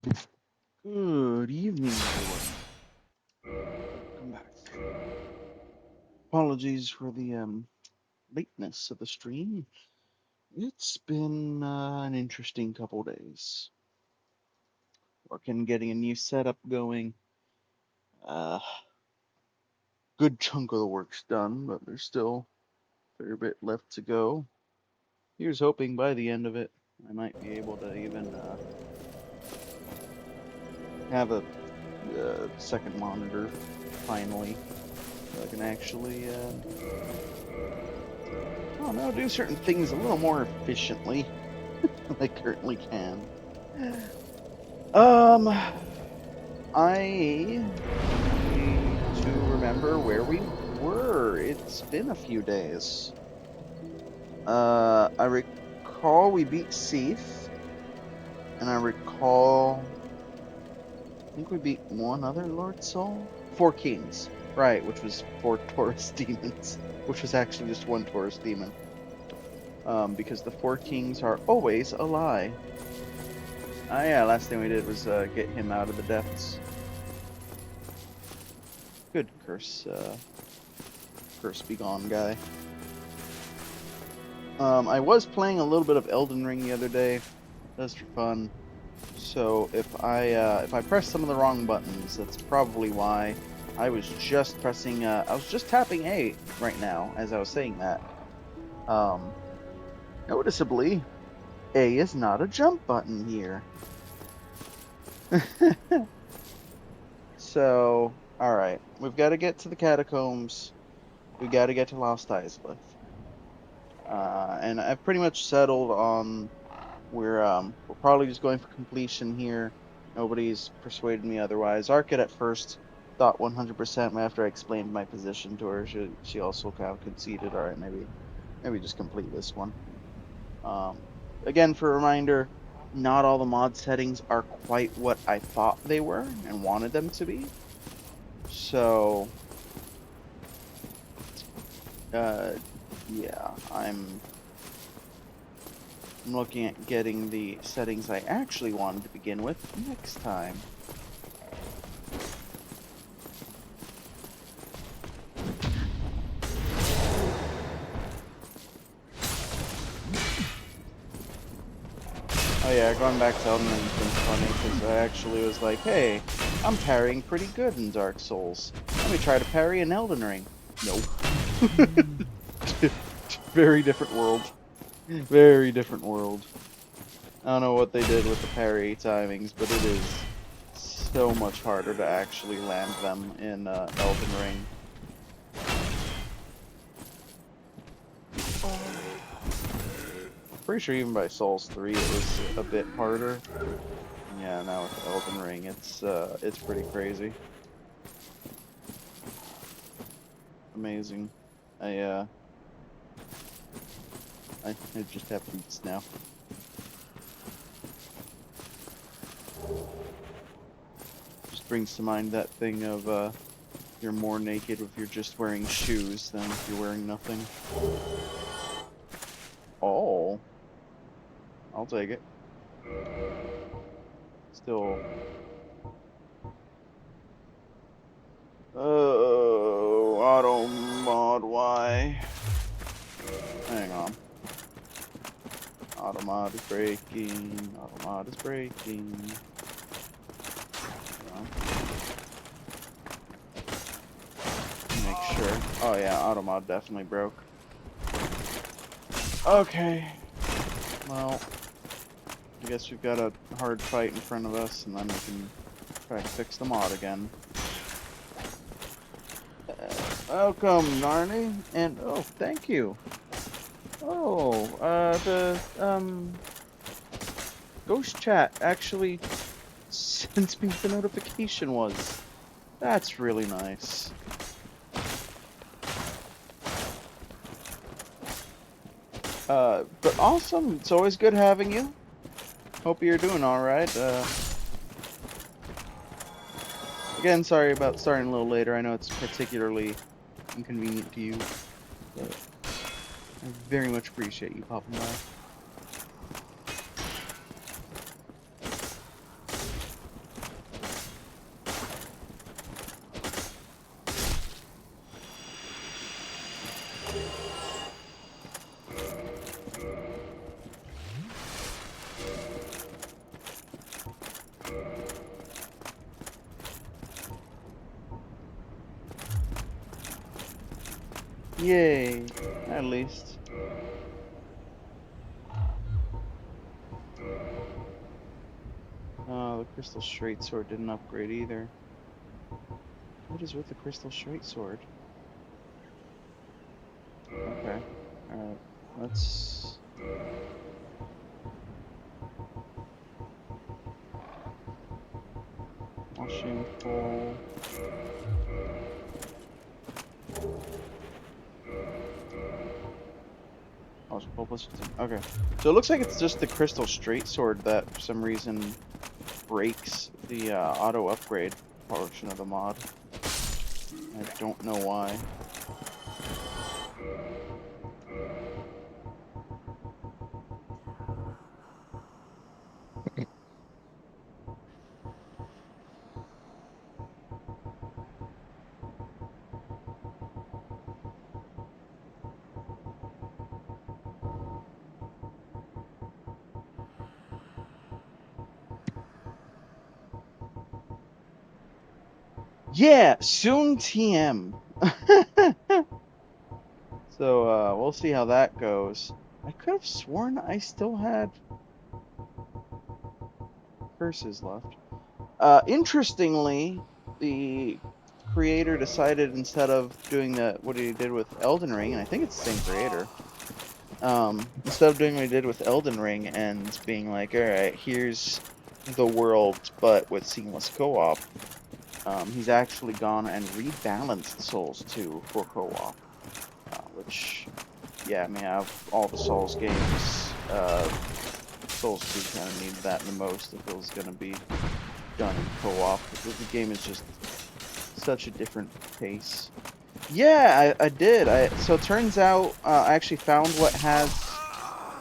Good evening, everyone. Welcome back. Apologies for the lateness of the stream. It's been an interesting couple days. Working, getting a new setup going. Uh, Good chunk of the work's done, but there's still a fair bit left to go. Here's hoping by the end of it, I might be able to even have a second monitor finally, so I can actually I don't know, do certain things a little more efficiently than I currently can. Um, I need to remember where we were. It's been a few days. I recall we beat Seath, and I recall, I think we beat one other Lord Soul? Four Kings, right, which was four Taurus demons, which was actually just one Taurus demon. Because the Four Kings are always a lie. Ah, yeah, last thing we did was get him out of the depths. Good curse be gone guy. I was playing a little bit of Elden Ring the other day, just for fun. So if I press some of the wrong buttons, that's probably why. I was just pressing, I was just tapping A right now as I was saying that. Noticeably, A is not a jump button here. So, alright, we've got to get to the catacombs. We got to get to Lost Islip. And I've pretty much settled on we're probably just going for completion here. Nobody's persuaded me otherwise. Arcade at first thought 100%, after I explained my position to her, she also kind of conceded, all right, maybe just complete this one. Again, for a reminder, not all the mod settings are quite what I thought they were and wanted them to be. So, yeah, I'm looking at getting the settings I actually wanted to begin with next time. Oh yeah, going back to Elden Ring's been funny, because I actually was like, hey, I'm parrying pretty good in Dark Souls. Let me try to parry in Elden Ring. Nope. Very different world. Very different world. I don't know what they did with the parry timings, but it is so much harder to actually land them in Elden Ring. Pretty sure even by Souls 3 it was a bit harder. Yeah, now with Elden Ring it's pretty crazy. Amazing. I just have boots now. Just brings to mind that thing of you're more naked if you're just wearing shoes than if you're wearing nothing. Oh. I'll take it. Still. Oh, auto mod, why? Hang on. Auto mod is breaking. Auto mod is breaking. Make sure. Oh yeah, auto mod definitely broke. Okay. Well, I guess we've got a hard fight in front of us, and then we can try to fix the mod again. Welcome, Narni, and oh, thank you. Oh, the ghost chat actually sent me the notification was. That's really nice. But awesome. It's always good having you. Hope you're doing alright. Again, sorry about starting a little later. I know it's particularly inconvenient to you, but I very much appreciate you popping by. Yay, at least. Oh, the crystal straight sword didn't upgrade either. What is with the crystal straight sword? Okay. Alright. Let's... Washing full. Washing full plus 15. Okay. So it looks like it's just the crystal straight sword that for some reason breaks the auto upgrade portion of the mod. I don't know why. Yeah, soon TM. So we'll see how that goes. I could have sworn I still had curses left. Interestingly, the creator decided instead of doing what he did with Elden Ring, and I think it's the same creator, instead of doing what he did with Elden Ring and being like, all right, here's the world, but with seamless co-op, he's actually gone and rebalanced Souls 2 for co-op, which, yeah, I mean, out of all the Souls games, Souls 2 kind of needed that the most if it was going to be done in co-op, because the game is just such a different pace. Yeah, I did. So it turns out I actually found what has...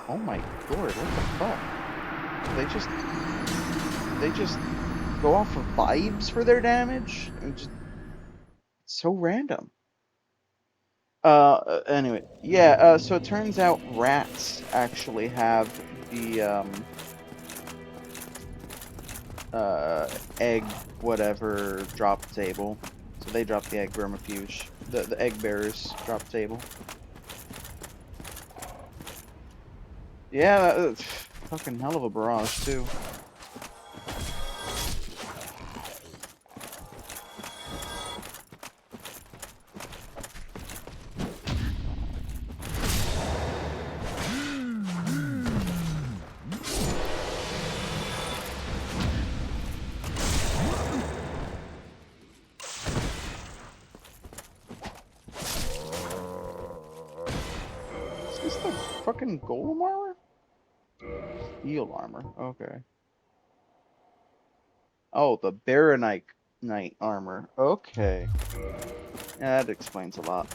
Oh my lord, what the fuck? They just go off of vibes for their damage? And just so random. Anyway, yeah, so it turns out rats actually have the, egg whatever drop table. So they drop the egg vermifuge. The egg bearers drop table. Yeah, that's fucking hell of a barrage too. Is this the fucking golem armor? Steel armor, okay. Oh, the Baronite Knight armor. Okay. Yeah, that explains a lot.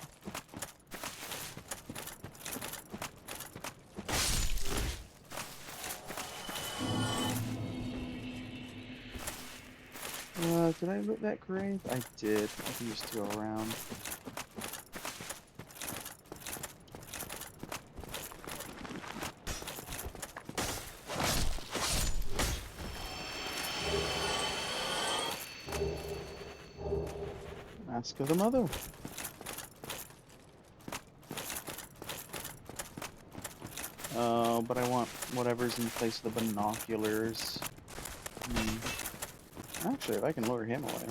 Did I loot that grave? I did. I used to go around. Mask of the Mother. But I want whatever's in place of the binoculars. Actually, I can lure him away.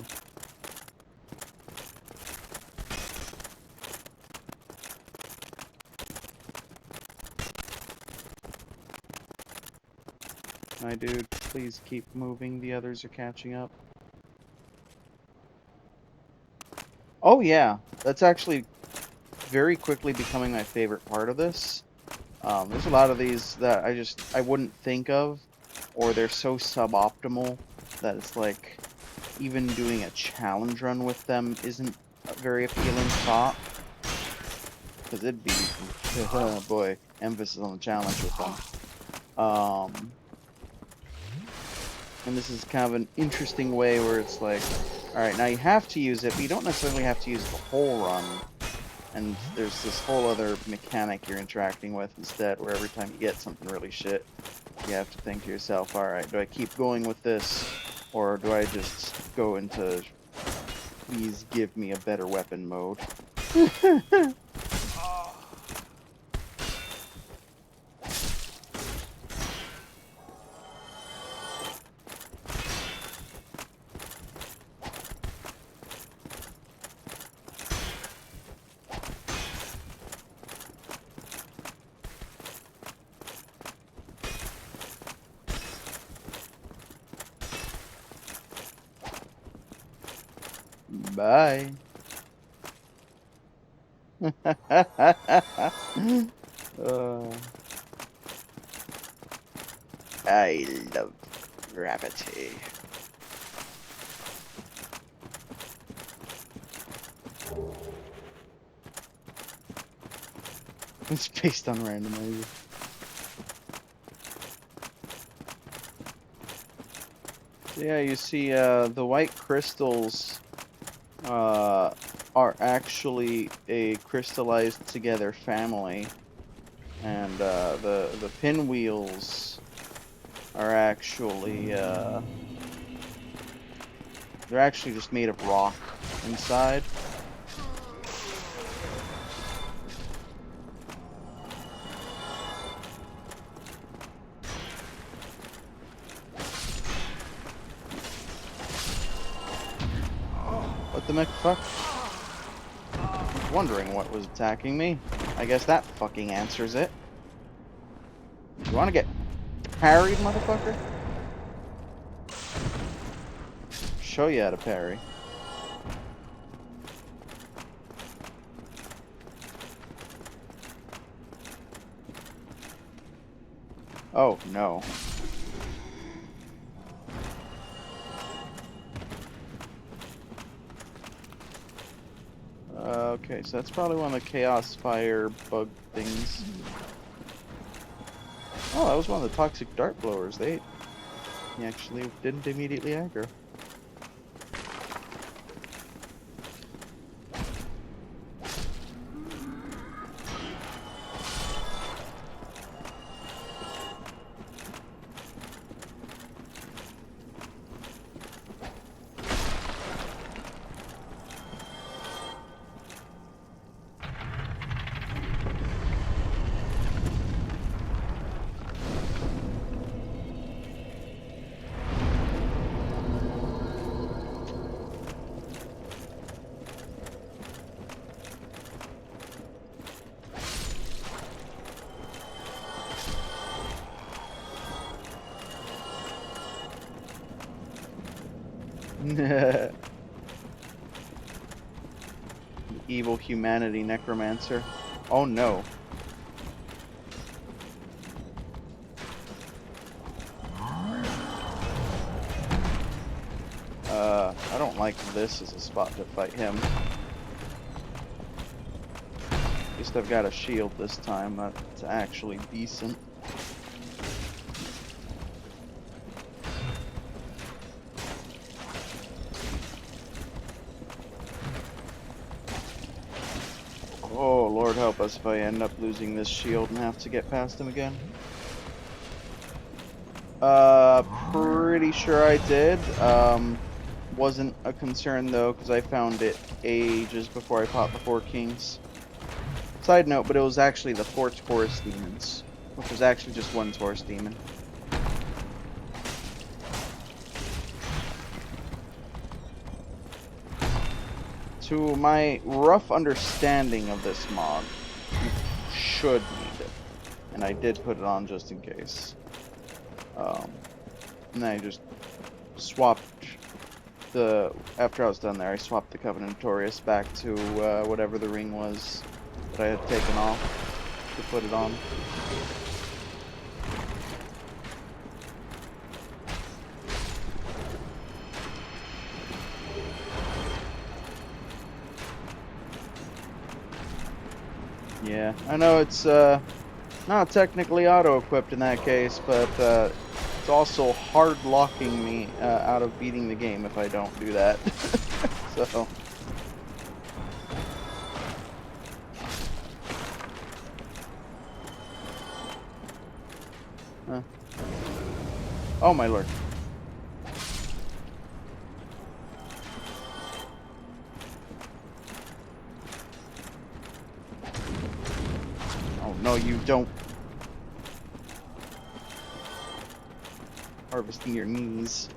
My dude, please keep moving. The others are catching up. Oh yeah, that's actually very quickly becoming my favorite part of this. There's a lot of these that I wouldn't think of, or they're so suboptimal that it's like even doing a challenge run with them isn't a very appealing thought. Because it'd be, oh boy, emphasis on the challenge with them. And this is kind of an interesting way where it's like, alright, now you have to use it, but you don't necessarily have to use the whole run. And there's this whole other mechanic you're interacting with instead, where every time you get something really shit, you have to think to yourself, alright, do I keep going with this, or do I just go into please give me a better weapon mode? Bye. uh, I love gravity. It's based on randomizer. So yeah, you see, the white crystals are actually a crystallized together family, and the pinwheels are actually they're actually just made of rock inside. What the fuck? I was wondering what was attacking me. I guess that fucking answers it. You wanna get parried, motherfucker? Show you how to parry. Oh, no. Okay, so that's probably one of the chaos fire bug things. Oh, that was one of the toxic dart blowers. He actually didn't immediately aggro. Evil humanity necromancer. Oh no. I don't like this as a spot to fight him. At least I've got a shield this time. That's actually decent. Oh, Lord help us if I end up losing this shield and have to get past him again. Pretty sure I did. Wasn't a concern though, because I found it ages before I fought the Four Kings. Side note, but it was actually the four Taurus demons, which was actually just one Taurus demon. To my rough understanding of this mod, you should need it, and I did put it on just in case. And then I just swapped after I was done there, I swapped the Covenant Notorious back to whatever the ring was that I had taken off to put it on. Yeah, I know it's not technically auto-equipped in that case, but it's also hard locking me out of beating the game if I don't do that. So. Oh my lord. Oh no, you don't. Harvesting your knees.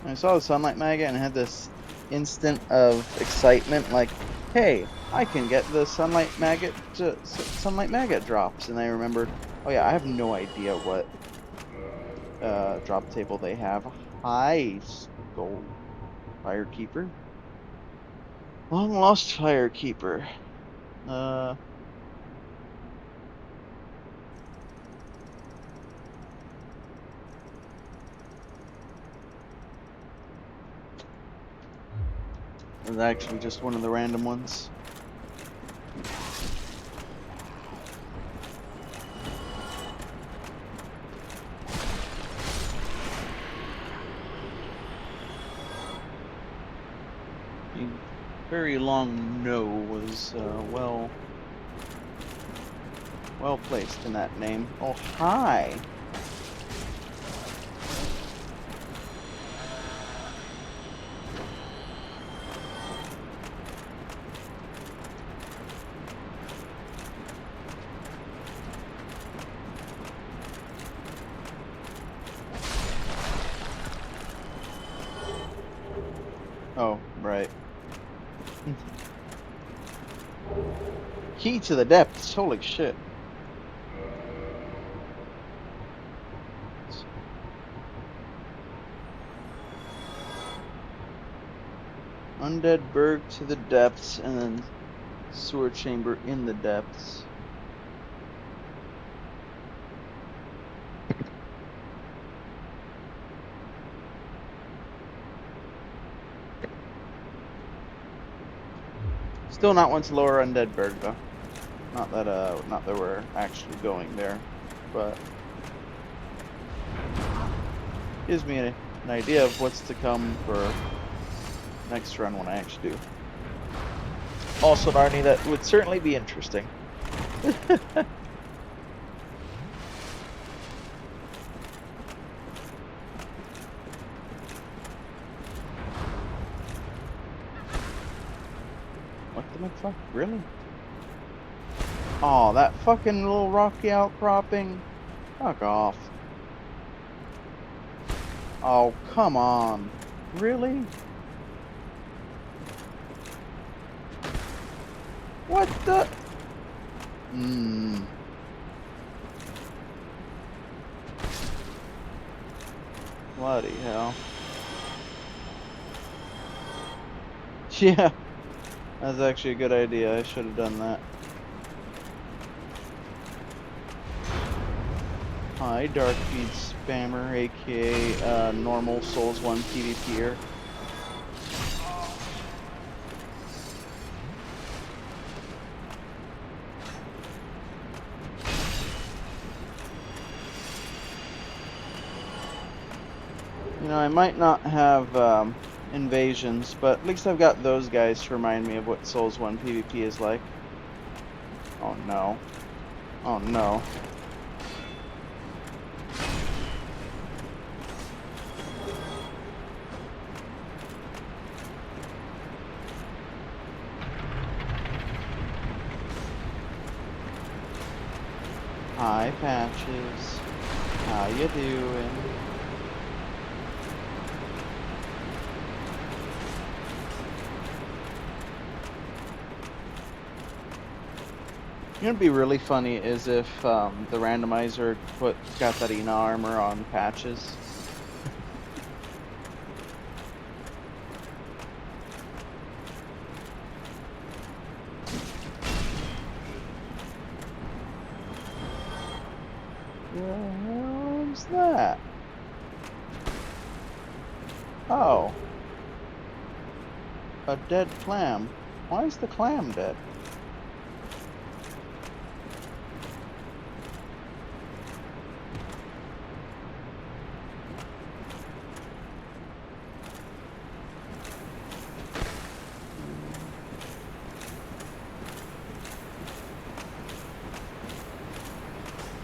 I saw the sunlight maggot and I had this instant of excitement, like, hey, I can get the sunlight maggot drops, and I remembered, oh yeah, I have no idea what drop table they have. Hi, Skull Firekeeper. Long lost Firekeeper. It's actually just one of the random ones. The very long no was well placed in that name. Oh, hi. Oh, right. Key to the depths. Holy shit. Undead Berg to the depths, and then sewer chamber in the depths. Still not one to lower Undead Berg though. Not that we're actually going there, but gives me an idea of what's to come for next run when I actually do. Also, Narni, that would certainly be interesting. What the fuck? Really? Oh, that fucking little rocky outcropping. Fuck off. Oh, come on. Really? What the? Bloody hell. Yeah. That's actually a good idea. I should have done that. Hi, Darkfeed Spammer, aka normal Souls 1 PvPer. You know, I might not have invasions, but at least I've got those guys to remind me of what Souls 1 PvP is like. Oh no. Oh no. Hi, Patches. How you doing? You know what'd be really funny is if the randomizer put Katarina armor on Patches. What the hell is that? Oh. A dead clam. Why is the clam dead?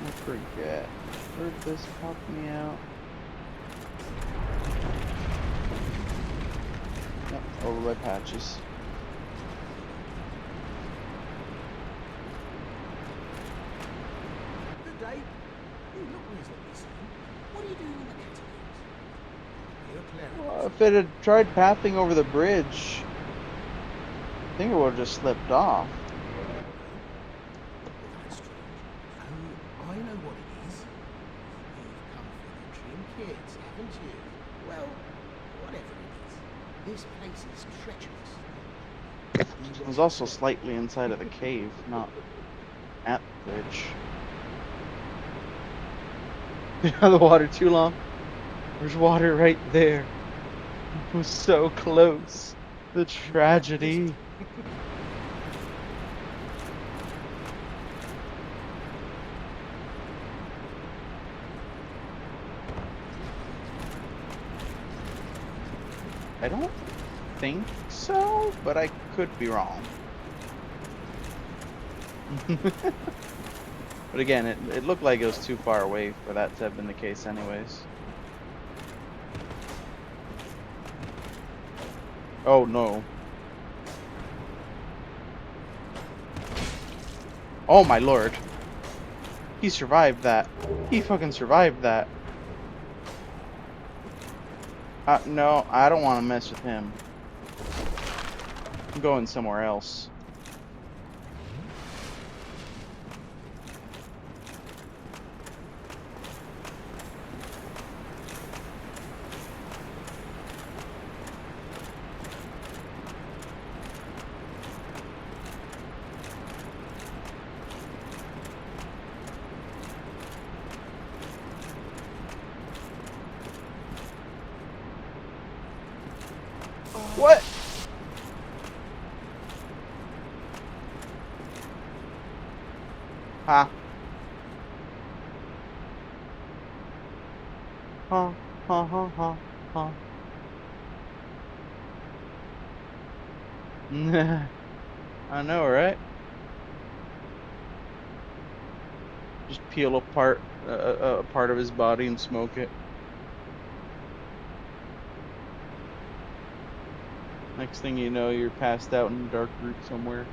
I forget. Where'd this pop me out? Yep, over by Patches. Good day. You look reasonably sane. What are you doing in the catacombs? You're clear. Well, if it had tried pathing over the bridge, I think it would have just slipped off. That's strange. Oh, I know what it is. You've come for them kids, haven't you? Well, whatever it is, this place is treacherous. It was also slightly inside of the cave, not at the bridge. Been out of the water too long. There's water right there. It was so close. The tragedy. I don't think so, but I could be wrong. But again, it looked like it was too far away for that to have been the case anyways. Oh no. Oh my lord. He survived that. He fucking survived that. No, I don't want to mess with him. I'm going somewhere else. What? Huh? Huh? Huh? Huh? Huh? Huh? I know, right? Just peel apart a part of his body and smoke it. Next thing you know, you're passed out in a dark route somewhere.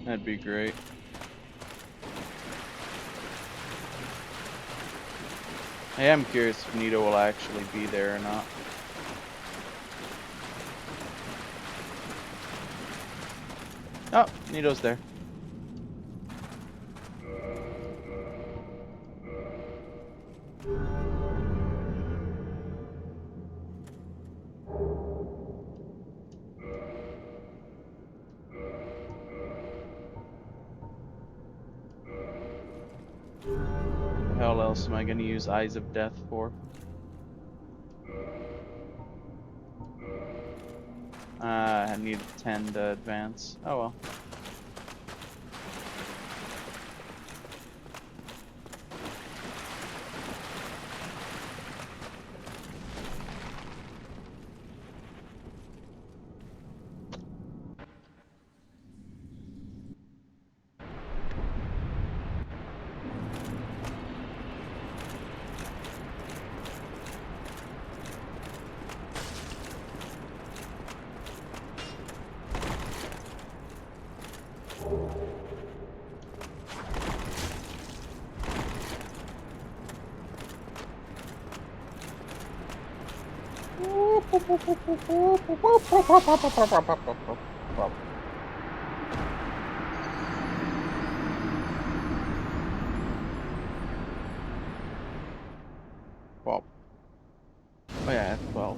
That'd be great. I am curious if Nito will actually be there or not. Oh, Nito's there. What the hell else am I gonna use Eyes of Death for? I need 10 to advance. Oh well. Well, oh yeah, F12.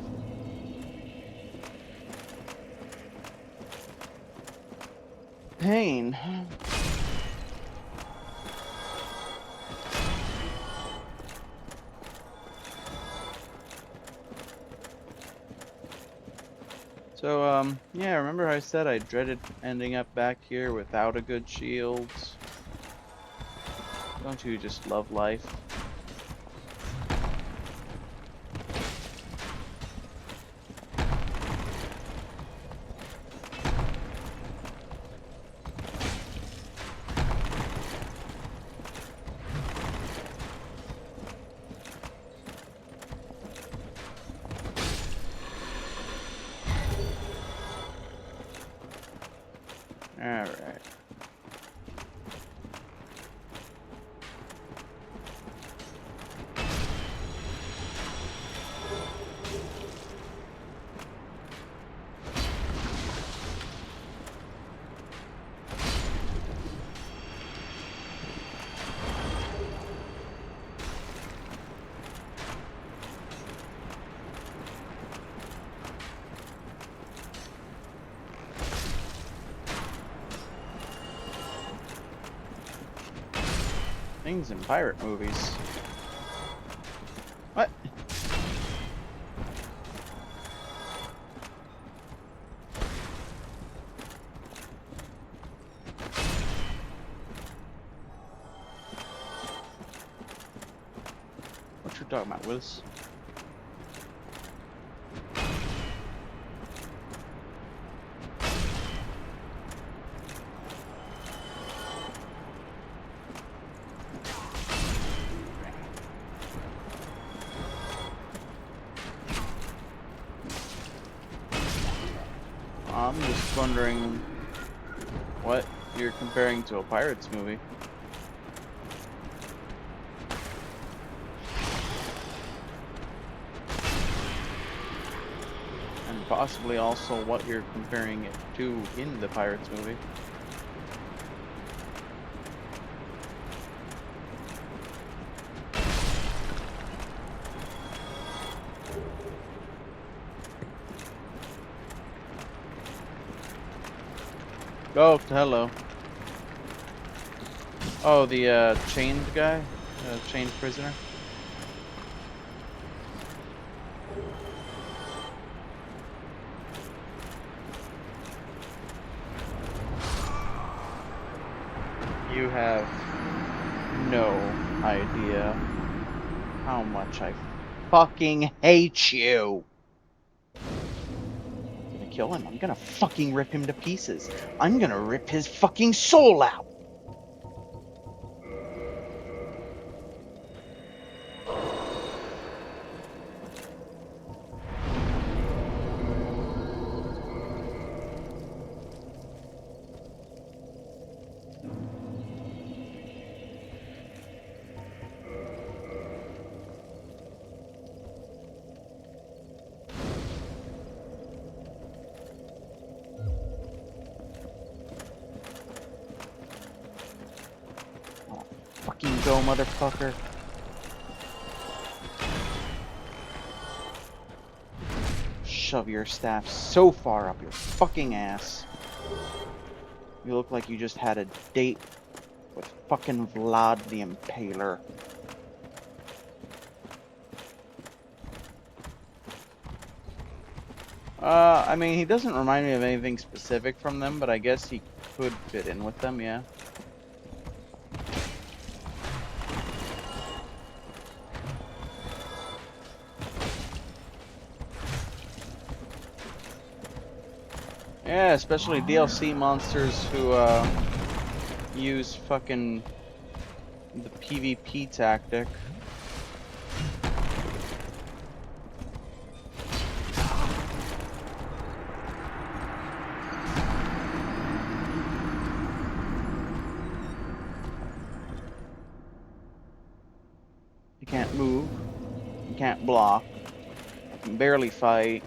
Pain. So, yeah, remember I said I dreaded ending up back here without a good shield? Don't you just love life? Alright. Things in pirate movies. What? What you talking about, Willis? I'm just wondering what you're comparing to a Pirates movie. And possibly also what you're comparing it to in the Pirates movie. Oh, hello. Oh, the chained guy? Chained prisoner? You have no idea how much I fucking hate you. I'm gonna kill him. I'm gonna fucking rip him to pieces. I'm gonna rip his fucking soul out. Fucking go, motherfucker. Shove your staff so far up your fucking ass. You look like you just had a date with fucking Vlad the Impaler. I mean, he doesn't remind me of anything specific from them, but I guess he could fit in with them, yeah. Yeah, especially DLC monsters who, use fucking the PvP tactic. You can't move. You can't block. You can barely fight.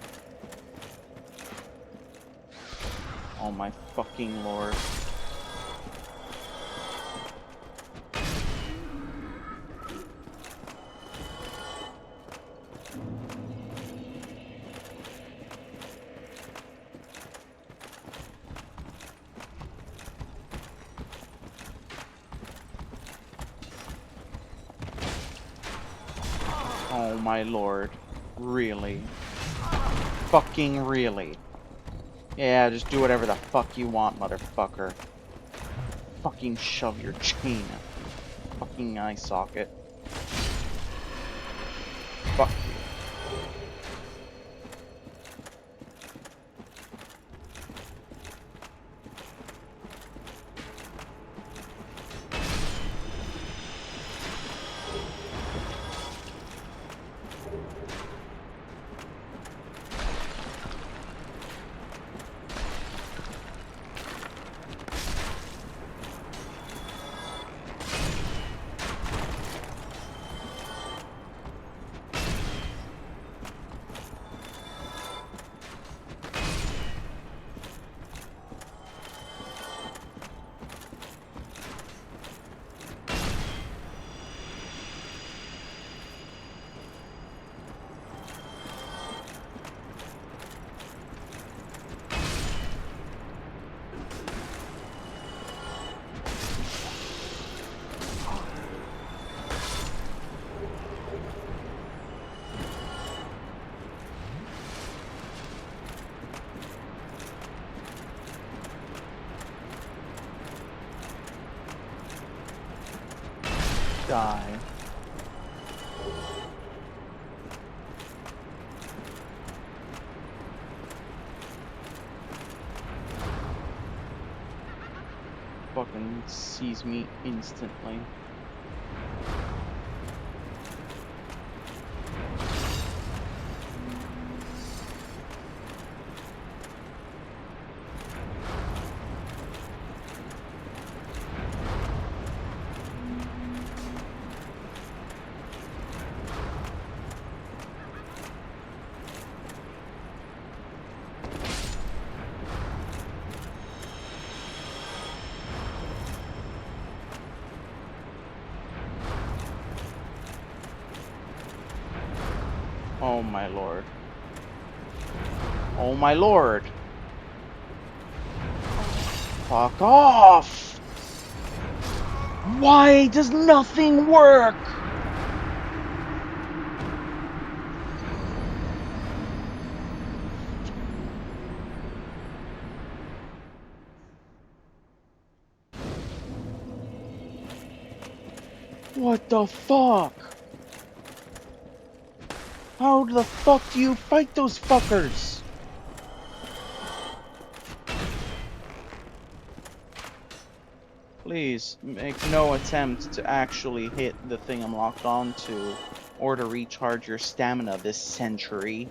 Oh my fucking lord. Oh my lord. Really? Fucking really? Yeah, just do whatever the fuck you want, motherfucker. Fucking shove your chain up your fucking eye socket. Fuck you. Die. Fucking sees me instantly. Oh my lord. Oh my lord. Fuck off! Why does nothing work? What the fuck? How the fuck do you fight those fuckers? Please, make no attempt to actually hit the thing I'm locked onto, or to recharge your stamina this century.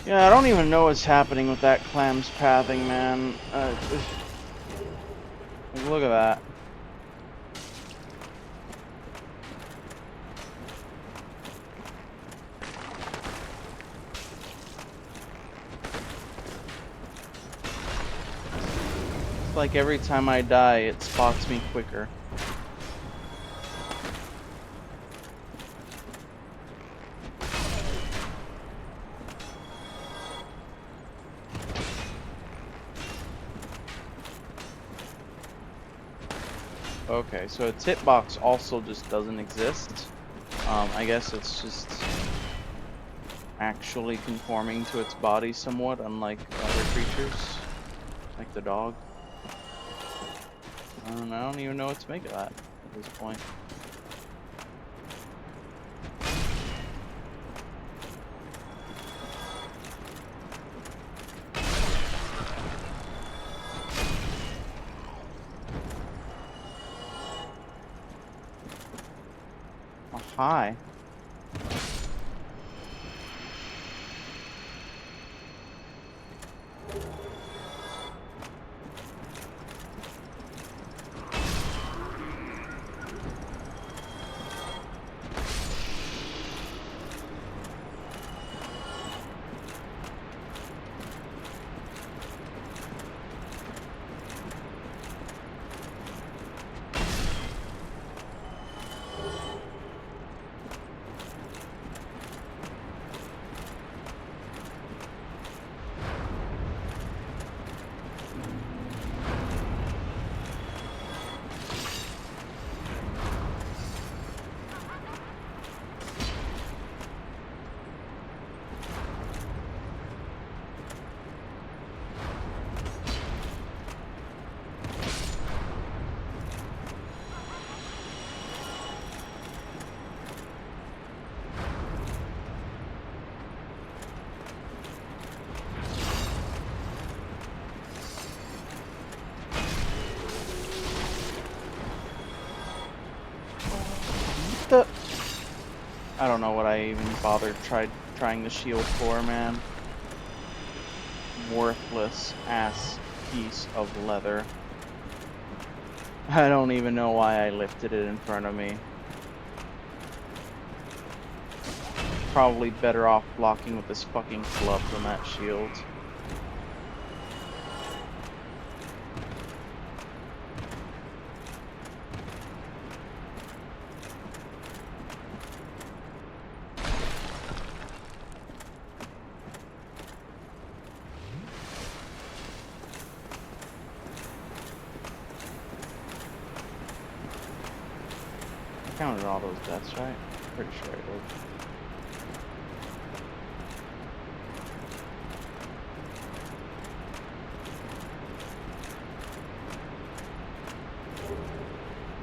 Yeah, I don't even know what's happening with that clam's pathing, man. Look at that. It's like every time I die, it spots me quicker. Okay, so its hitbox also just doesn't exist. I guess it's just actually conforming to its body somewhat, unlike other creatures, like the dog. I don't even know what to make of that at this point. Oh, hi. I don't know what I even bothered trying the shield for, man. Worthless ass piece of leather. I don't even know why I lifted it in front of me. Probably better off blocking with this fucking club than that shield. I counted all those deaths, right? Pretty sure I did.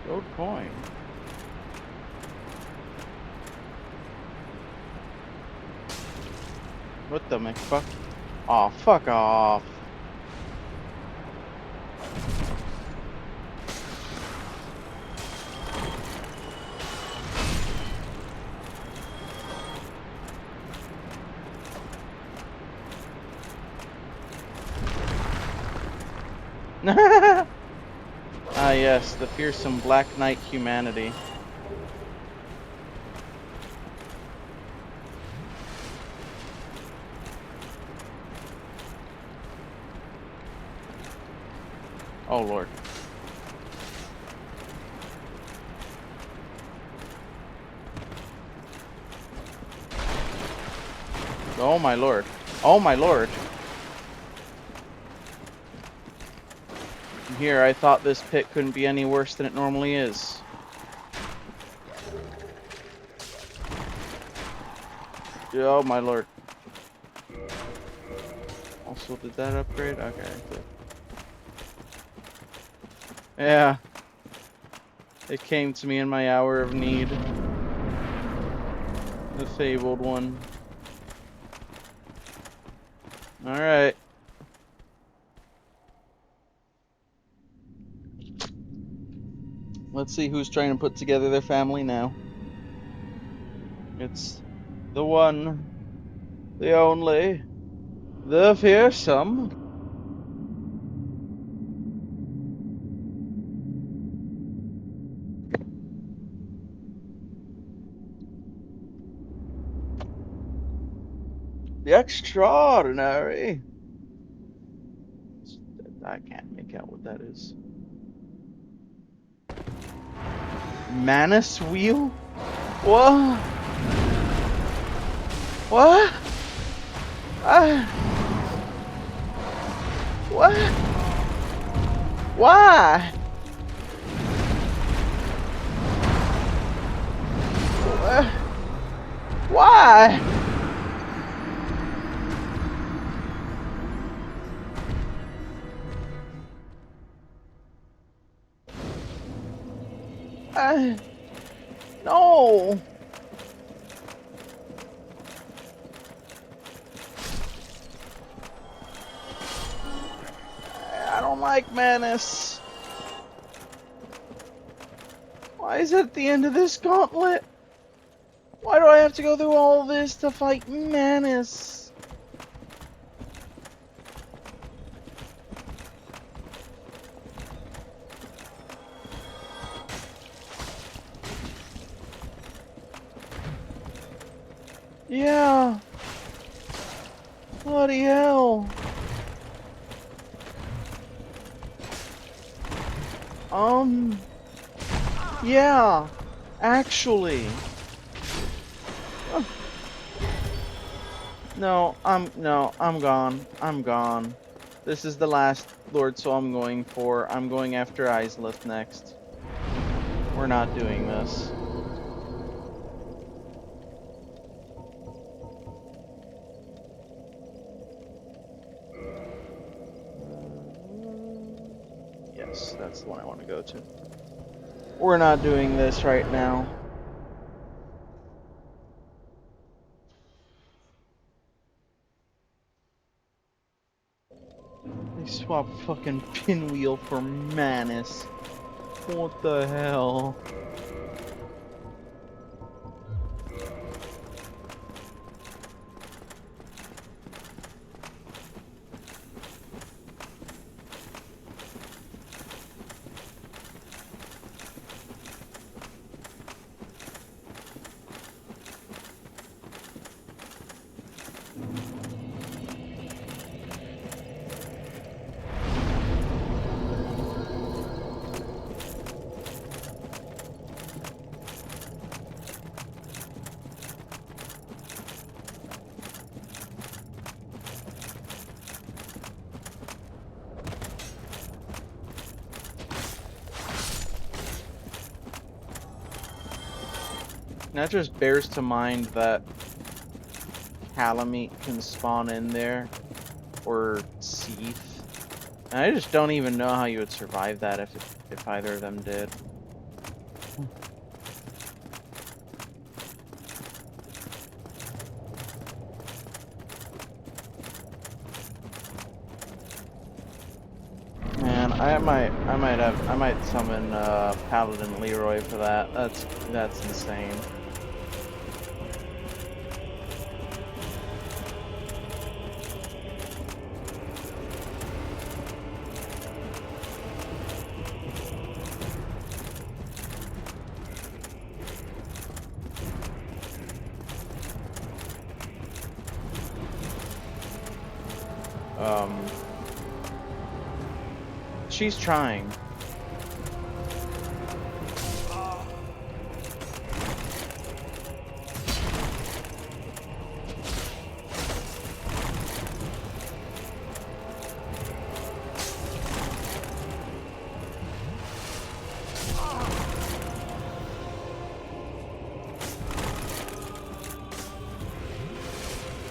Gold coin. What the McFuck? Aw, fuck off. Ah yes, the fearsome Black Knight humanity. Oh lord. Oh my lord. Oh my lord. Here, I thought this pit couldn't be any worse than it normally is. Oh my lord. Also, did that upgrade? Okay, good. Yeah. It came to me in my hour of need. The fabled one. Alright. Let's see who's trying to put together their family now. It's the one, the only, the fearsome. The extraordinary. I can't make out what that is. Manus wheel? What? What? What? Why? Why? No. I don't like Manus. Why is it at the end of this gauntlet? Why do I have to go through all this to fight Manus? Yeah. Bloody hell. Yeah. Actually. No, I'm gone. I'm gone. This is the last Lord Soul I'm going for. I'm going after Isleth next. We're not doing this. Yes, that's the one I want to go to. We're not doing this right now. They swapped fucking Pinwheel for Manus. What the hell? That just bears to mind that Calamite can spawn in there, or Seath. And I just don't even know how you would survive that if either of them did. Man, I might summon Paladin Leroy for that. That's insane. She's trying.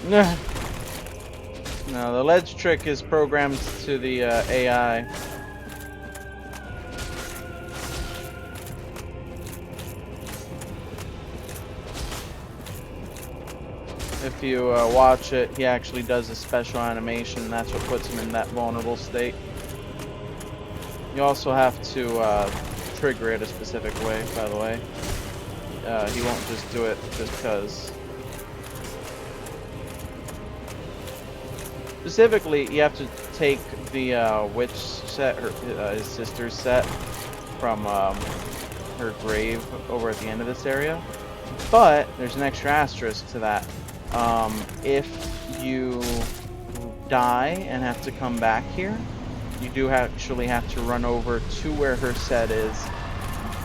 No, the ledge trick is programmed to the AI. If you watch it, he actually does a special animation, and that's what puts him in that vulnerable state. You also have to trigger it a specific way, by the way. He won't just do it just because. Specifically, you have to take the witch set, his sister's set, from her grave over at the end of this area. But there's an extra asterisk to that. If you die and have to come back here, you do actually have to run over to where her set is,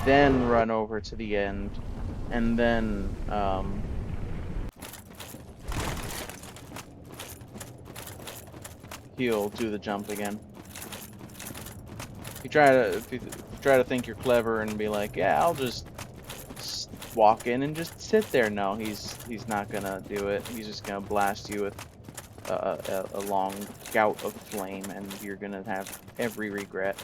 then run over to the end, and then he'll do the jump again. If you try to think you're clever and be like, yeah, I'll just walk in and just sit there. No, he's not gonna do it. He's just gonna blast you with a long gout of flame, and you're gonna have every regret.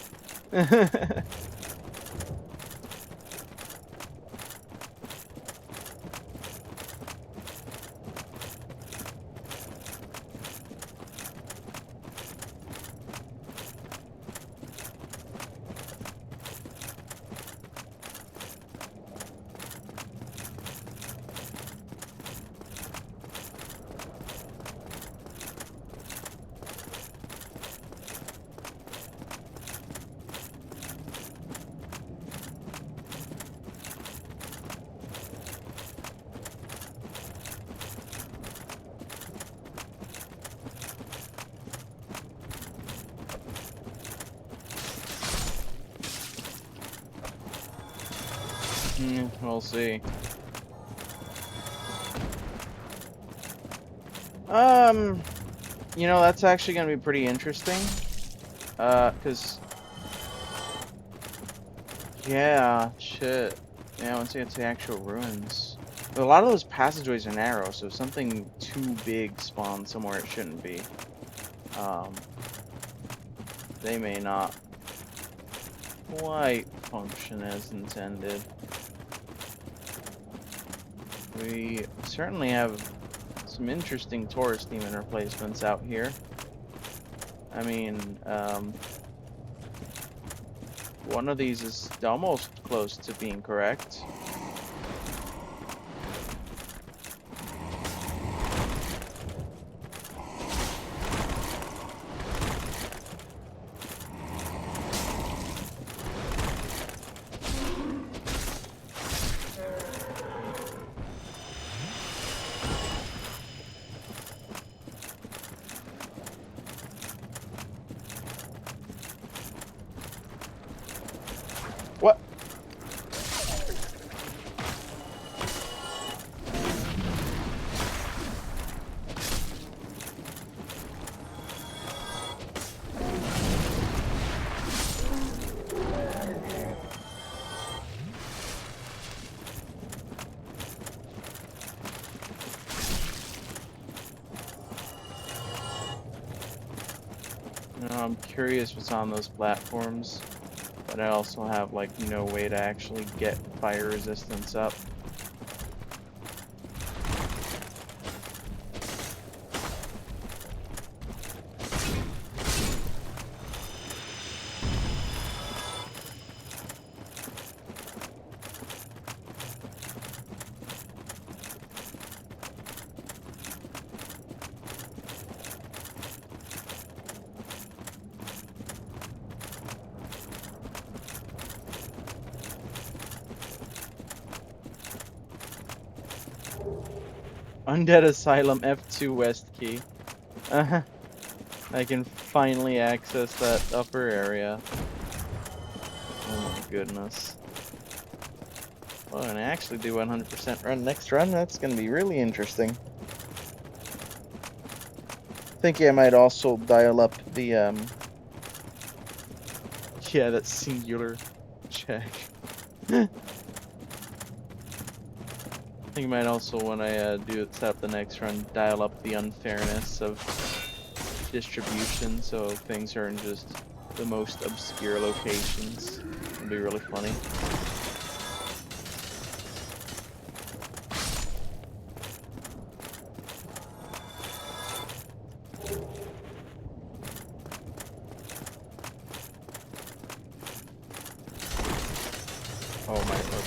We'll see. You know, that's actually gonna be pretty interesting. 'Cause yeah, shit. Yeah, once you get to the actual ruins. But a lot of those passageways are narrow, so if something too big spawns somewhere it shouldn't be, they may not quite function as intended. We certainly have some interesting Taurus demon replacements out here. I mean, one of these is almost close to being correct. What? curious what's on those platforms, but I also have like no way to actually get fire resistance up. Undead Asylum F2 West Key. I can finally access that upper area. Oh my goodness. Well, and I actually do 100% run next run. That's going to be really interesting. I think I might also dial up the, yeah, that singular check. I think I might also, when I set up the next run, dial up the unfairness of distribution, so things are in just the most obscure locations. It'll be really funny. Oh my lord.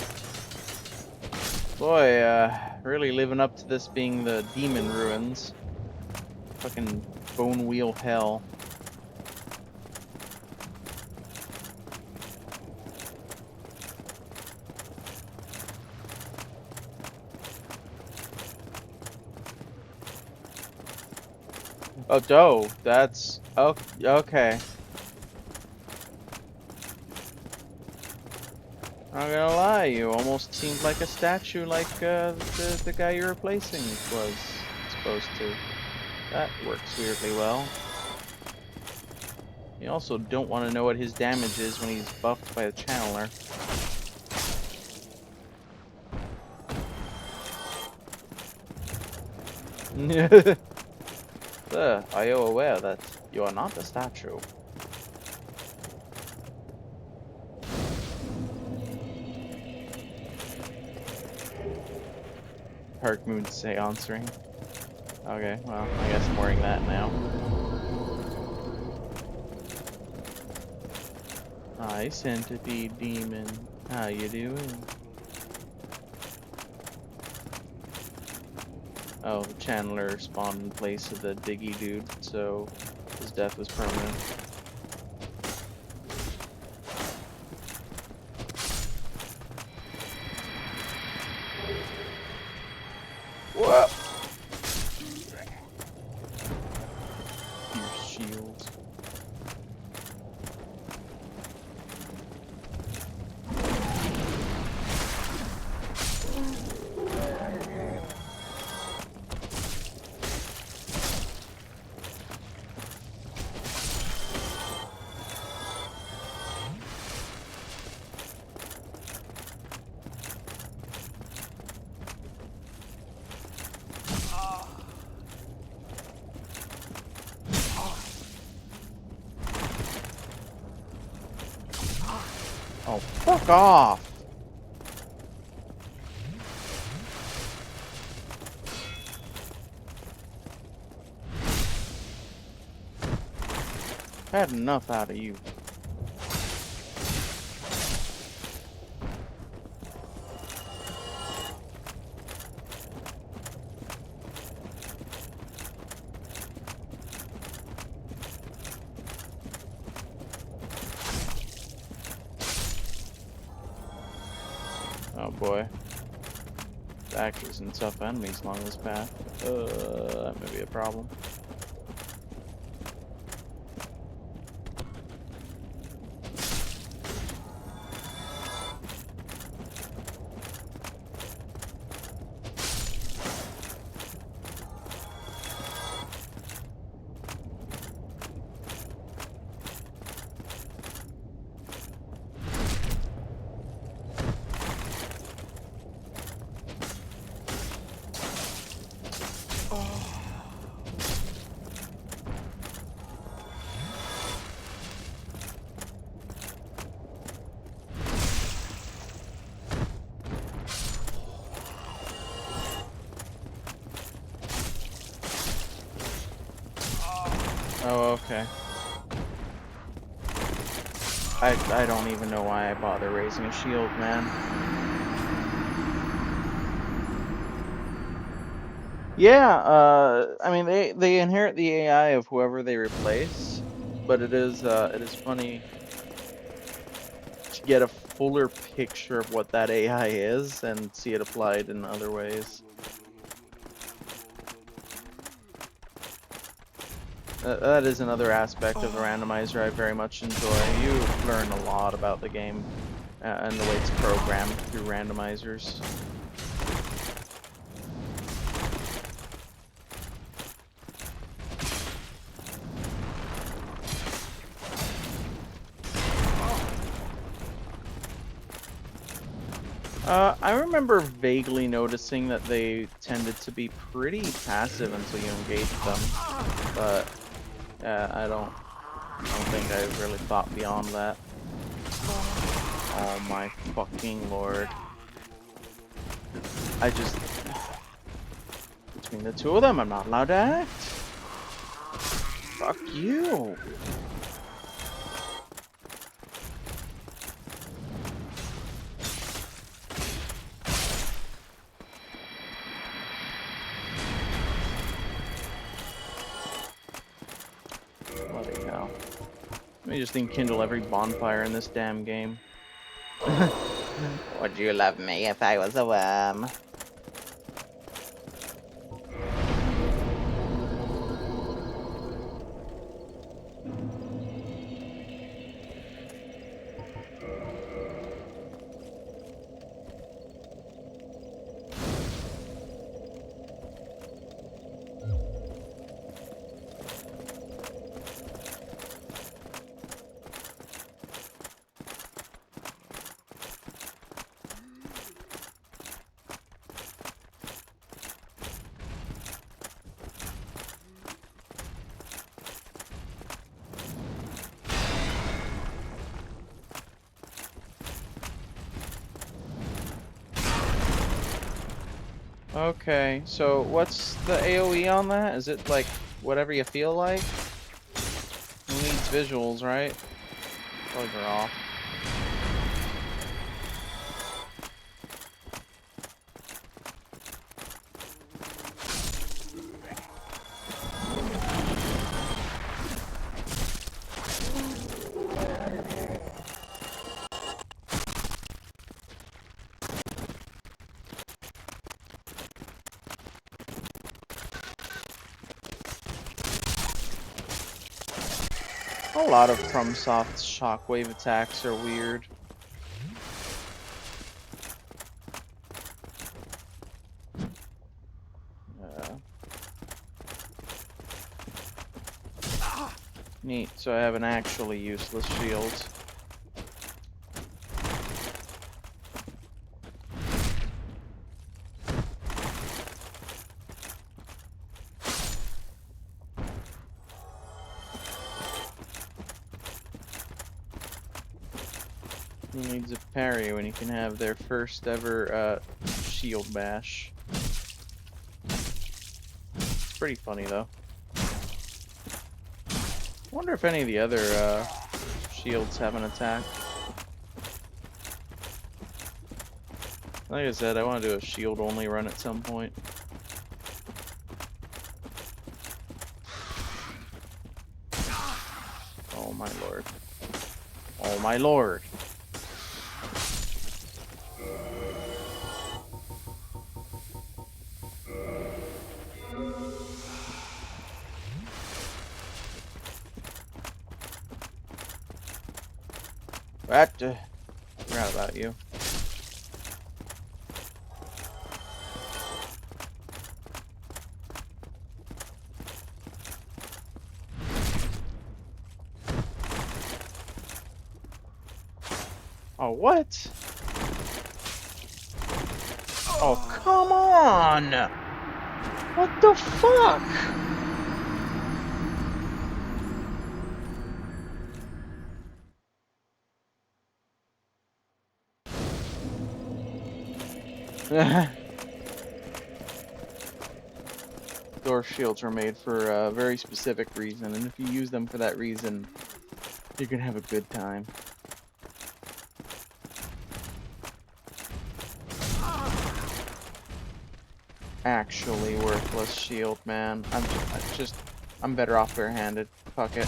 Boy, really living up to this being the demon ruins. Fucking bone wheel hell. Oh, dough. That's okay. Not gonna lie, you almost seemed like a statue, like the guy you're replacing was supposed to. That works weirdly well. You also don't want to know what his damage is when he's buffed by the channeler. Sir, are you aware that you are not a statue? Park Moon seance ring. Okay, well, I guess I'm wearing that now. Hi, Centipede Demon. How you doing? Oh, the channeler spawned in place of the Diggy dude, so his death was permanent. Whoa! Your shields. Oh, fuck off! I had enough out of you. Oh boy. There's actually some tough enemies along this path. That may be a problem. Oh, okay. I don't even know why I bother raising a shield, man. Yeah, I mean they inherit the AI of whoever they replace, but it is funny to get a fuller picture of what that AI is and see it applied in other ways. That is another aspect of the randomizer I very much enjoy. You learn a lot about the game and the way it's programmed through randomizers. I remember vaguely noticing that they tended to be pretty passive until you engage them, but I don't think I really thought beyond that. Oh my fucking lord! Between the two of them, I'm not allowed to act. Fuck you. Bloody hell. Let me just enkindle every bonfire in this damn game. Would you love me if I was a worm? Okay, so what's the AoE on that? Is it like whatever you feel like? Who needs visuals, right? Bugger off. A lot of FromSoft's shockwave attacks are weird. Neat, so I have an actually useless shield. Who needs a parry when you can have their first ever shield bash? It's pretty funny though. I wonder if any of the other shields have an attack. Like I said, I want to do a shield only run at some point. Oh my lord. Oh my lord. What? Forgot about you. Oh, what? Oh, come on! What the fuck? Door shields were made for a very specific reason, and if you use them for that reason, you're gonna have a good time. Actually worthless shield, man. I'm better off barehanded. Fuck it.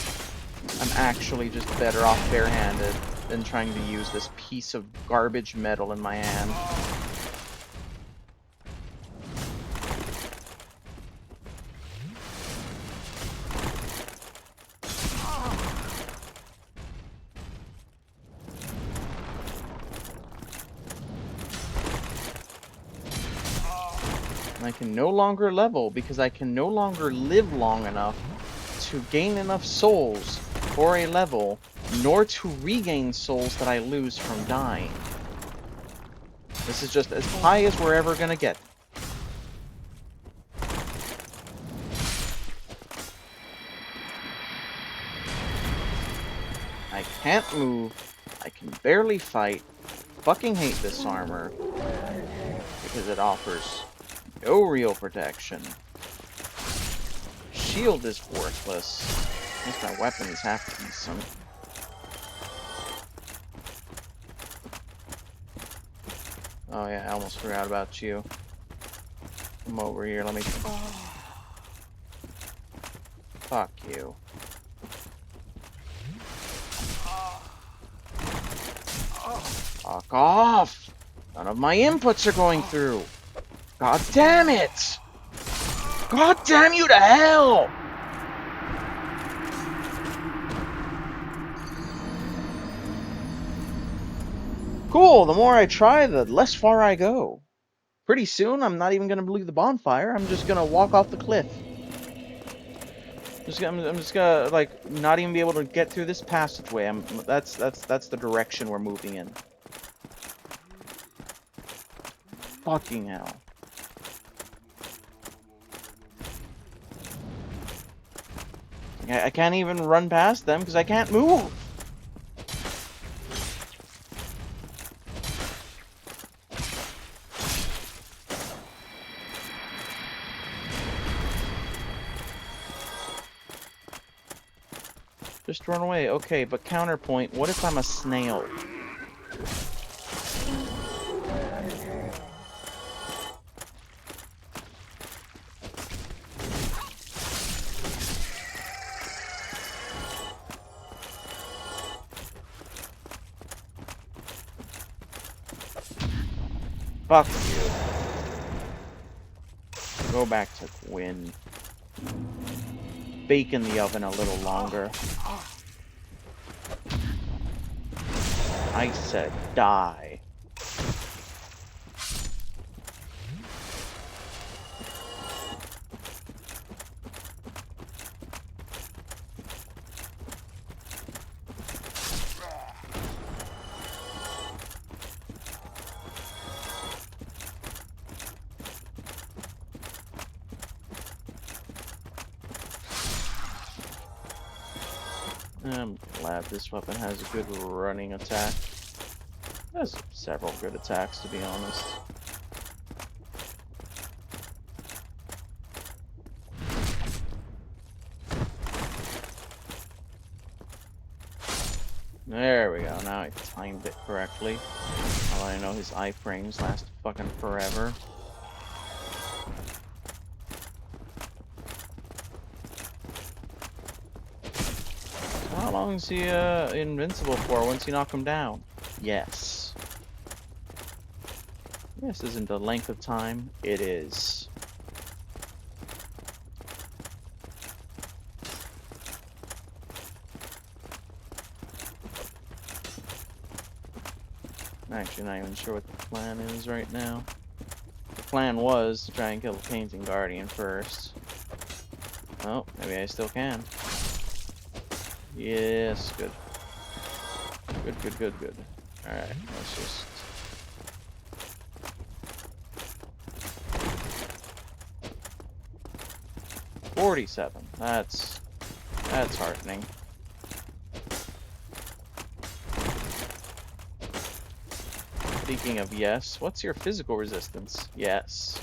I'm actually just better off barehanded than trying to use this piece of garbage metal in my hand. And I can no longer level because I can no longer live long enough to gain enough souls for a level, nor to regain souls that I lose from dying. This is just as high as we're ever gonna get. I can't move. I can barely fight. I fucking hate this armor because it offers no real protection. Shield is worthless. At least my weapon is half decent. Oh yeah, I almost forgot about you. Come over here, let me... Fuck you. Fuck off! None of my inputs are going through! God damn it! God damn you to hell! Cool, the more I try, the less far I go. Pretty soon, I'm not even gonna leave the bonfire, I'm just gonna walk off the cliff. I'm just gonna, like, not even be able to get through this passageway. That's the direction we're moving in. Fucking hell. I can't even run past them because I can't move. Just run away. Okay, but counterpoint, what if I'm a snail? Fuck you. Go back to Gwyn. Bake in the oven a little longer. I said die. I'm glad this weapon has a good running attack. It has several good attacks, to be honest. There we go, now I timed it correctly. Now I know his iframes last fucking forever. How long is he invincible for once you knock him down? Yes. Yes isn't the length of time. It is. I'm actually not even sure what the plan is right now. The plan was to try and kill the Painting Guardian first. Oh, maybe I still can. Yes, good. Good. Alright, let's just... $47. That's heartening. Speaking of yes, what's your physical resistance? Yes.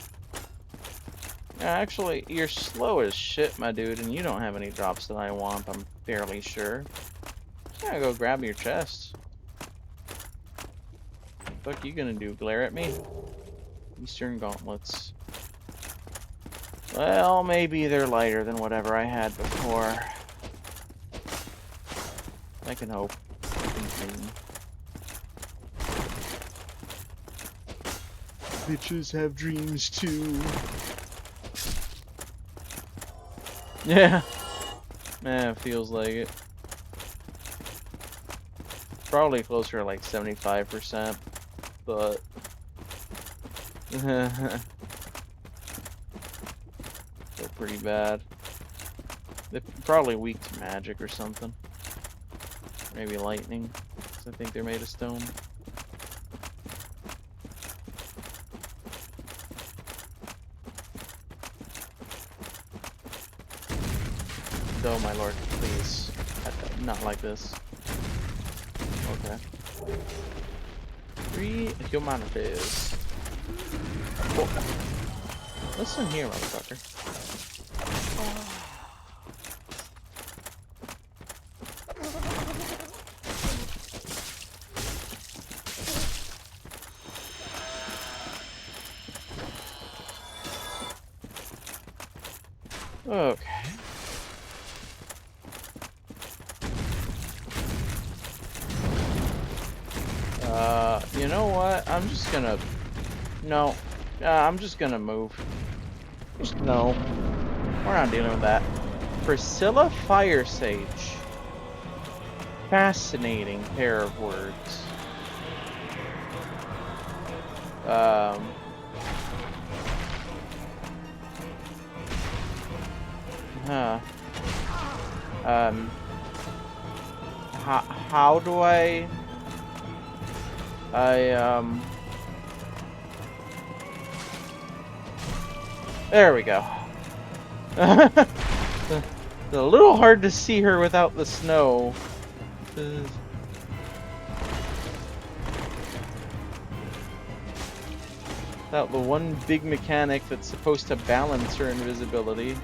Actually, you're slow as shit, my dude, and you don't have any drops that I want, I'm fairly sure. Just gotta go grab your chest. Fuck you gonna do? Glare at me? Eastern gauntlets. Well, maybe they're lighter than whatever I had before. I can hope. I can dream. Bitches have dreams too. Yeah. Eh, it feels like it. Probably closer to like 75%, but still pretty bad. They're probably weak to magic or something. Maybe lightning, 'cause I think they're made of stone. Oh my lord, please. Not like this. Okay. 3 humanities. Oh. Listen here, motherfucker. Okay. You know what? I'm just gonna... No. I'm just gonna move. No. We're not dealing with that. Priscilla Fire Sage. Fascinating pair of words. Huh. How do there we go. It's a little hard to see her without the snow. Without the one big mechanic that's supposed to balance her invisibility.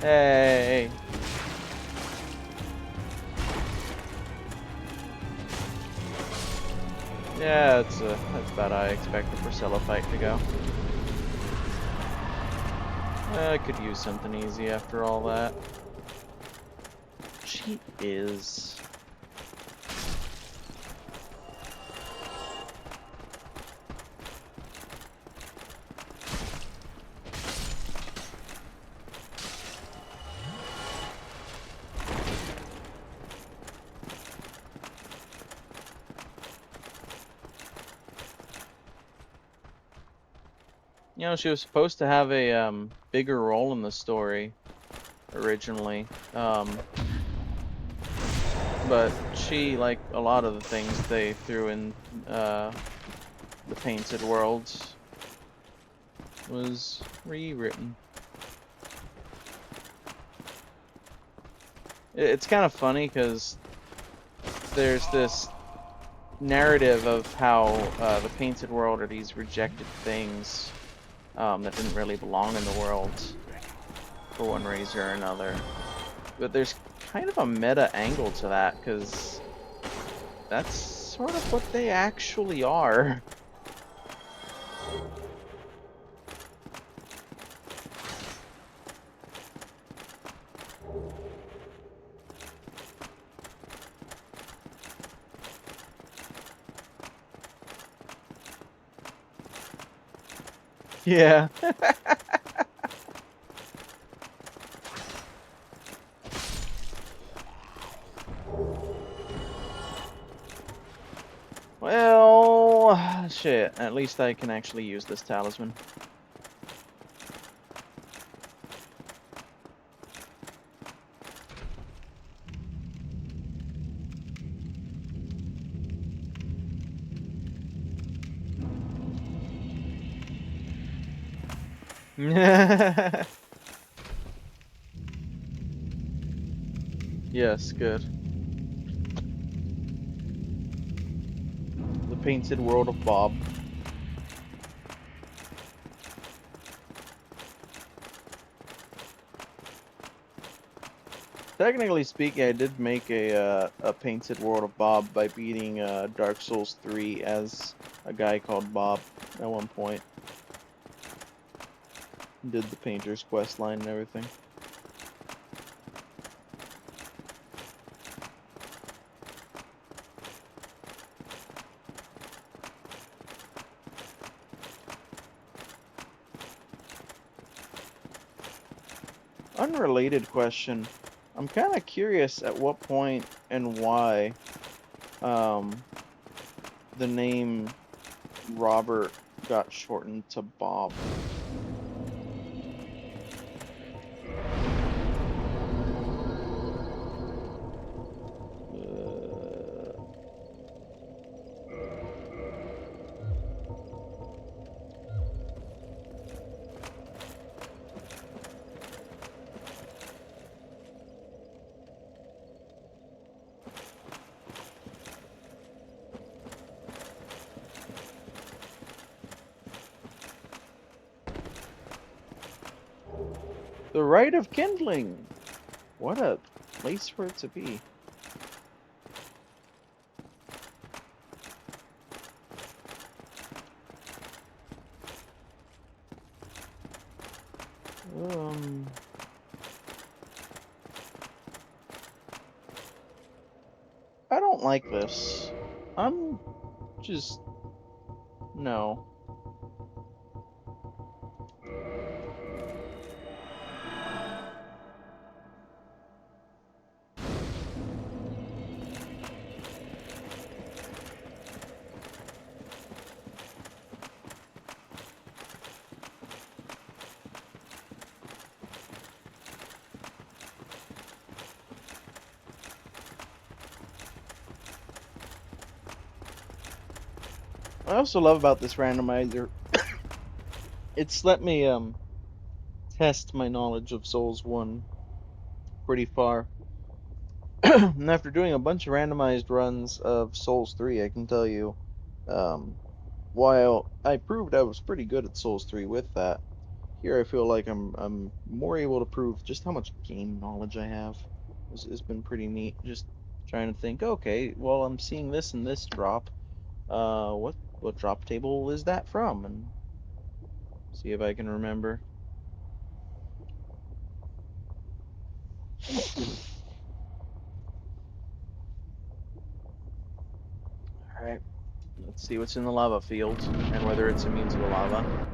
Hey. Yeah, that's about how I expect the Priscilla fight to go. I could use something easy after all that. She is. You know, she was supposed to have a bigger role in the story originally, but she, like a lot of the things they threw in the Painted Worlds, was rewritten. It's kind of funny because there's this narrative of how the Painted World are these rejected things that didn't really belong in the world for one reason or another. But there's kind of a meta angle to that, because that's sort of what they actually are. Yeah. Well, shit. At least I can actually use this talisman. Yes, good. The Painted World of Bob. Technically speaking, I did make a painted world of Bob by beating Dark Souls 3 as a guy called Bob at one point. Did the painter's quest line and everything. Unrelated question. I'm kind of curious at what point and why the name Robert got shortened to Bob. The Rite of Kindling! What a place for it to be. I don't like this. I'm just... no. I also love about this randomizer, it's let me test my knowledge of Souls 1 pretty far. And after doing a bunch of randomized runs of Souls 3, I can tell you, um, while I proved I was pretty good at Souls 3 with that, here I feel like I'm more able to prove just how much game knowledge I have. It's been pretty neat. Just trying to think, okay, well I'm seeing this and this drop. What drop table is that from? And see if I can remember. Alright, let's see what's in the lava field and whether it's immune to the lava.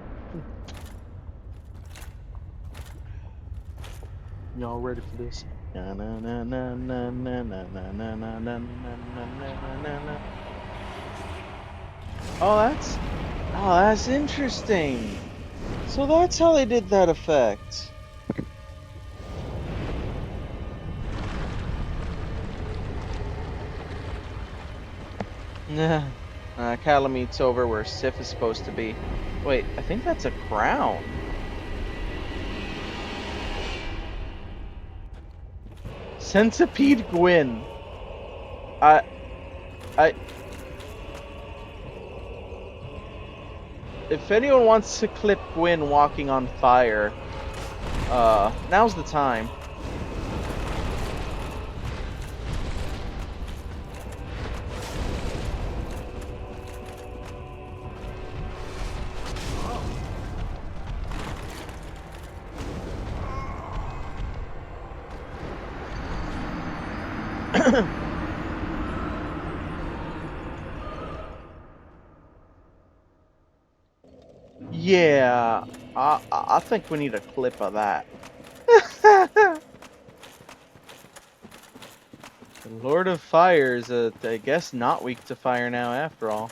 Y'all ready for this? Oh, that's interesting. So that's how they did that effect. Nah. Calamete's over where Sif is supposed to be. Wait, I think that's a crown. Centipede Gwyn. I... If anyone wants to clip Gwyn walking on fire, now's the time. Yeah, I think we need a clip of that. The Lord of Fire is, I guess, not weak to fire now after all.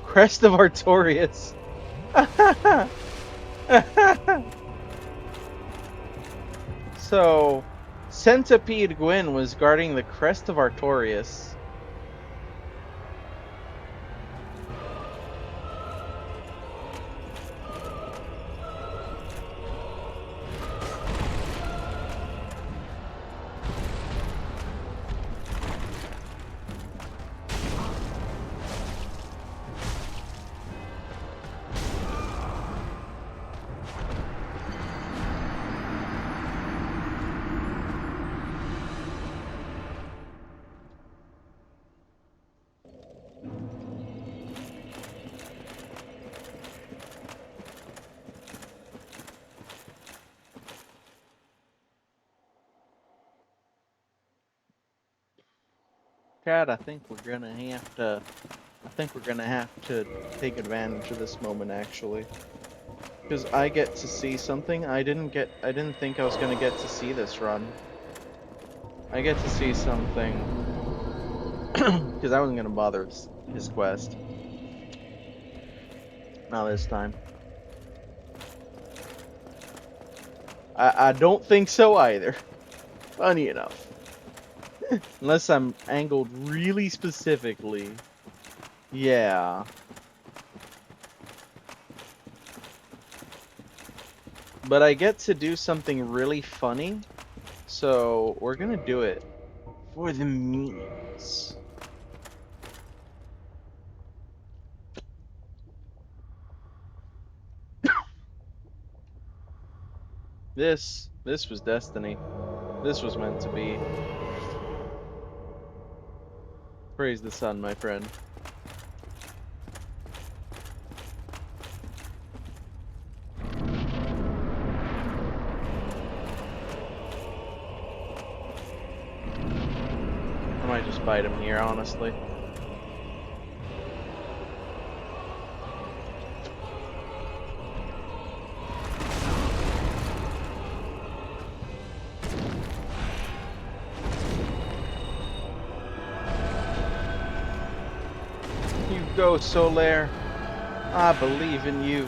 Crest of Artorias. So, Centipede Gwyn was guarding the crest of Artorias. Chad, I think we're gonna have to take advantage of this moment actually. Because I get to see something I didn't think I was gonna get to see this run. I get to see something because I wasn't gonna bother his quest. Not this time. I don't think so either. Funny enough. Unless I'm angled really specifically. Yeah. But I get to do something really funny. So we're gonna do it for the memes. This was destiny. This was meant to be. Praise the sun, my friend. I might just bite him here, honestly. You go, Solaire. I believe in you.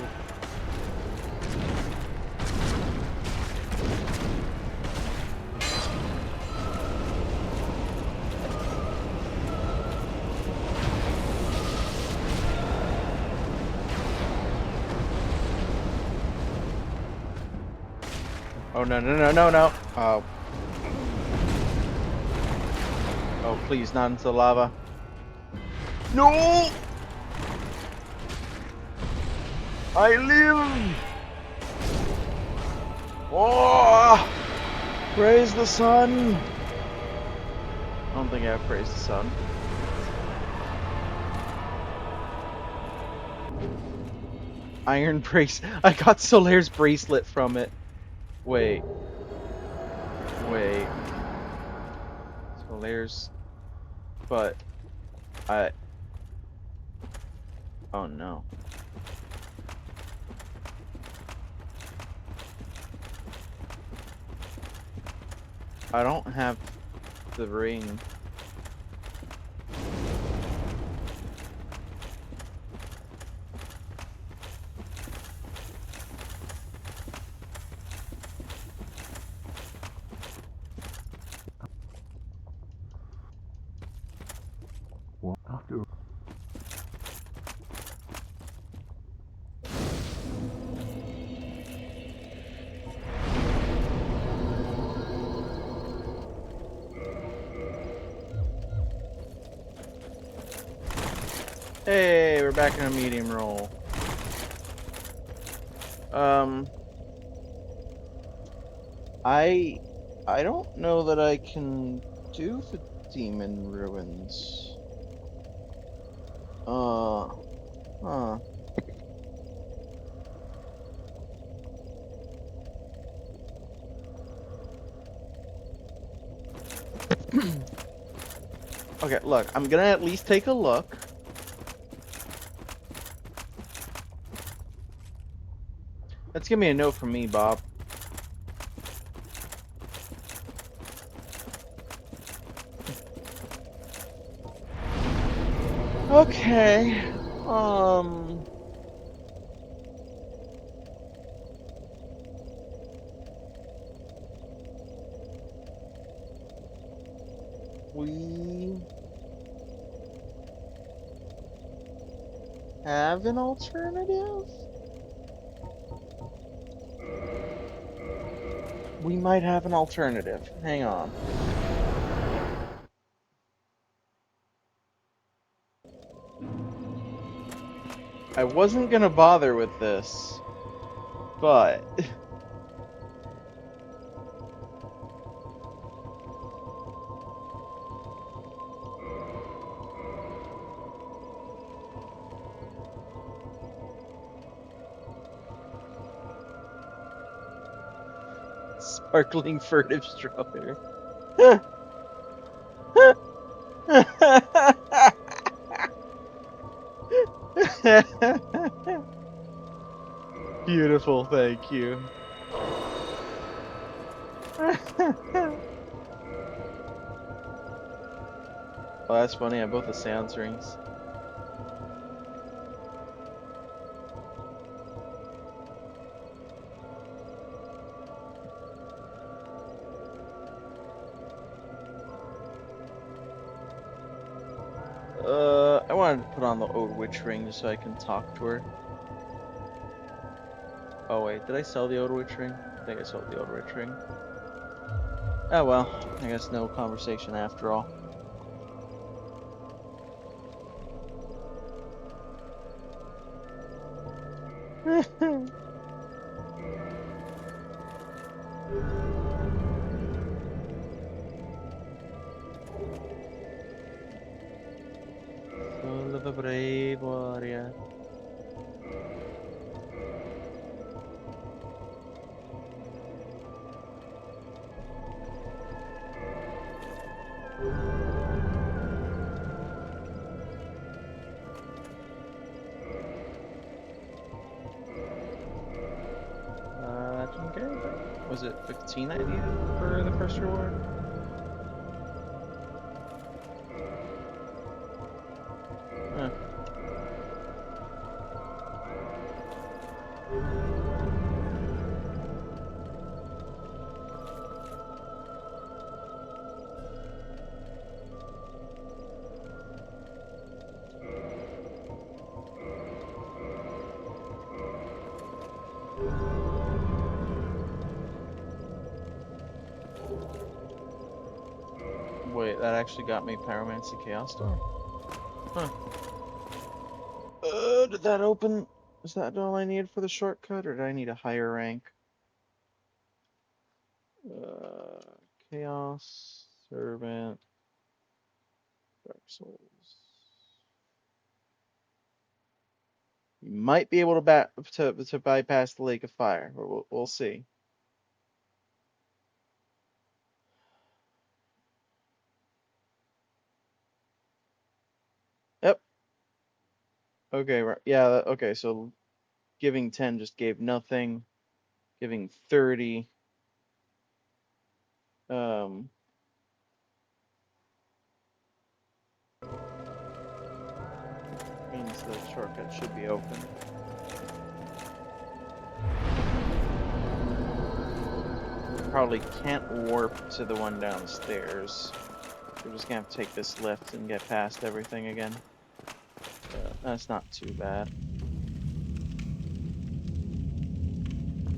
Oh no no no no no! Oh. Oh please, not into the lava. No! I live! Oh! Praise the sun! I don't think I have praised the sun. Iron brace. I got Solaire's bracelet from it. Wait. Wait. Solaire's. But. Oh no. I don't have the ring. After Hey, we're back in a medium roll. I don't know that I can do the demon ruins. Huh. Okay, look, I'm gonna at least take a look. Let's give me a note from me, Bob. Okay. we have an alternative? We might have an alternative. Hang on. I wasn't gonna bother with this, but sparkling furtive strawberry. Beautiful, thank you. Oh, that's funny. I have both the seance rings. I wanted to put on the Old Witch ring just so I can talk to her. Oh wait, did I sell the Old Witch ring? I think I sold the Old Witch ring. Oh well, I guess no conversation after all. Soul of a brave warrior. I didn't get anything. Was it 15 I needed for the first reward? Huh. Wait, that actually got me Pyromancy Chaos Storm? Huh. Did that open? Is that all I needed for the shortcut, or did I need a higher rank? Uh, Chaos, Servant, Dark Souls. You might be able to to bypass the Lake of Fire, but we'll see. Yep. Okay. Right. Yeah. Okay. So giving 10 just gave nothing. Giving 30. Um. Means the shortcut should be open. Probably can't warp to the one downstairs. We're just gonna have to take this lift and get past everything again. That's not too bad.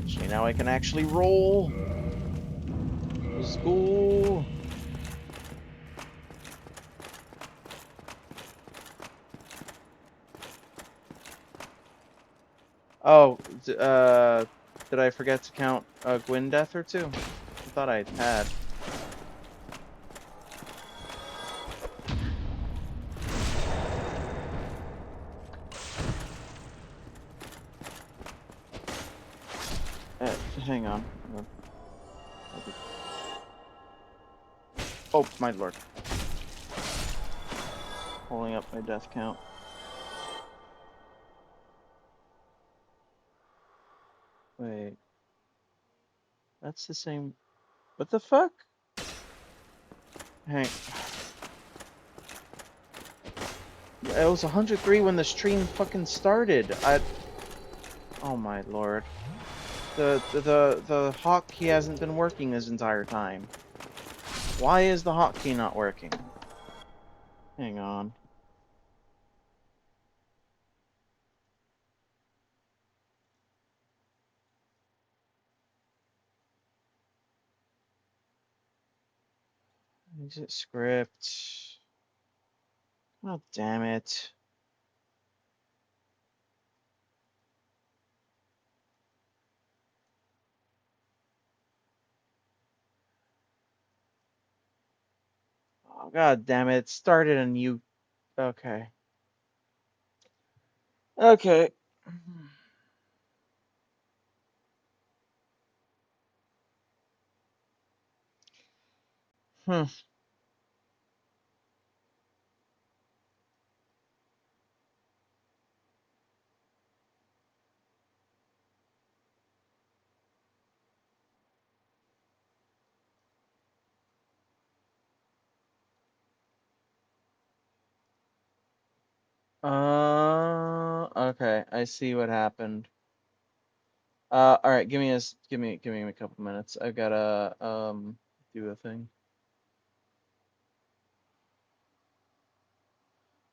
Actually, now I can actually roll. Let's go. Oh, did I forget to count a Gwyn death or two? I thought I had. Hang on. Oh, my lord. Pulling up my death count. Wait. That's the same. What the fuck? Hang. It was 103 when the stream fucking started. Oh my lord. The hotkey hasn't been working this entire time. Why is the hotkey not working? Hang on. Exit script. Oh, damn it. Oh, god damn it. Started a new. Okay. Okay. Hmm. Okay. I see what happened. All right. Give me a couple minutes. I've gotta do a thing.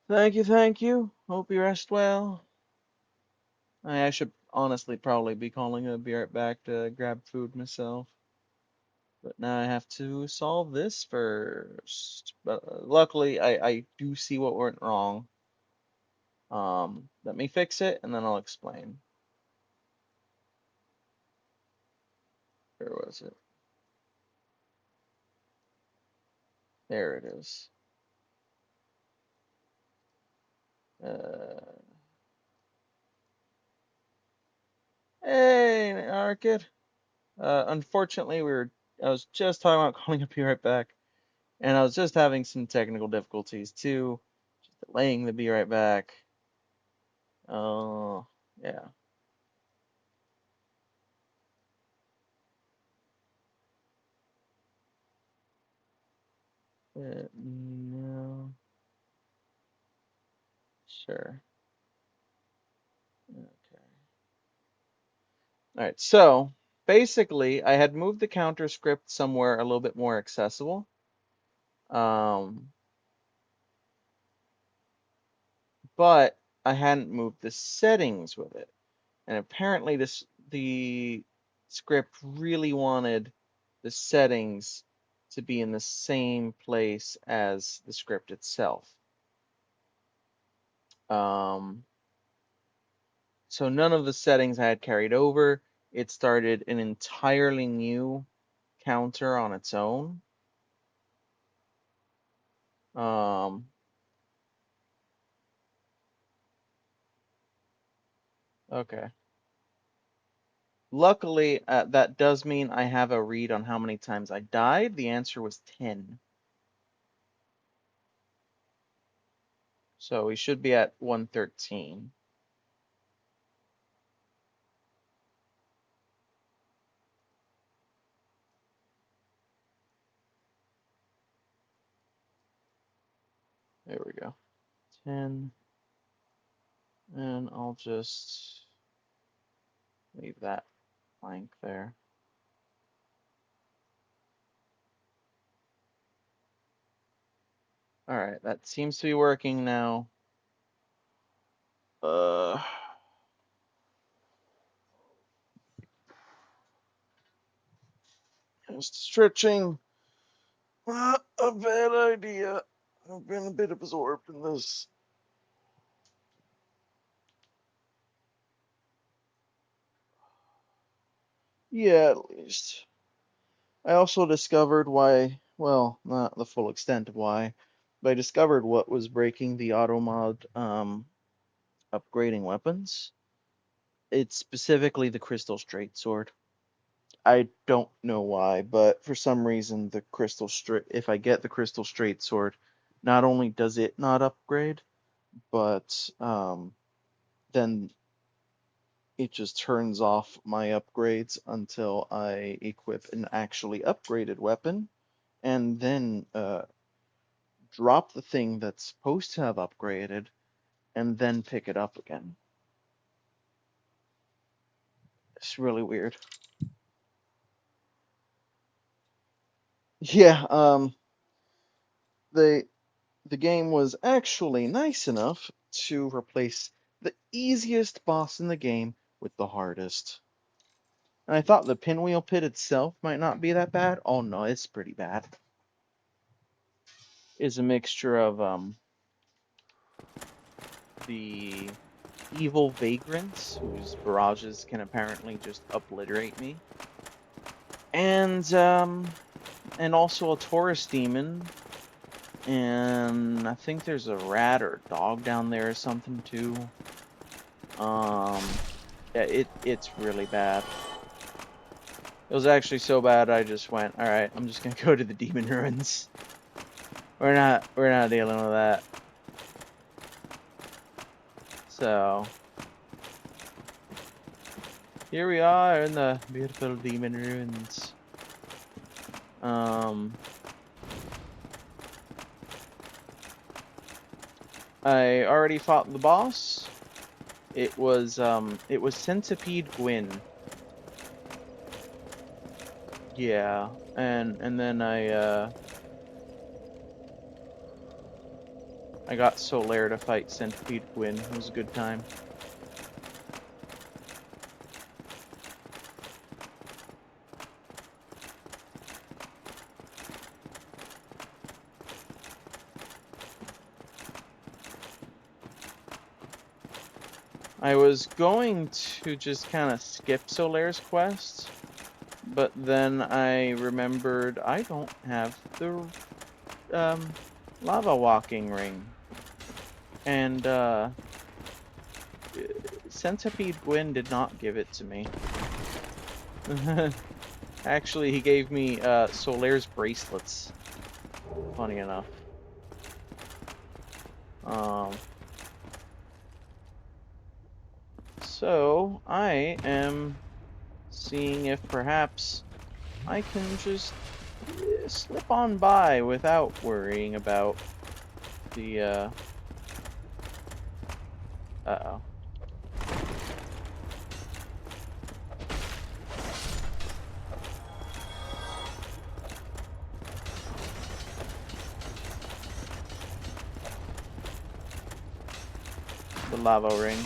Thank you. Thank you. Hope you rest well. I should honestly probably be calling a be right back to grab food myself. But now I have to solve this first. But luckily, I do see what went wrong. Let me fix it and then I'll explain. Where was it? There it is. Uh, hey, Arcade. Unfortunately, I was just talking about calling a be right back, and I was just having some technical difficulties too, just delaying the be right back. Oh, yeah. No, sure. Okay. All right, so basically, I had moved the counter script somewhere a little bit more accessible. Um, but I hadn't moved the settings with it. And apparently the script really wanted the settings to be in the same place as the script itself. Um, so none of the settings I had carried over. It started an entirely new counter on its own. Um, okay. Luckily, that does mean I have a read on how many times I died. The answer was 10. So we should be at 113. There we go. 10. And I'll just leave that blank there. All right, that seems to be working now. Uh, just stretching. Not a bad idea. I've been a bit absorbed in this. Yeah, at least. I also discovered why, well, not the full extent of why, but I discovered what was breaking the auto mod upgrading weapons. It's specifically the crystal straight sword. I don't know why, but for some reason the crystal straight if I get the crystal straight sword, not only does it not upgrade, but then it just turns off my upgrades until I equip an actually upgraded weapon, and then drop the thing that's supposed to have upgraded, and then pick it up again. It's really weird. Yeah, they the game was actually nice enough to replace the easiest boss in the game with the hardest. And I thought the pinwheel pit itself might not be that bad. Oh no, it's pretty bad. It's a mixture of the evil vagrants, whose barrages can apparently just obliterate me, and also a tourist demon, and I think there's a rat or a dog down there or something too. Yeah, it's really bad. It was actually so bad I just went, all right, I'm just gonna go to the demon ruins. We're not dealing with that. So here we are in the beautiful demon ruins. I already fought the boss. It was Centipede Gwyn. Yeah, and then I got Solaire to fight Centipede Gwyn. It was a good time. I was going to just kind of skip Solaire's quest, but then I remembered I don't have the lava walking ring. And Centipede Gwyn did not give it to me. Actually, he gave me Solaire's bracelets. Funny enough. So I am seeing if perhaps I can just slip on by without worrying about the uh-oh. The lava ring.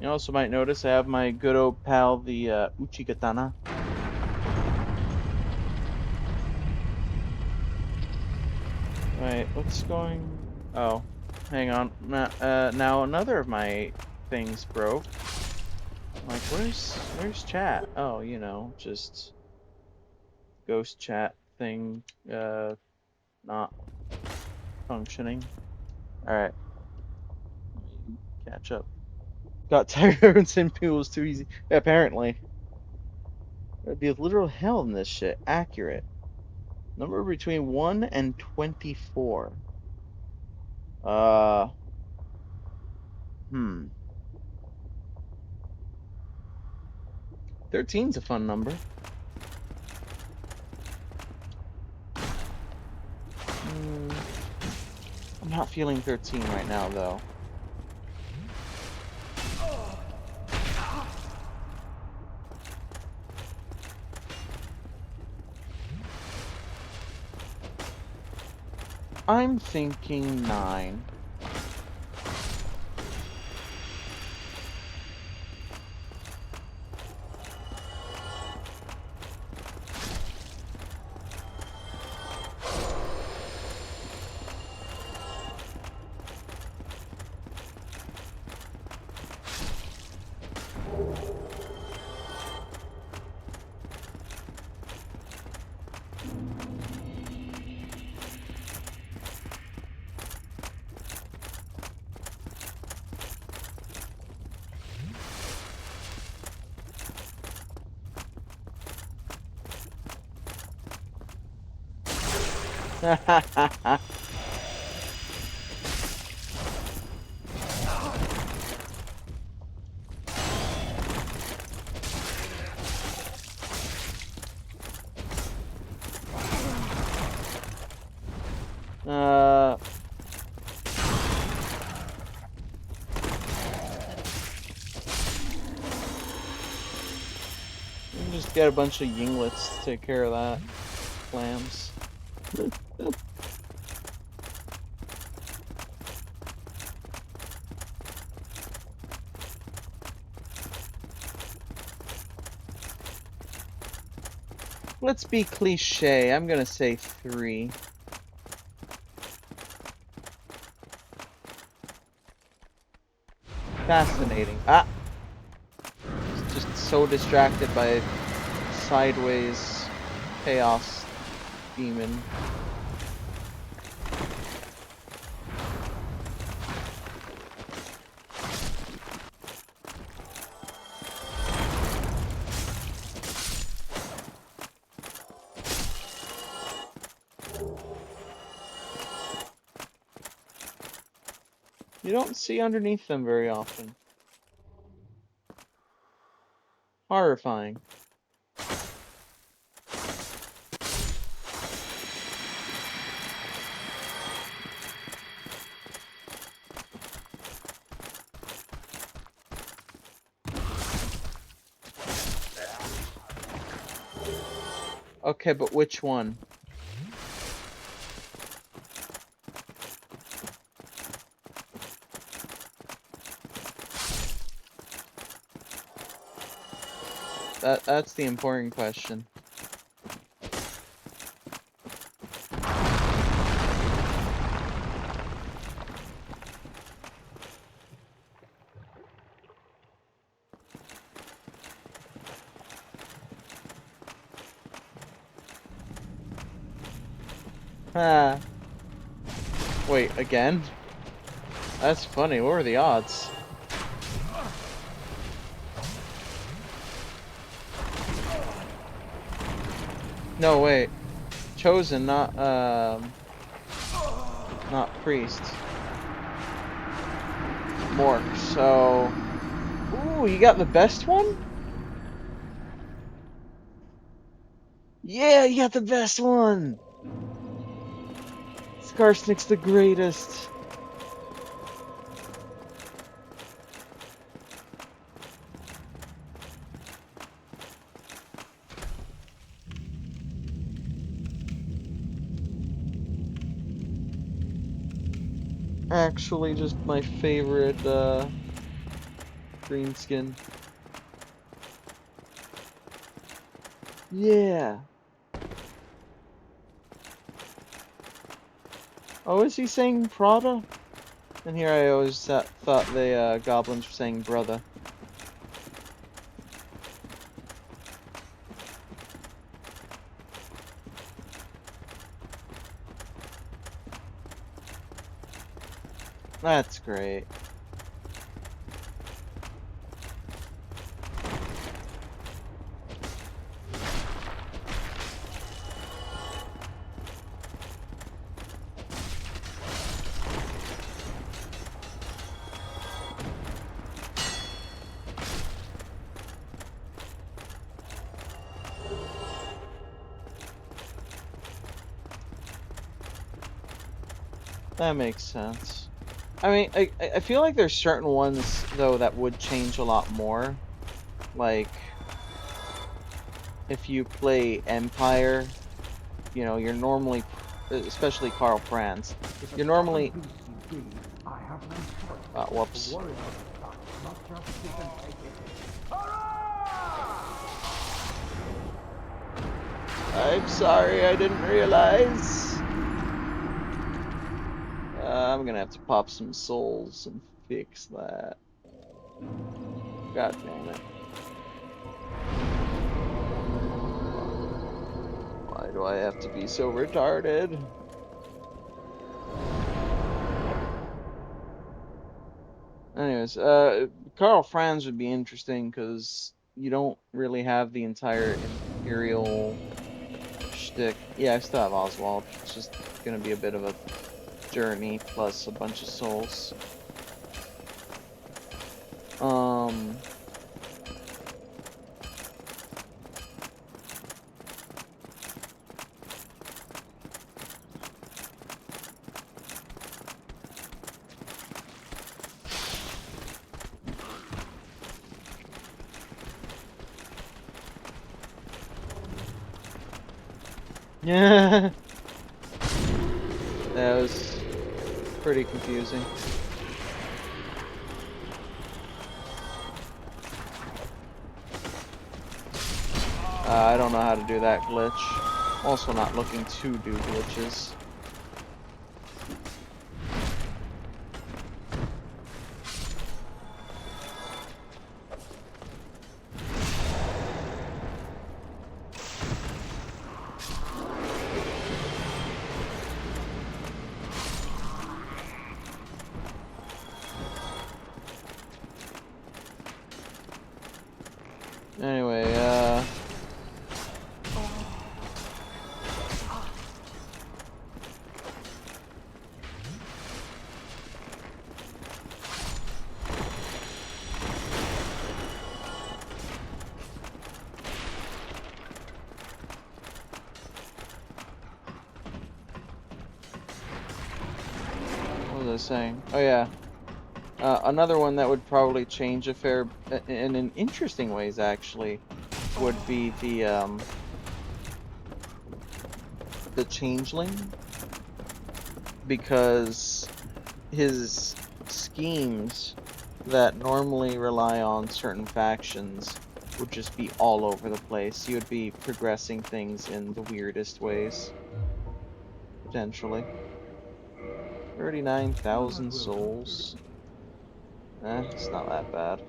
You also might notice I have my good old pal, the Uchigatana. Right, what's going... Oh, hang on. Now another of my things broke. Like, where's chat? Oh, you know, just ghost chat thing, not functioning. Alright, let me catch up. Got tired of saying people was too easy. Apparently. There'd be a literal hell in this shit. Accurate. Number between 1 and 24. Uh, 13's a fun number. I'm not feeling 13 right now, though. I'm thinking 9. Get a bunch of yinglets to take care of that. Lambs. Let's be cliche. I'm gonna say 3. Fascinating. Ah! Just so distracted by sideways chaos demon. You don't see underneath them very often. Horrifying. Okay, but which one? That's the important question. Ah. Wait, again? That's funny. What were the odds? No, wait. Chosen, not priest. Mork. So, ooh, you got the best one? Yeah, you got the best one. Skarsnik's the greatest. Actually, just my favorite green skin. Yeah. Oh, is he saying Prada? And here I always thought the goblins were saying brother. That's great. That makes sense. I mean, I feel like there's certain ones though that would change a lot more. Like if you play Empire, you know, you're normally, especially Karl Franz, you're normally. Whoops. I'm sorry, I didn't realize. I'm gonna have to pop some souls and fix that. God damn it. Why do I have to be so retarded? Anyways, Karl Franz would be interesting because you don't really have the entire Imperial shtick. Yeah, I still have Oswald. It's just gonna be a bit of a journey plus a bunch of souls. Yeah. That was pretty confusing. I don't know how to do that glitch. Also not looking to do glitches. Anyway, what was I saying? Oh yeah. Another one that would probably change a fair, and in interesting ways actually, would be the changeling, because his schemes that normally rely on certain factions would just be all over the place. He would be progressing things in the weirdest ways, potentially. Oh, that 39,000 will do. souls. It's not that bad.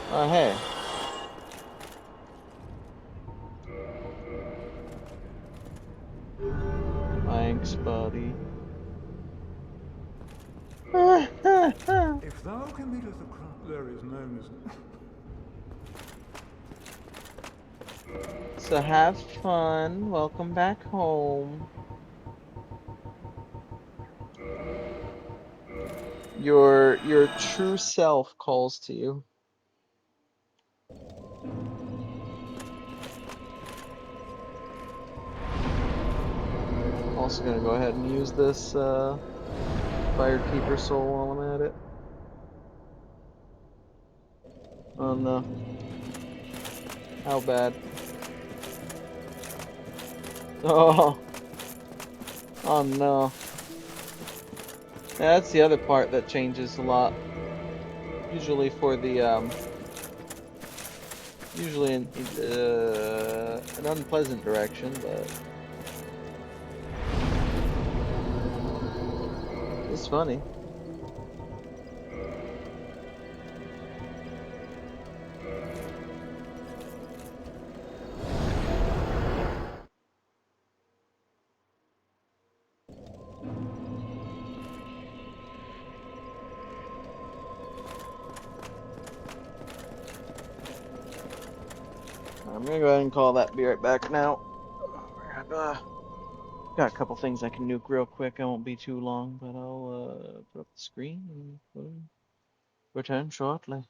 Hey. Thanks, buddy. If thou committeth a crime, there is no So have fun. Welcome back home. Your true self calls to you. Also gonna go ahead and use this Firekeeper soul while I'm at it. Oh no. How bad? Oh, oh no. Yeah, that's the other part that changes a lot. Usually for the usually in an unpleasant direction, but it's funny. I'm gonna go ahead and call that. Be right back now. I've got a couple things I can nuke real quick. I won't be too long, but I'll put up the screen and return shortly.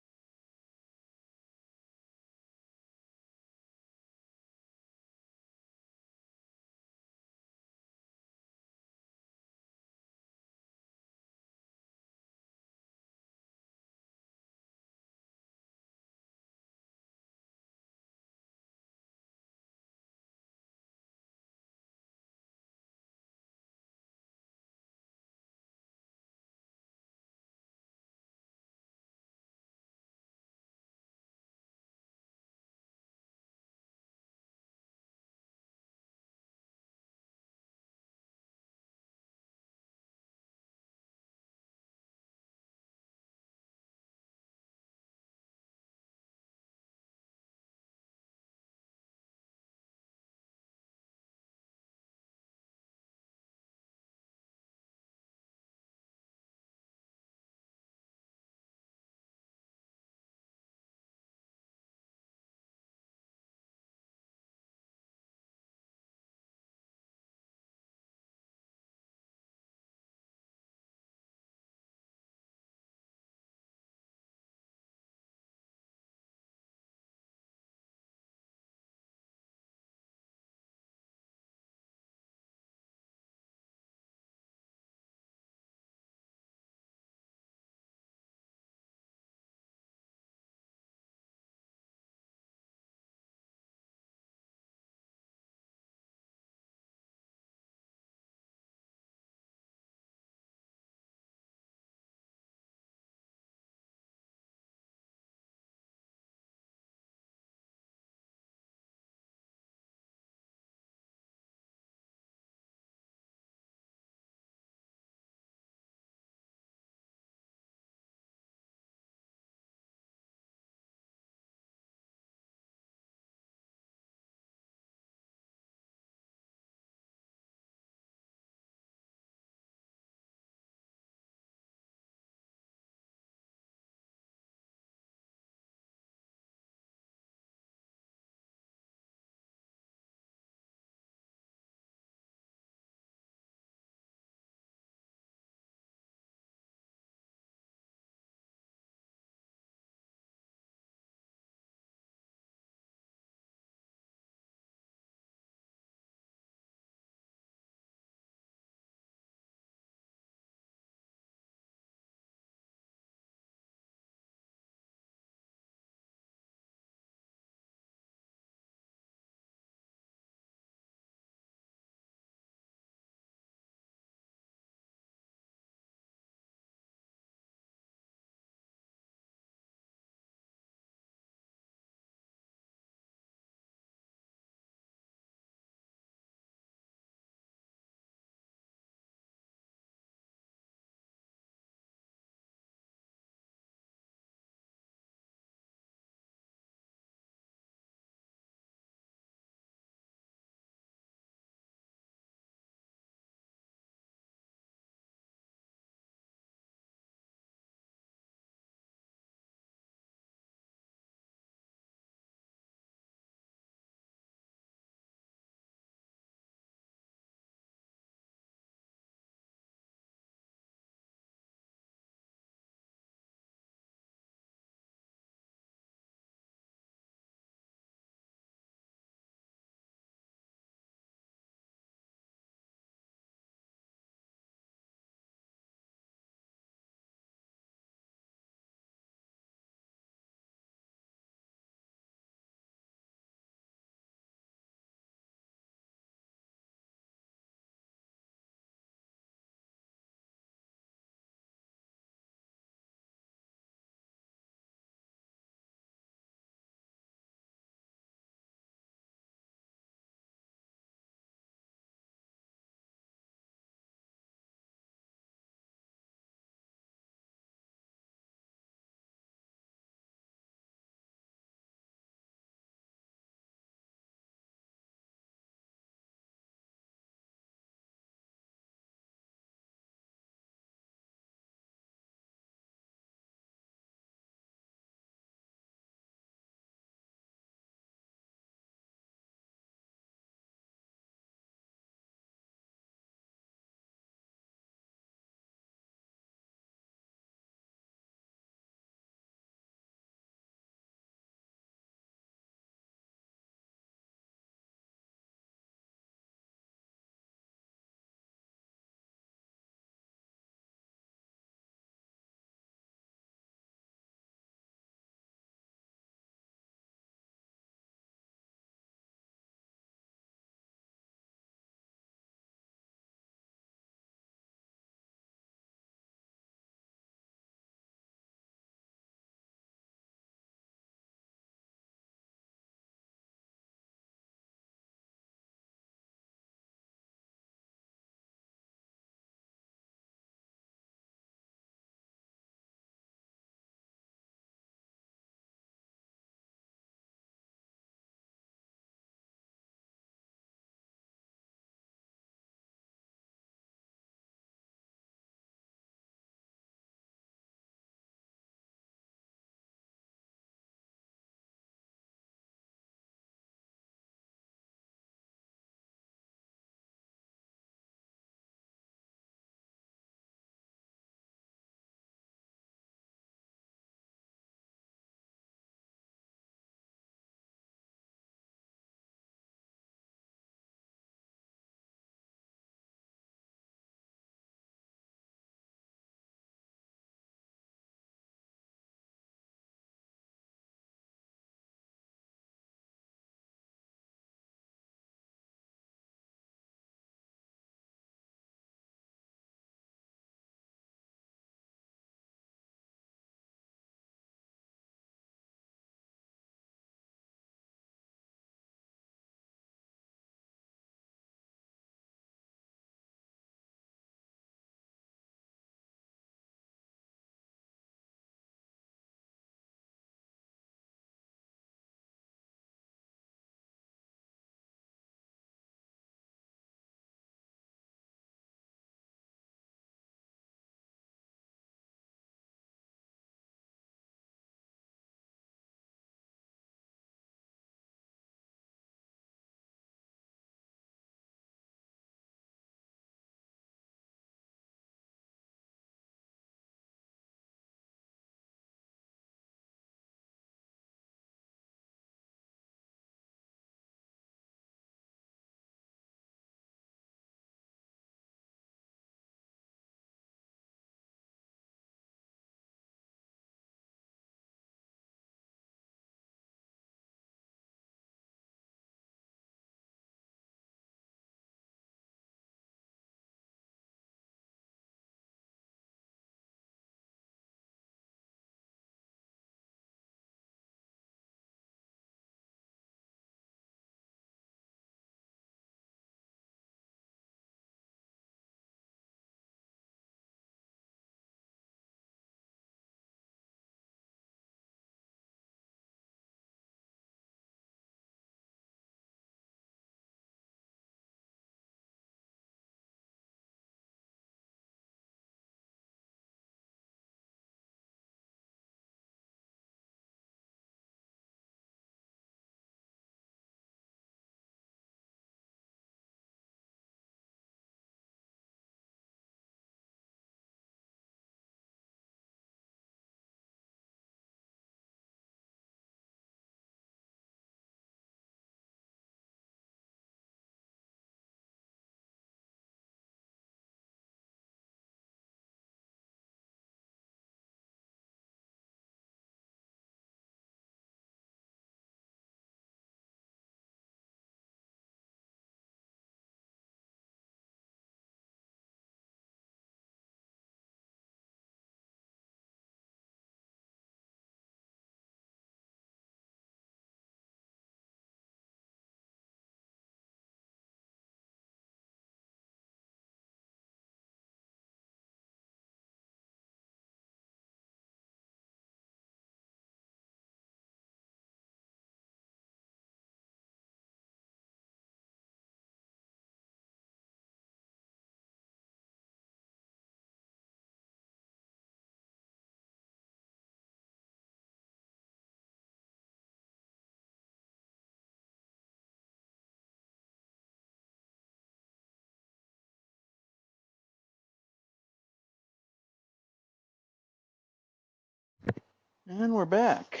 And we're back.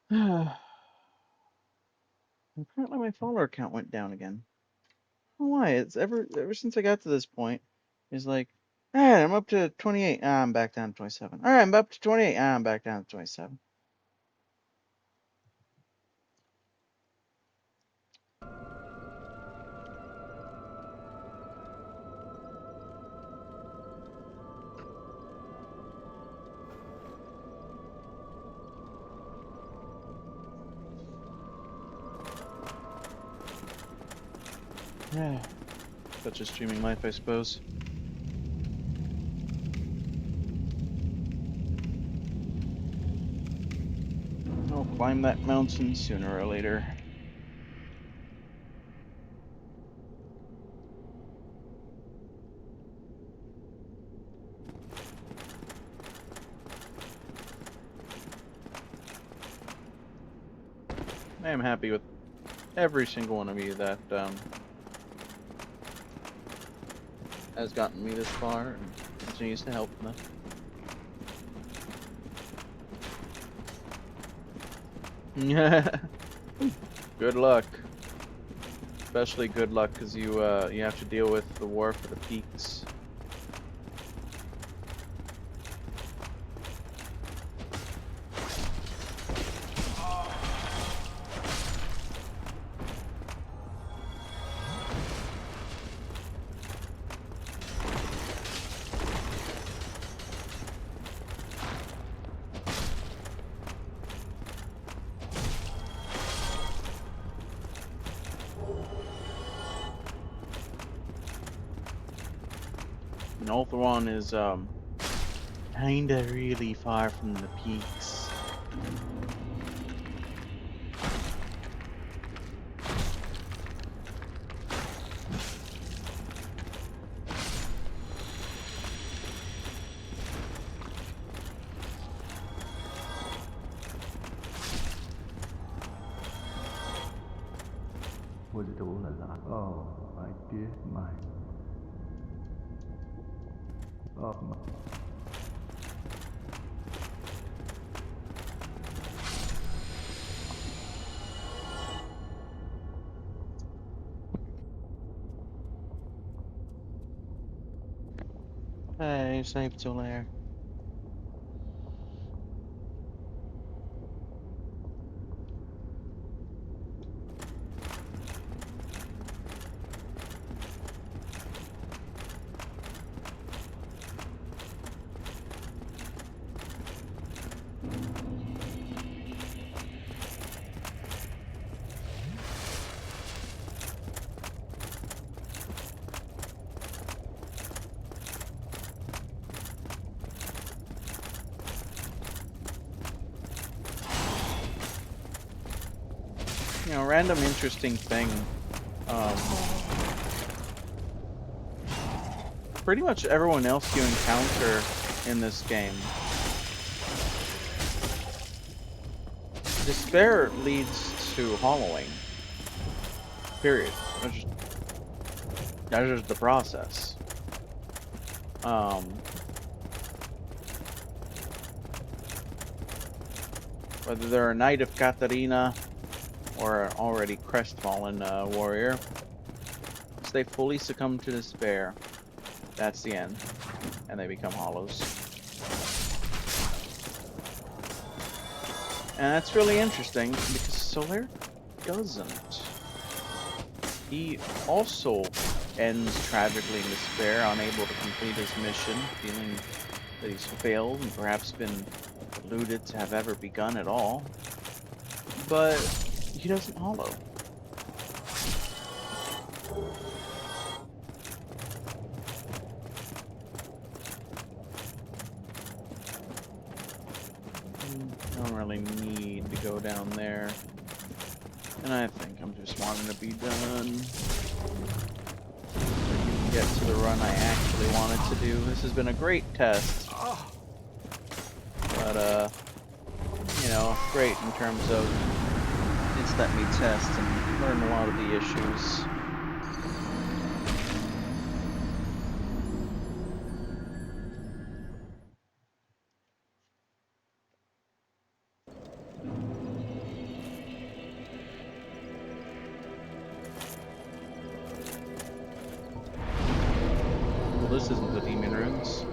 Apparently my follower count went down again. I don't know why? It's ever since I got to this point, it's like, all right, I'm up to 28. Ah, I'm back down to 27. All right, I'm up to 28. Ah, I'm back down to 27. Yeah, such a streaming life, I suppose. I'll climb that mountain sooner or later. I am happy with every single one of you that has gotten me this far and continues to help me. Good luck. Especially good luck because you have to deal with the war for the peaks. And Ulthuan is kinda really far from the peaks. Was it all a lie? Oh, my dear mind. Oh, my. Hey, safe till there. You know, random interesting thing. Um, Pretty much everyone else you encounter in this game, despair leads to hollowing. Period. That's just the process. Whether they're a Knight of Katarina or an already crestfallen warrior, once they fully succumb to despair, that's the end, and they become hollows. And that's really interesting because Solaire doesn't. He also ends tragically in despair, unable to complete his mission, feeling that he's failed and perhaps been deluded to have ever begun at all. But he doesn't hollow. I don't really need to go down there. And I think I'm just wanting to be done. So you can get to the run I actually wanted to do. This has been a great test. But, you know, great in terms of it's let me test and learn a lot of the issues. this isn't the demon runes.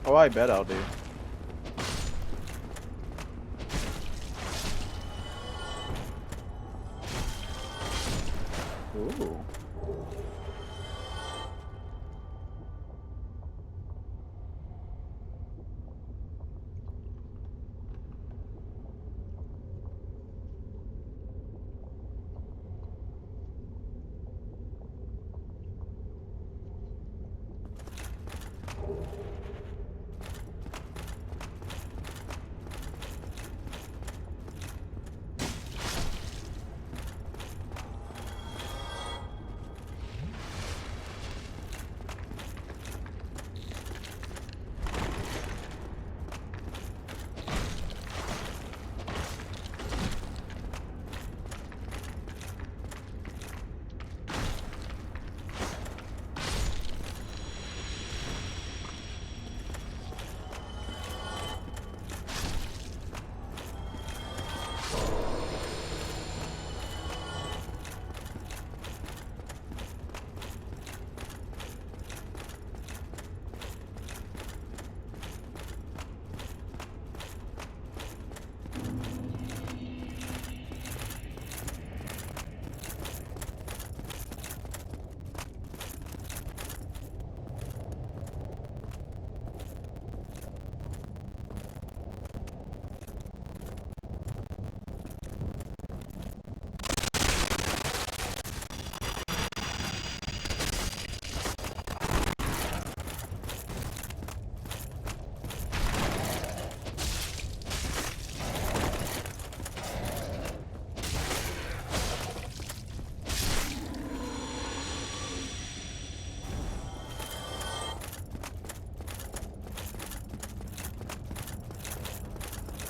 Oh, I bet I'll do. Ooh.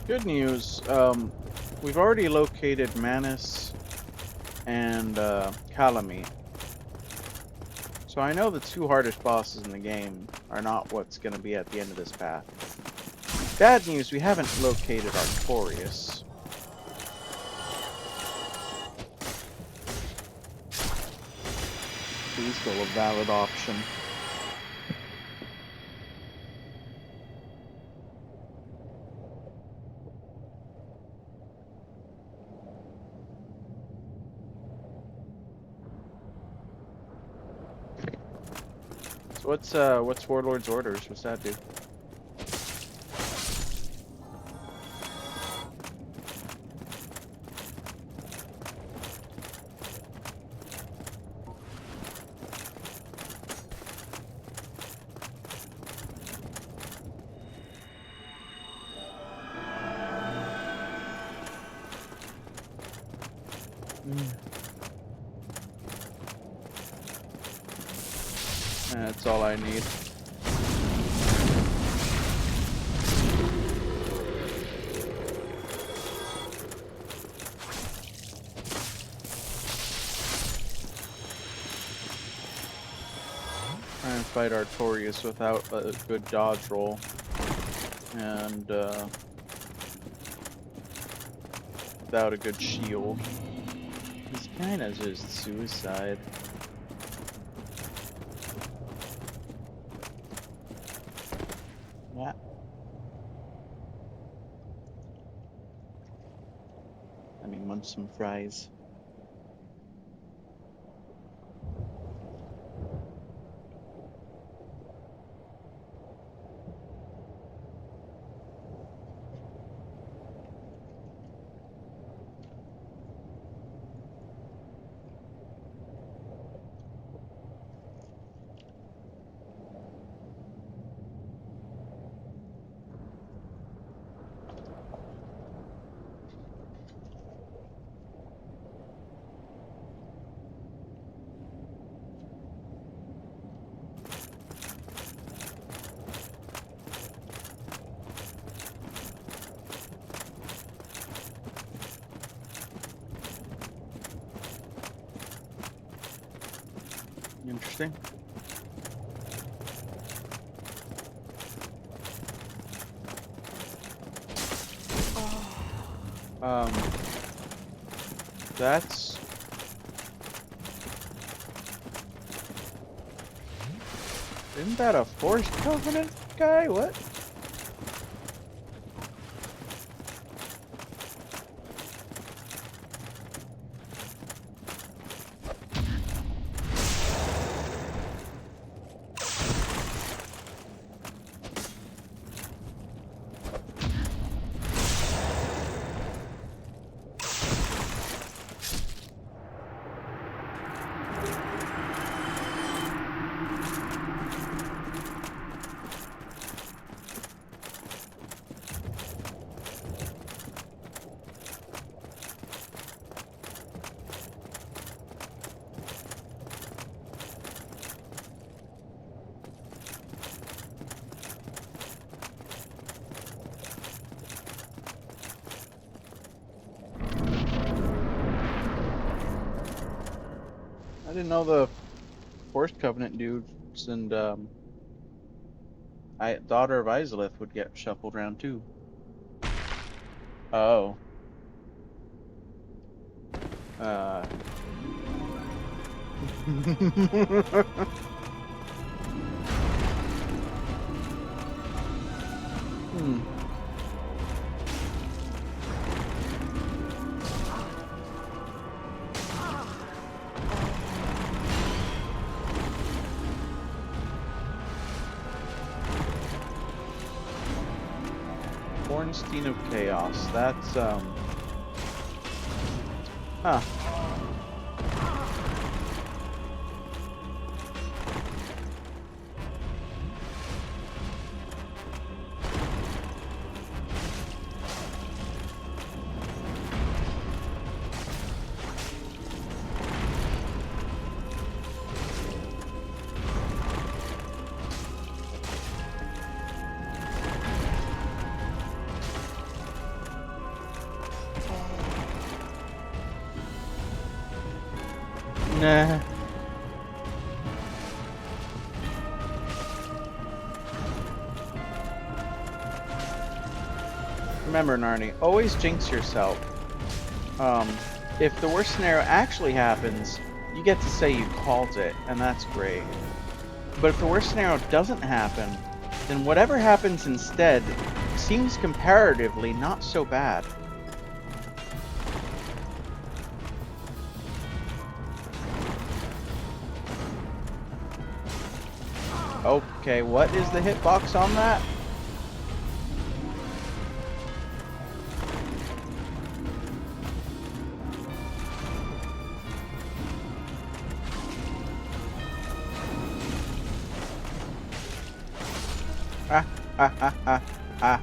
Good news. We've already located Manus and Calamite. So I know the two hardest bosses in the game are not what's going to be at the end of this path. Bad news, we haven't located Artorias. He's still a valid option. So what's Warlord's orders? What's that do? That's all I need. Try and fight Artorias without a good dodge roll. and without a good shield. He's kind of just suicide. Yeah. I mean, munch some fries. Interesting. Um, that's... Isn't that a Force Covenant guy? What? I didn't know the Force Covenant dudes and Daughter of Izalith would get shuffled around too. Oh. Uh. Hmm. Ornstein of Chaos. That's Huh. Nah. Remember, Narni, always jinx yourself. If the worst scenario actually happens, you get to say you called it, and that's great. But if the worst scenario doesn't happen, then whatever happens instead seems comparatively not so bad. Okay, what is the hitbox on that? Ah, ah, ah, ah, ah.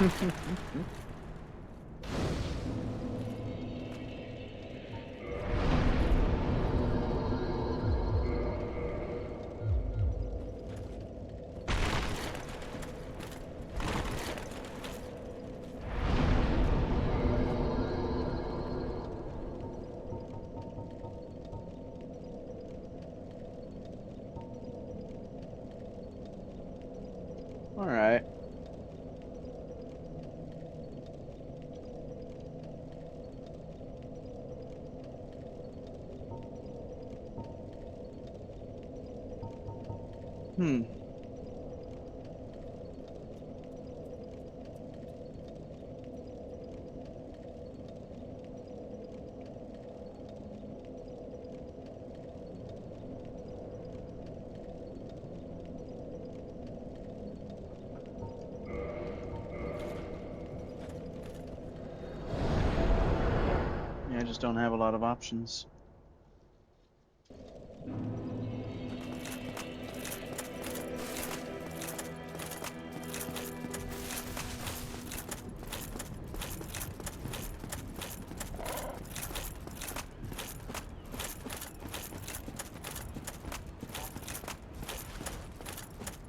All right. Hmm. Yeah, I just don't have a lot of options.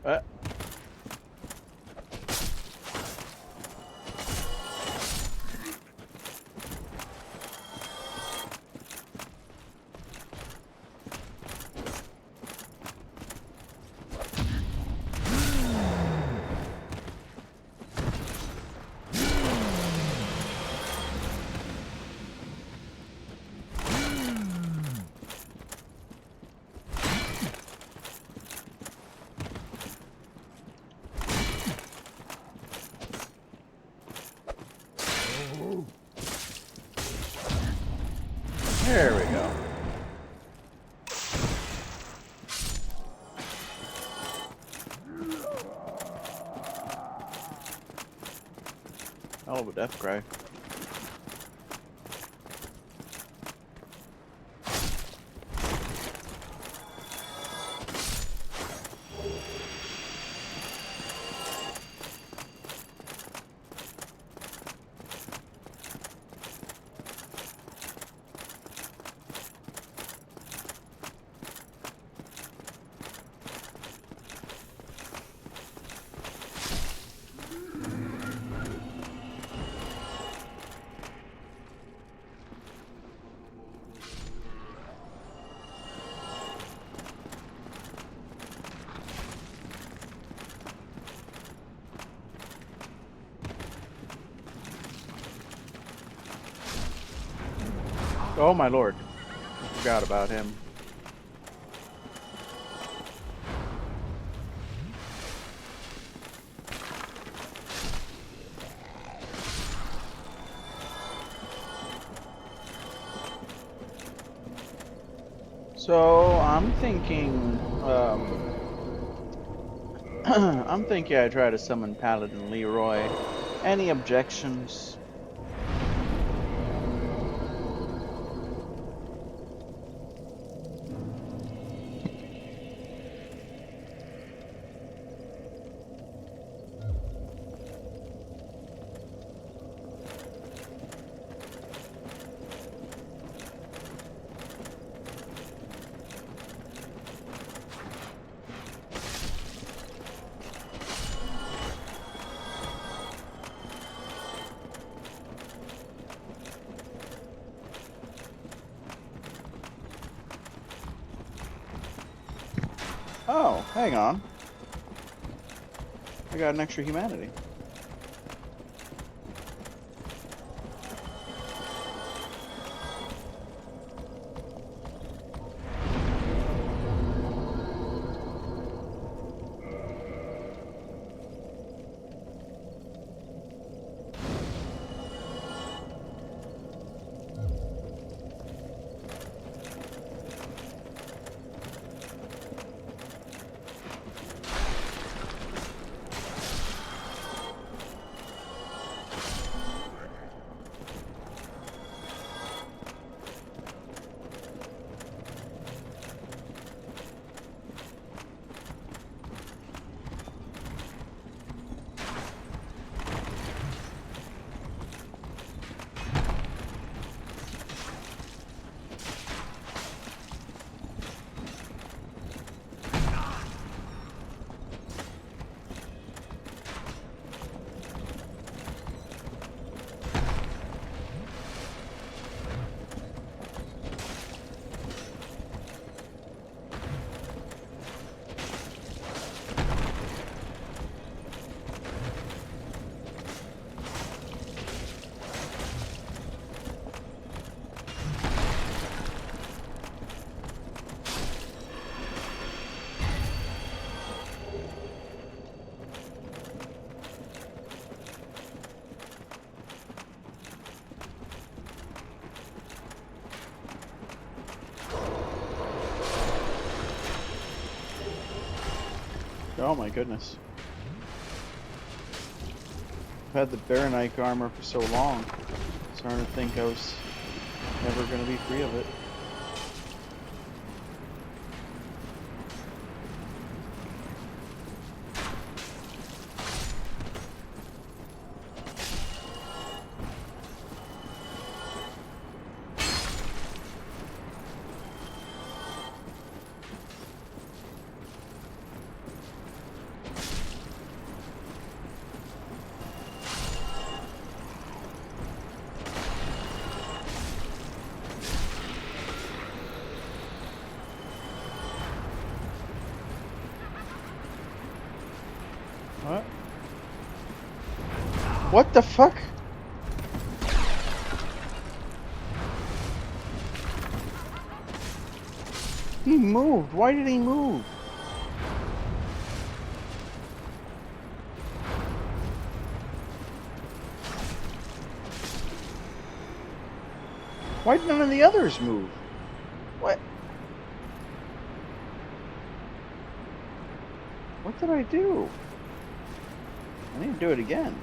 Uh, there we go. Hell of a death cry. Oh my lord. Forgot about him. So I'm thinking, I'm thinking I try to summon Paladin Leroy. Any objections? Oh, hang on. I got an extra humanity. Oh my goodness. I've had the Baronite armor for so long. Starting to think I was never gonna be free of it. What? What the fuck? He moved. Why did he move? Why did none of the others move? What? What did I do? I need to do it again.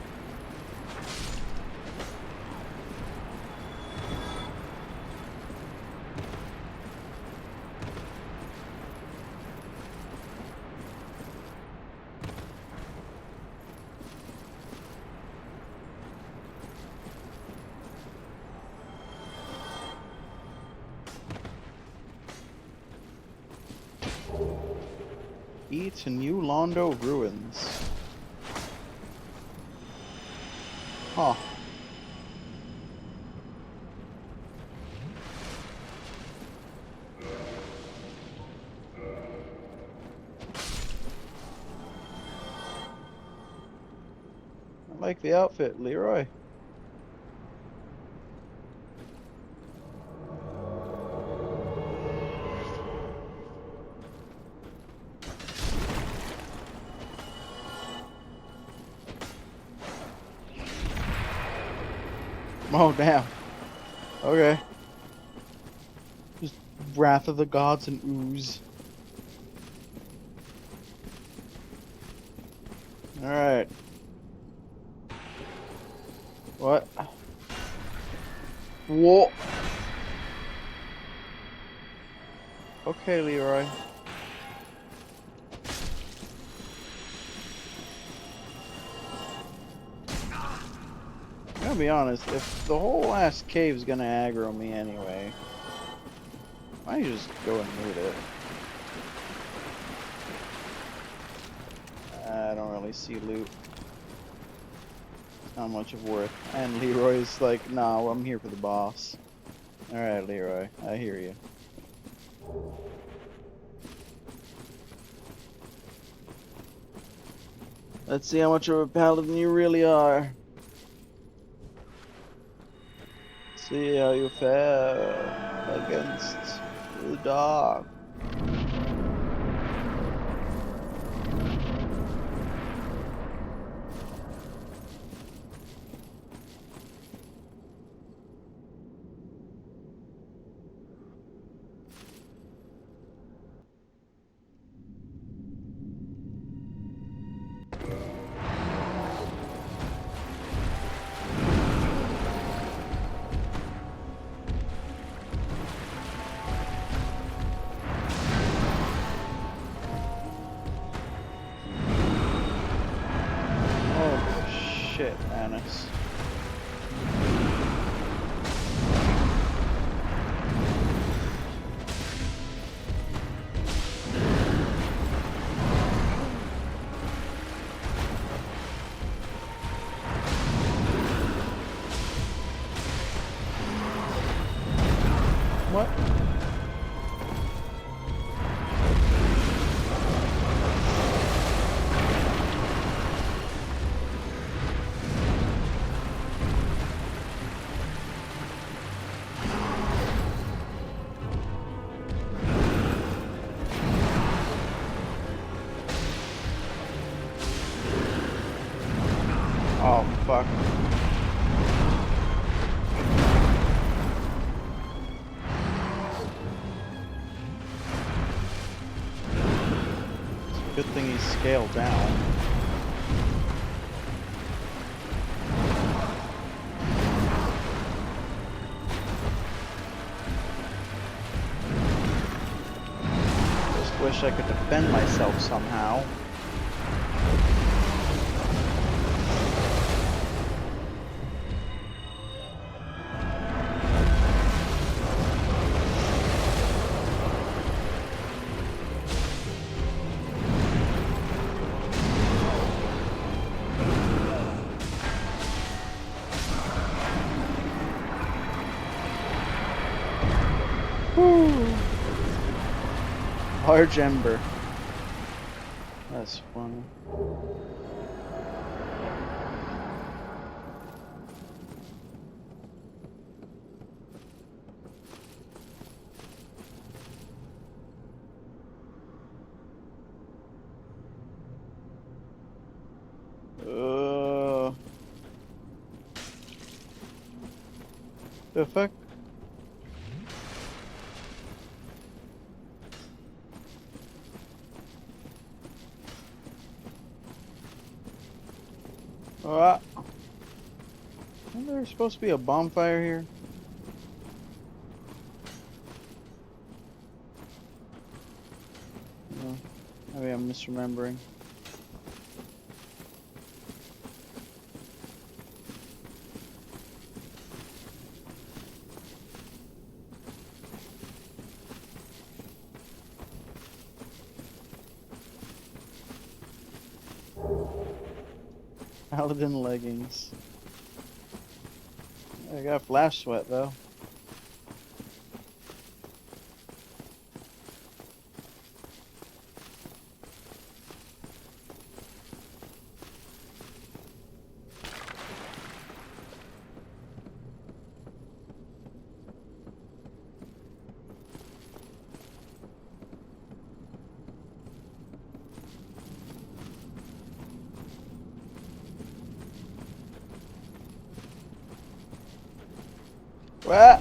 Eat New Londo ruins. Huh. I like the outfit, Leroy. Oh, damn. Okay. Just Wrath of the Gods and ooze. Alright. What? Whoa. Okay, Leroy. I'm gonna be honest, if the whole last cave's gonna aggro me anyway, I might just go and loot it. I don't really see loot. It's not much of worth. And Leroy's like, nah, well, I'm here for the boss. Alright, Leroy, I hear you. Let's see how much of a paladin you really are. See how you fare against the dark. Shit, Annis. What? Oh, fuck. Good thing me scale down. Just wish I could defend myself somehow. Large ember. That's funny. The fuck? Isn't there supposed to be a bonfire here? No. Maybe I'm misremembering. Paladin leggings. I got flash sweat though. What?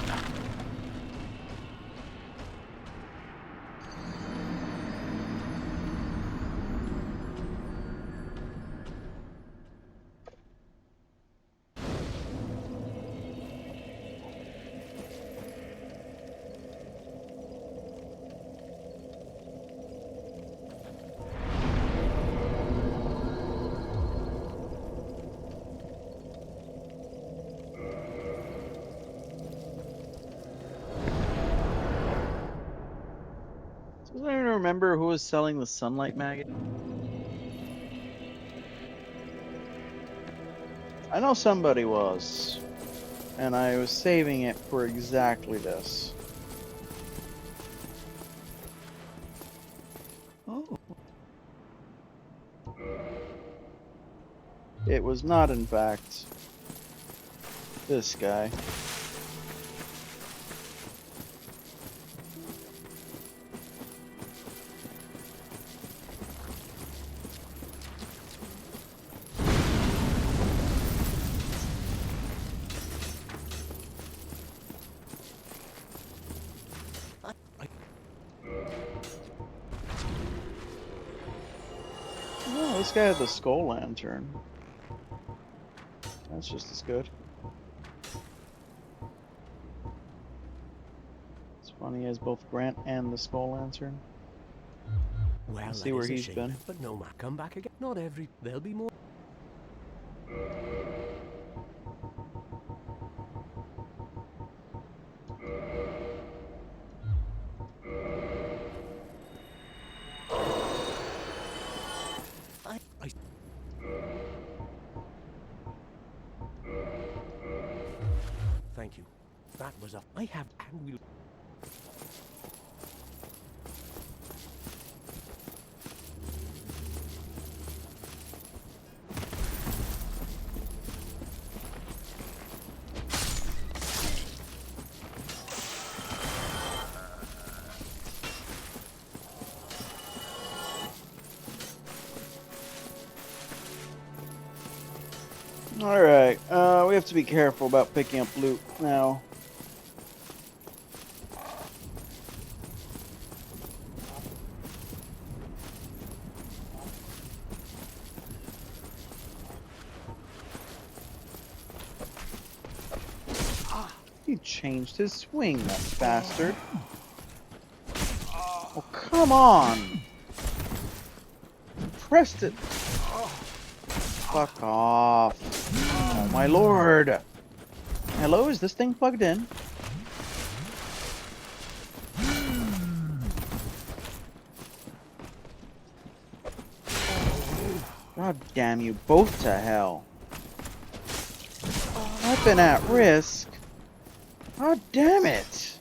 Does anyone remember who was selling the sunlight maggot? I know somebody was, and I was saving it for exactly this. Oh. It was not, in fact, this guy. Oh, this guy had the skull lantern. That's just as good. It's funny, he has both Grant and the skull lantern. Well, See that where is a he's shame, been. but no man, come back again. Not every. There'll be more. I. Thank you. That was a. I have and will. Alright, we have to be careful about picking up loot now. He changed his swing, that bastard. Oh, come on! Pressed it. Fuck off. Oh my lord. Hello, is this thing plugged in? God damn you both to hell. I've been at risk. God damn it.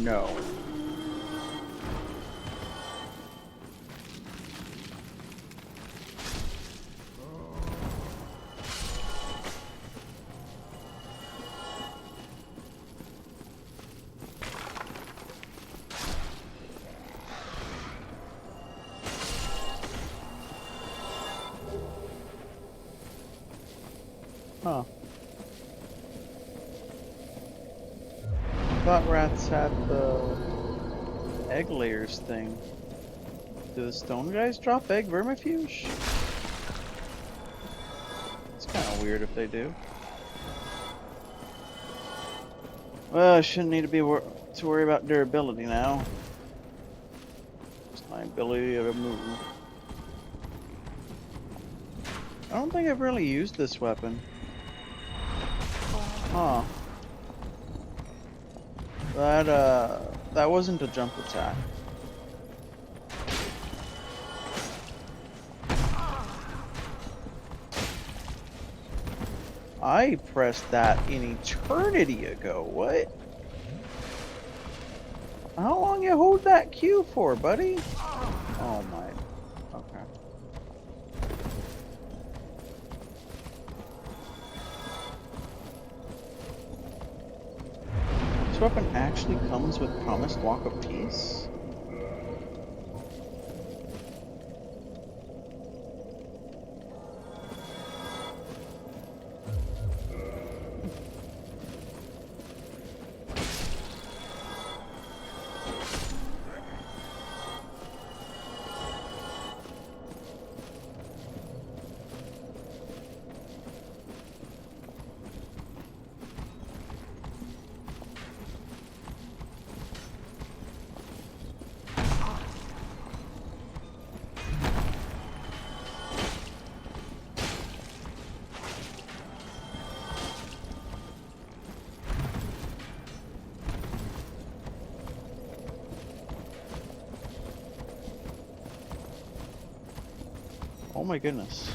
No. Huh. Thought rats had the egg layers thing. Do the stone guys drop egg vermifuge? It's kind of weird if they do. Well, I shouldn't need to to worry about durability now. Just my ability to move. I don't think I've really used this weapon. Huh. That wasn't a jump attack. I pressed that an eternity ago. What? How long you hold that Q for, buddy? Oh my. Okay. This weapon actually comes with promised walk of peace? Oh my goodness.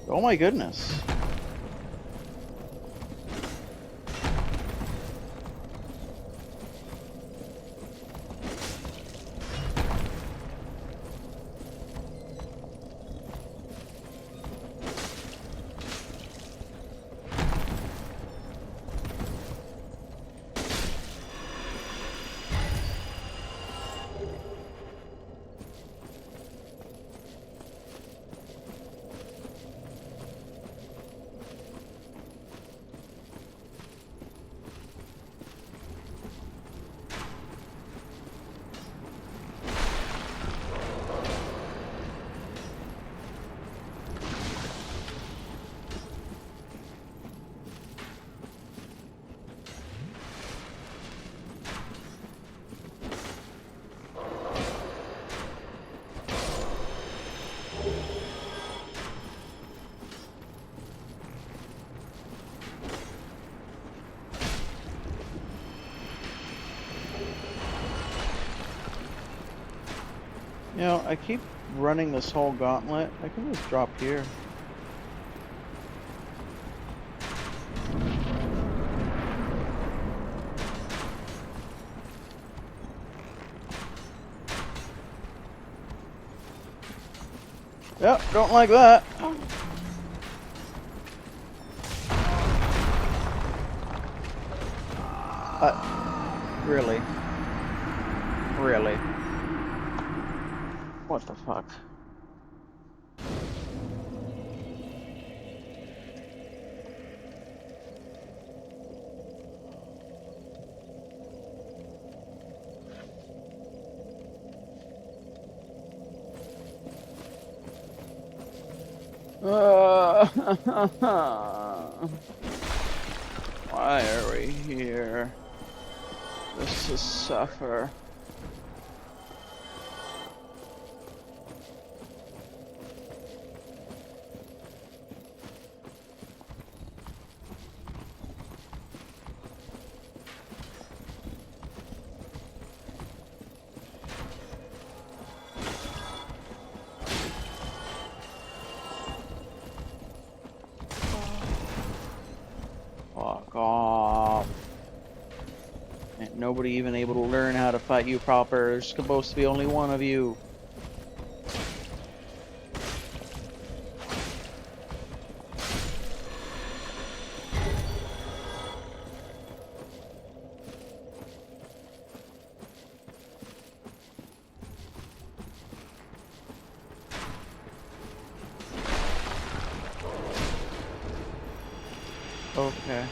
Oh my goodness. You know, I keep running this whole gauntlet. I can just drop here. Yep, don't like that. Really? Really? What the fuck? Why are we here? Just to suffer. Fuck off. Ain't nobody even able to learn how to fight you proper. There's supposed to be only one of you. Okay.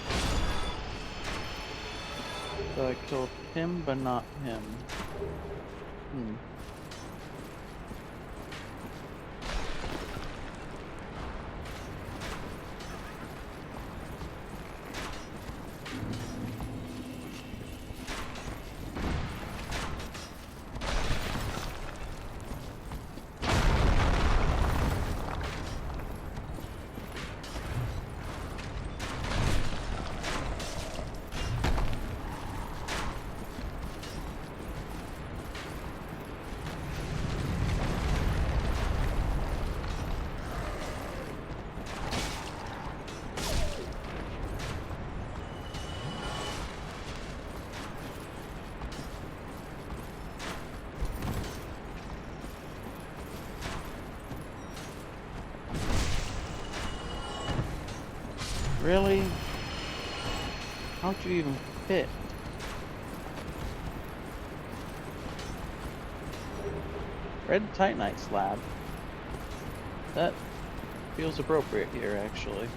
So I killed him, but not him. Hmm. Really? How'd you even fit? Red Titanite slab. That feels appropriate here, actually.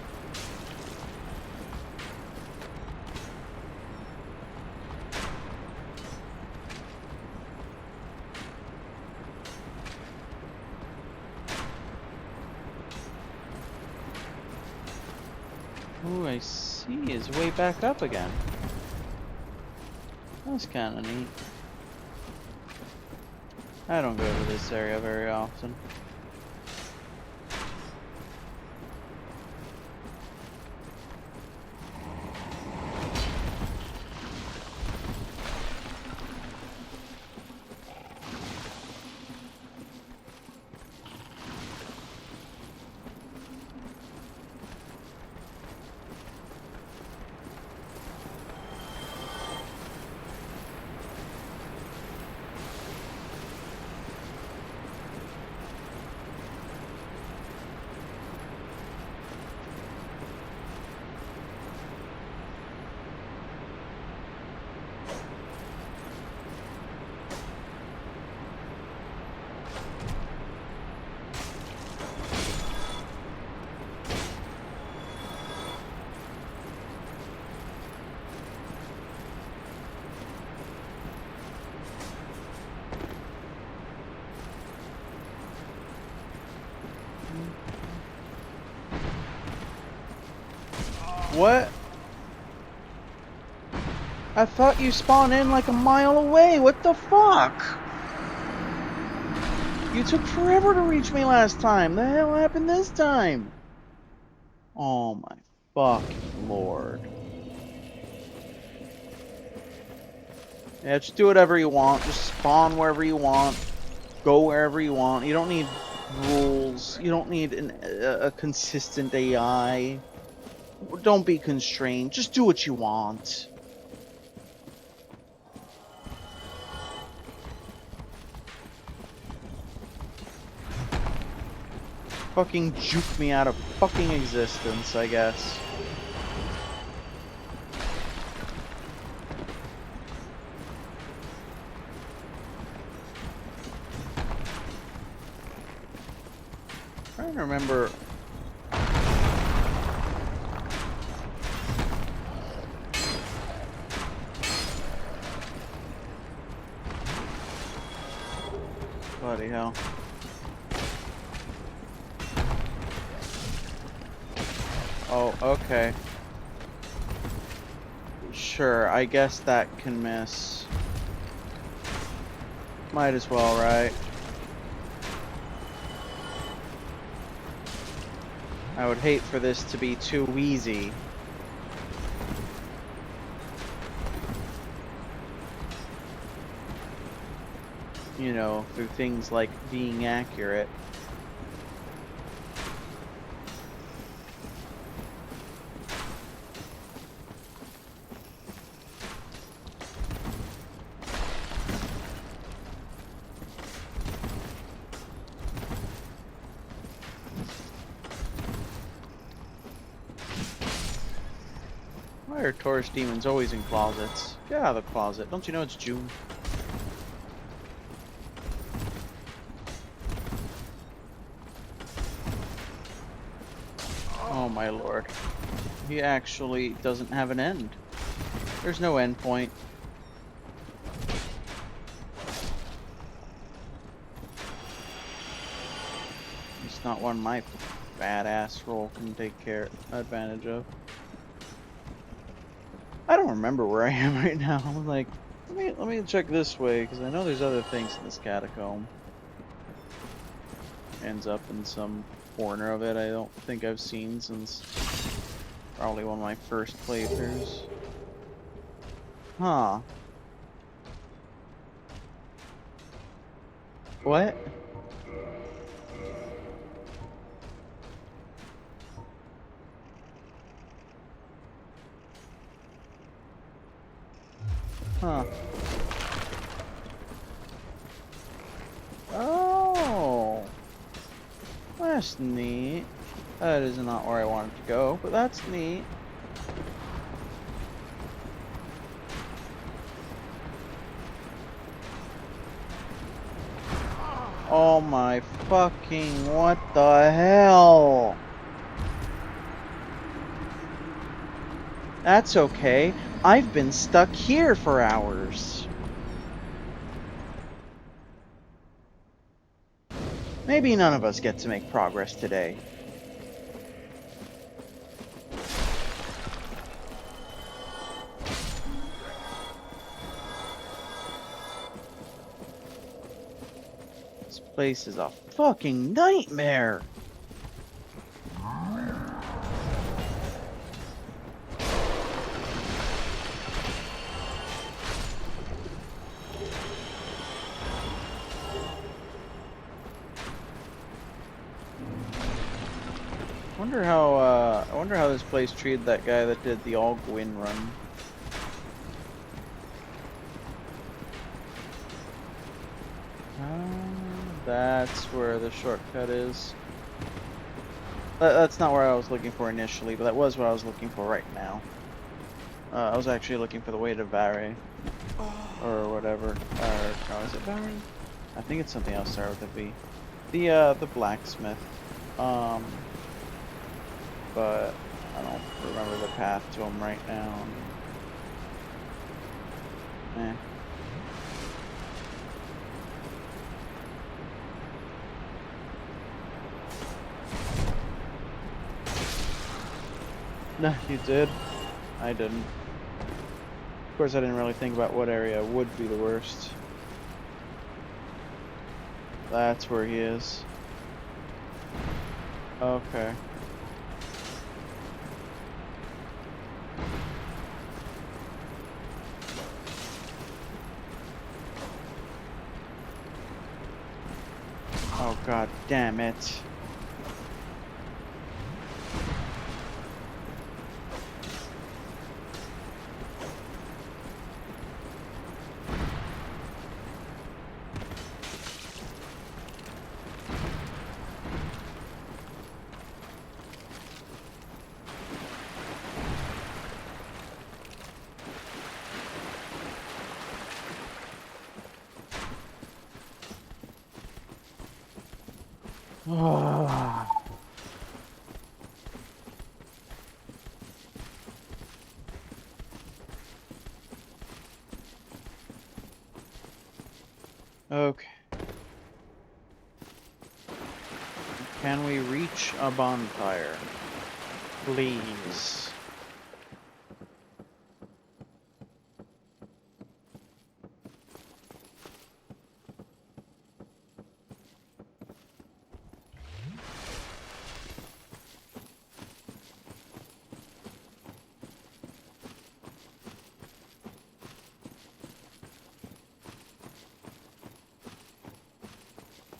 Ooh, I see his way back up again. That's kind of neat. I don't go to this area very often. What? I thought you spawned in like a mile away. What the fuck? You took forever to reach me last time. The hell happened this time? Oh my fucking lord. Yeah, just do whatever you want. Just spawn wherever you want. go wherever you want. You don't need rules. You don't need a consistent AI. Don't be constrained. Just do what you want. Fucking juke me out of fucking existence, I guess. Trying to remember. Bloody hell. Oh, okay. Sure, I guess that can miss. Might as well, right? I would hate for this to be too easy. You know, through things like being accurate. Why are Taurus demons always in closets? Get out of the closet. Don't you know it's June? Oh my lord. He actually doesn't have an end. There's no end point. It's not one my badass roll can take advantage of. I don't remember where I am right now. I'm like, let me check this way because I know there's other things in this catacomb. Ends up in some corner of it I don't think I've seen since probably one of my first playthroughs. Huh. What? Huh. Oh. That's neat. That is not where I wanted to go, but that's neat. Oh my fucking, what the hell? That's okay. I've been stuck here for hours. Maybe none of us get to make progress today. This place is a fucking nightmare. I wonder how this place treated that guy that did the all Gwyn run. That's where the shortcut is. That's not where I was looking for initially, but that was what I was looking for right now. I was actually looking for the way to Vare. Or whatever. Or, is it Vare? I think it's something else started with a V. The blacksmith. But I don't remember the path to him right now. Eh. No, you did. I didn't. Of course, I didn't really think about what area would be the worst. That's where he is. Okay. Oh god damn it. Okay. Can we reach a bonfire? Please.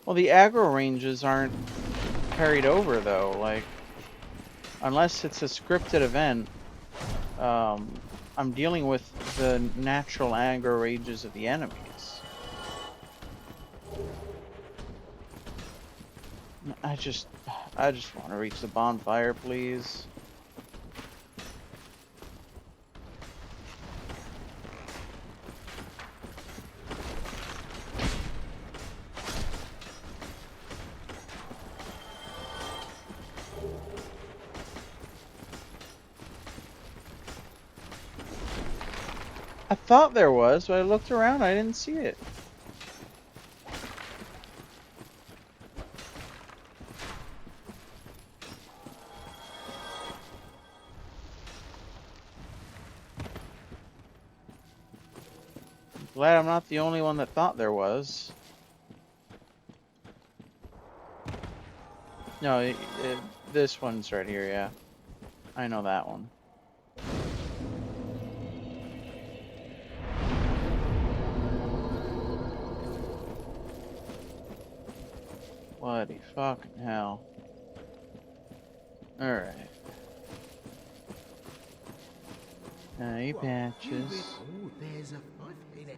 Well, the aggro ranges aren't carried over though. Like, unless it's a scripted event, I'm dealing with the natural aggro ranges of the enemies. I just want to reach the bonfire, please. I thought there was, but I looked around, I didn't see it. Glad I'm not the only one that thought there was. No, this one's right here, yeah. I know that one. Bloody fucking hell. Alright. Hey, patches. Oh, there's a five in it.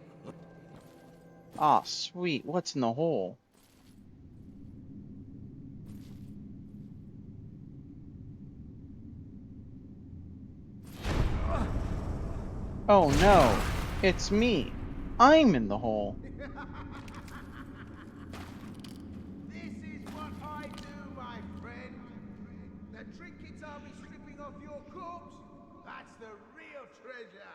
Aw, sweet. What's in the hole? Oh no. It's me. I'm in the hole. This is what I do, my friend. The trinkets I'll be stripping off your corpse, that's the real treasure.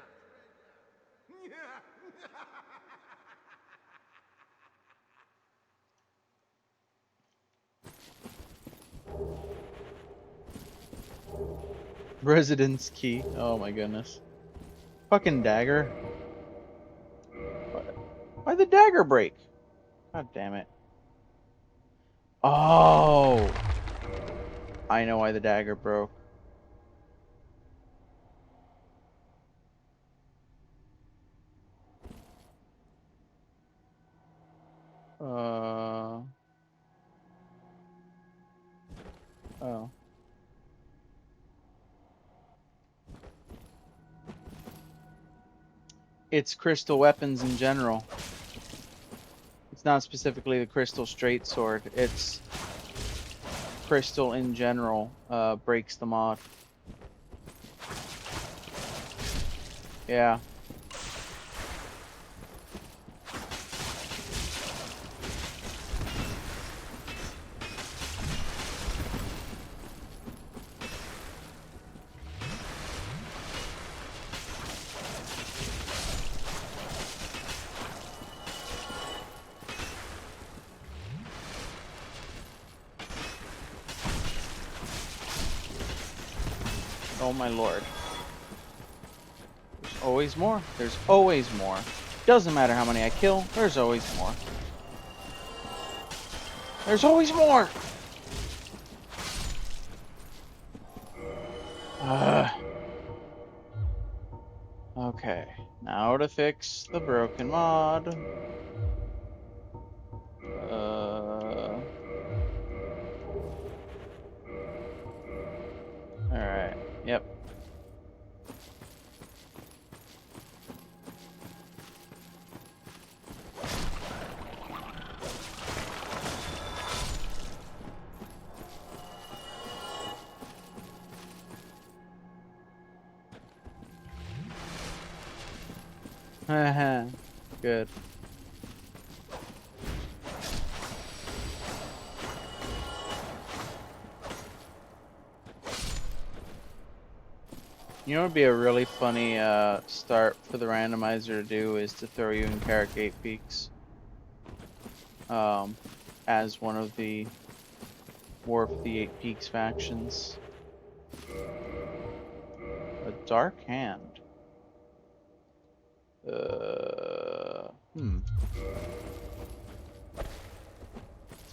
Residence key. Oh my goodness. Fucking dagger. Why'd the dagger break? God damn it. Oh! I know why the dagger broke. Oh. It's crystal weapons in general. It's not specifically the crystal straight sword. It's crystal in general breaks the mod. Yeah. Oh my lord. There's always more. There's always more. Doesn't matter how many I kill, there's always more. There's always more! Okay, now to fix the broken mod. Yep. Haha. Good. You know what would be a really funny start for the randomizer to do is to throw you in Carrot Peaks as one of the War of the Eight Peaks factions. A dark hand. It's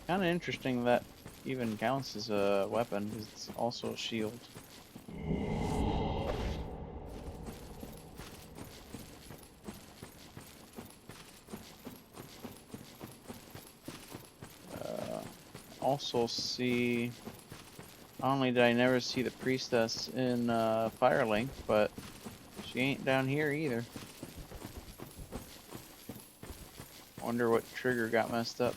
kind of interesting that even counts as a weapon because it's also a shield. Also see, not only did I never see the priestess in Firelink, but she ain't down here either. Wonder what trigger got messed up.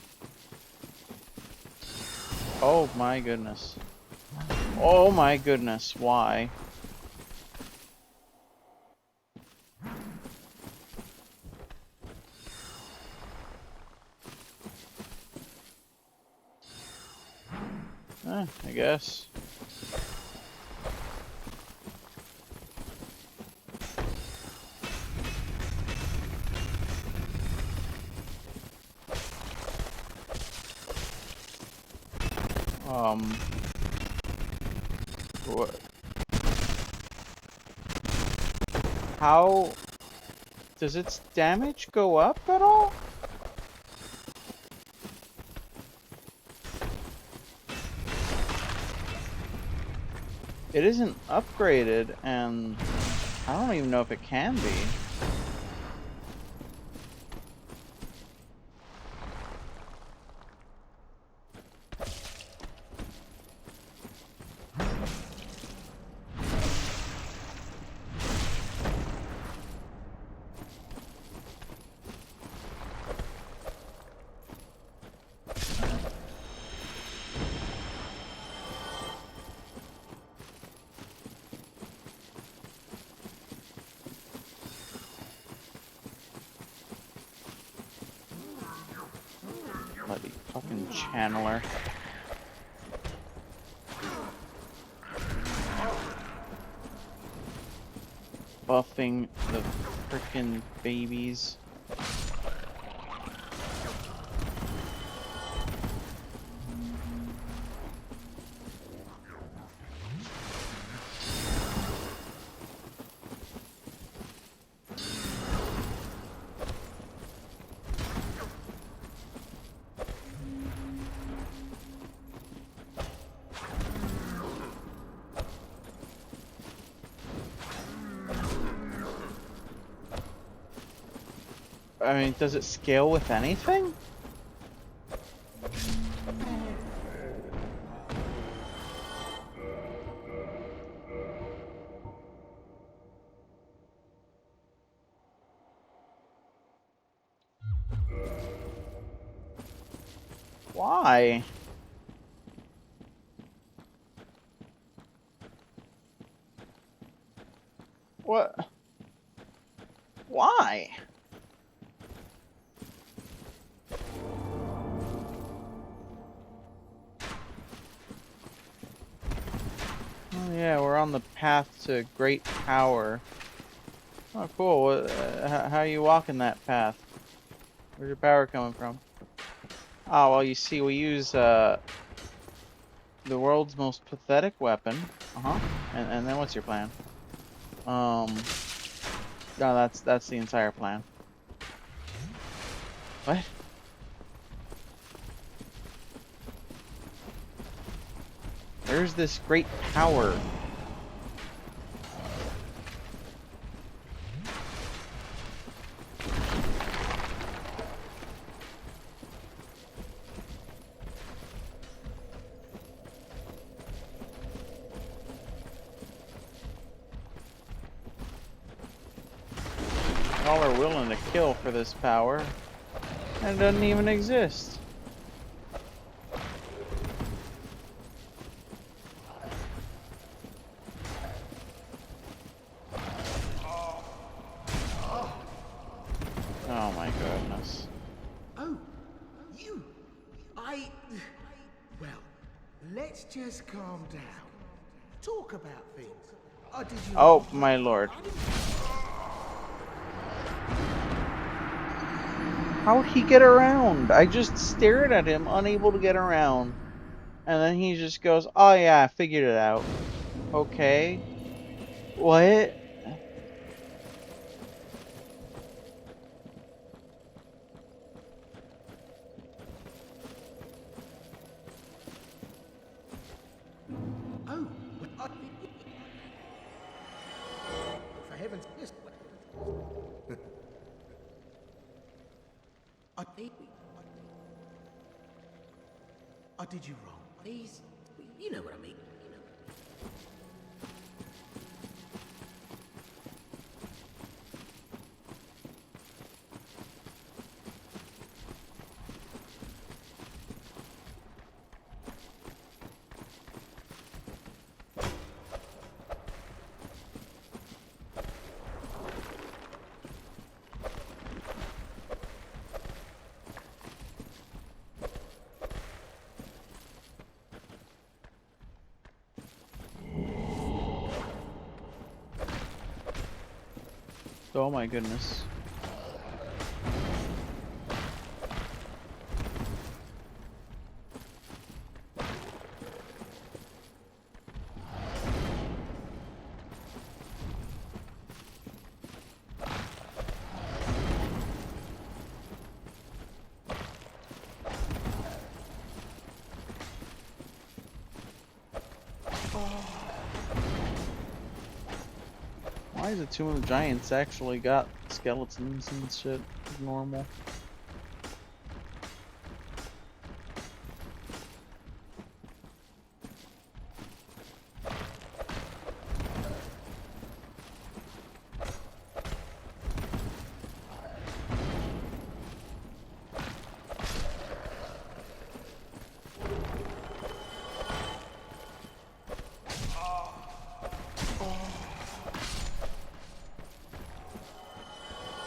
Oh my goodness. Oh my goodness, why? I guess. What? How does its damage go up at all? It isn't upgraded, and I don't even know if it can be. Bloody fucking channeler. Buffing the frickin' babies. I mean, does it scale with anything? Why? What? Why? Oh yeah, we're on the path to great power. Oh cool, how are you walking that path? Where's your power coming from? Oh, well you see, we use the world's most pathetic weapon. Uh-huh. And then what's your plan? No, that's the entire plan. What? Where's this great power? Y'all are willing to kill for this power, and it doesn't even exist. Oh my goodness. Oh, you. Well, let's just calm down. Talk about things. Did you Oh my lord. How'd he get around? I just stared at him, unable to get around. And then he just goes, oh yeah, I figured it out. Okay. What? Oh, for heaven's sake. I did you wrong. Please, you know what I mean. Oh my goodness. Why is it Tomb of the Giants actually got skeletons and shit normal?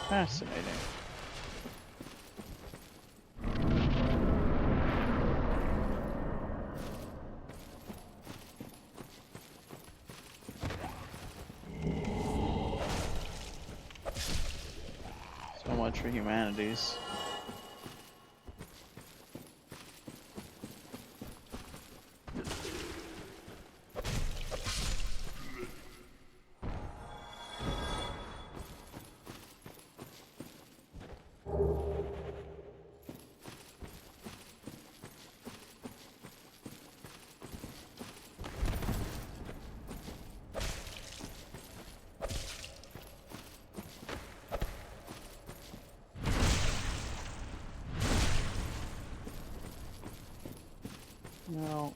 Fascinating. So much for humanities. No.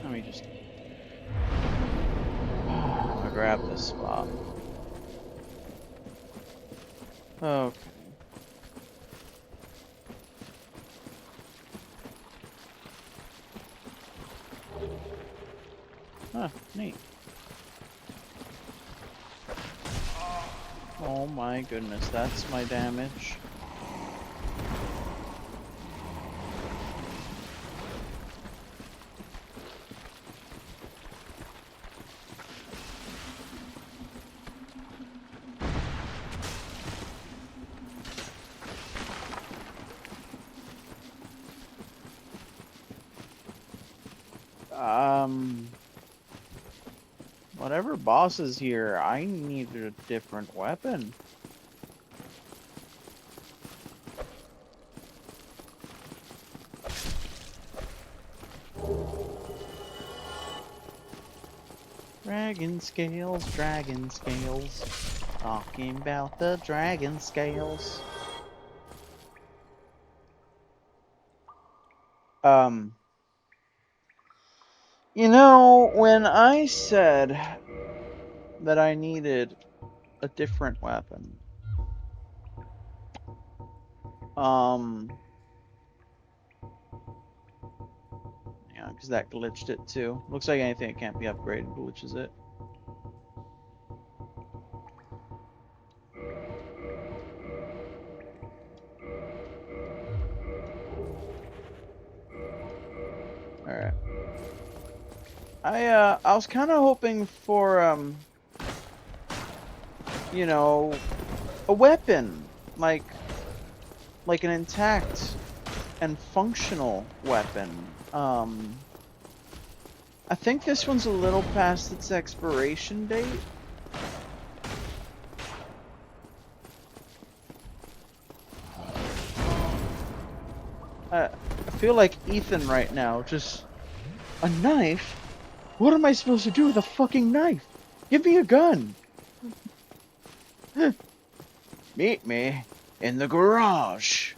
Let me just grab this spot. Okay. Huh, neat. Oh my goodness, that's my damage. Whatever boss is here, I need a different weapon. Dragon scales, dragon scales. Talking about the dragon scales. You know, when I said that I needed a different weapon, yeah, because that glitched it too. Looks like anything that can't be upgraded glitches it. Alright. I was kind of hoping for, you know, a weapon. Like an intact and functional weapon. I think this one's a little past its expiration date. I feel like Ethan right now. Just a knife? What am I supposed to do with a fucking knife? Give me a gun. Meet me in the garage.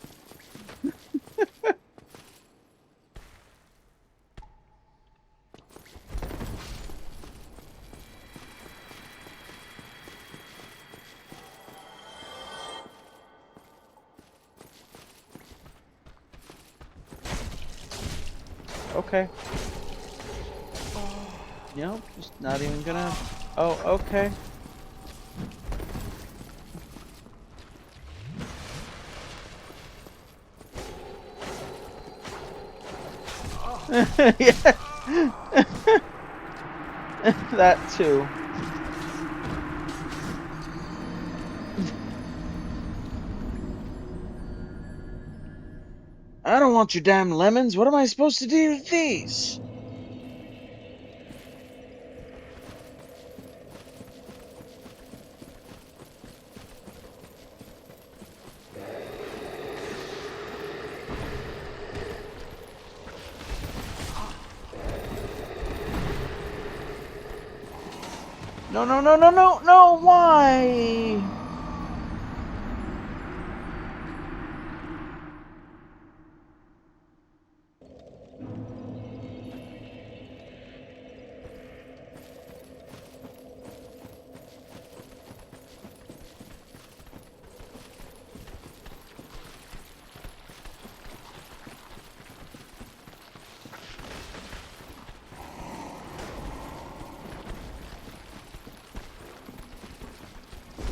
Okay. Nope, just not even gonna. Oh, okay. Yeah. That too. I don't want your damn lemons. What am I supposed to do with these? No, no, no, no, no, no, why?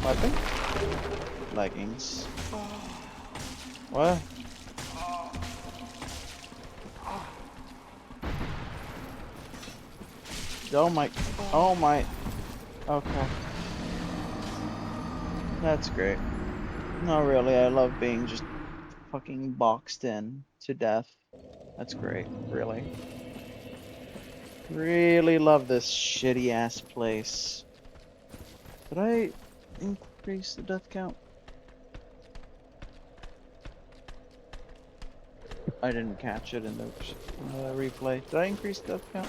Weapon? Leggings. What? Oh my. Oh my. Okay. That's great. No, really, I love being just fucking boxed in to death. That's great, really. Really love this shitty ass place. Did I increase the death count? I didn't catch it in the replay. Did I increase the death count?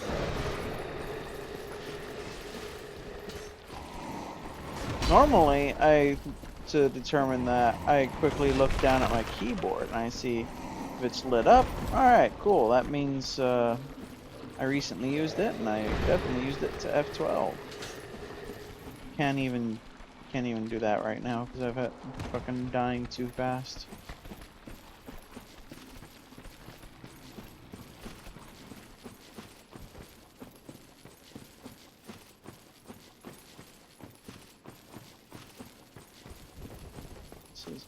Normally, to determine that, I quickly look down at my keyboard and I see if it's lit up. Alright, cool. That means I recently used it, and I definitely used it to F12. Can't even do that right now because I've had fucking dying too fast. This is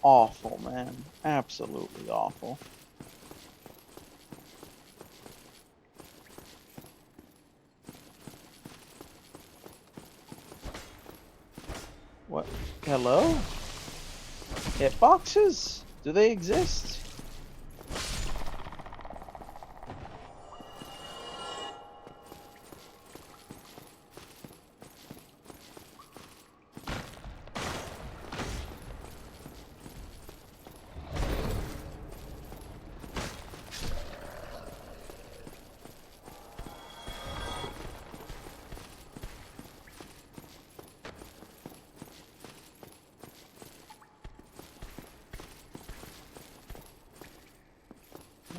awful, man. Absolutely awful. What? Hello? Hitboxes? Do they exist?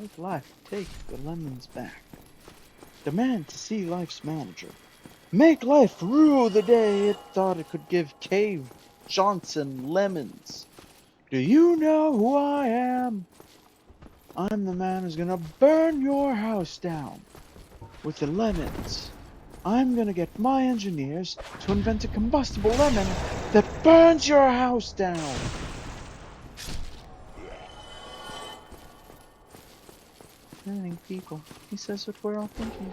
Make life take the lemons back. Demand to see life's manager. Make life rue the day it thought it could give Cave Johnson lemons. Do you know who I am? I'm the man who's gonna burn your house down with the lemons. I'm gonna get my engineers to invent a combustible lemon that burns your house down. Burning people. He says what we're all thinking.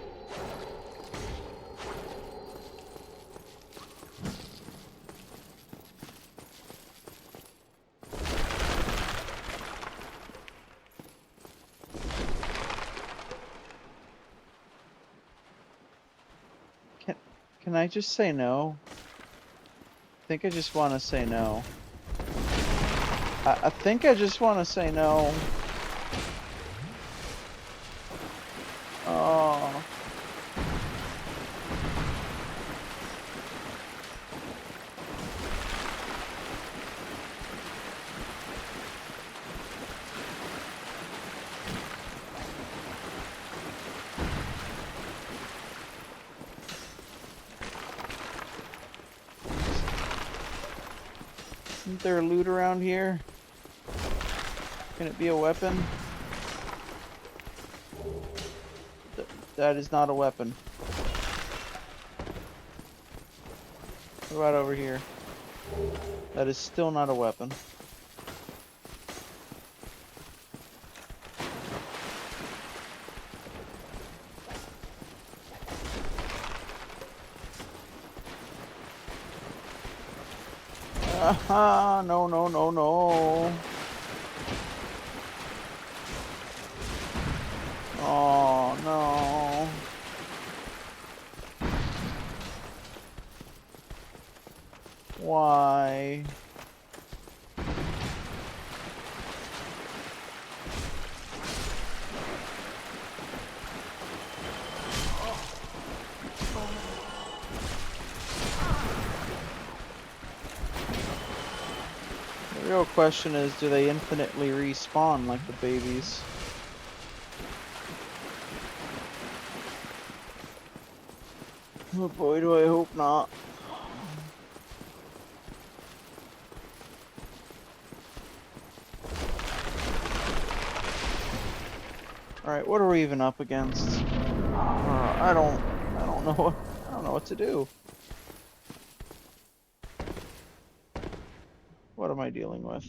Can I just say no? I think I just want to say no. I think I just want to say no. Oh. Isn't there loot around here? Can it be a weapon? That is not a weapon. What about over here? That is still not a weapon. Aha! No, no, no, no. Oh, no. Why? The real question is, do they infinitely respawn like the babies? Oh boy, do I hope not. Alright, what are we even up against? I don't know. I don't know what to do. What am I dealing with?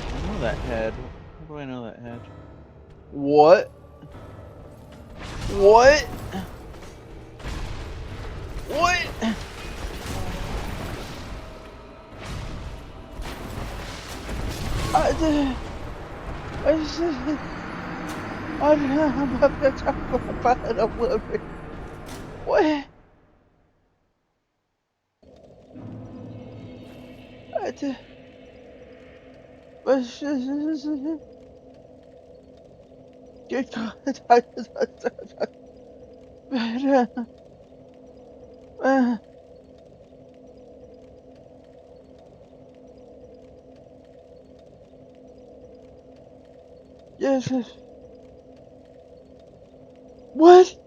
I know that head. How do I know that head? What? What? What? I'm living. What? Yes. What?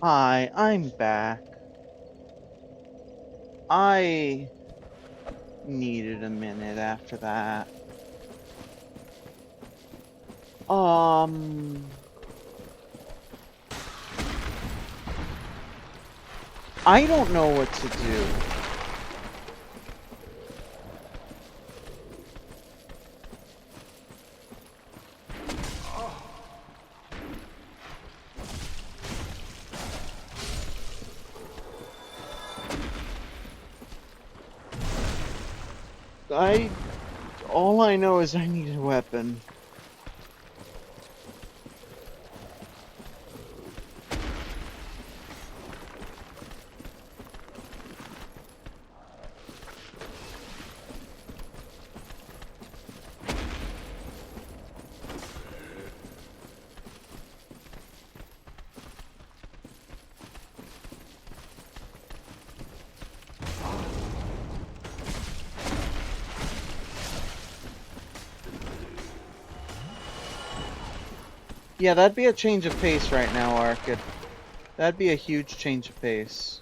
Hi, I'm back. I needed a minute after that. Um, I don't know what to do. All I know is I need a weapon. Yeah, that'd be a change of pace right now, Arcid. That'd be a huge change of pace.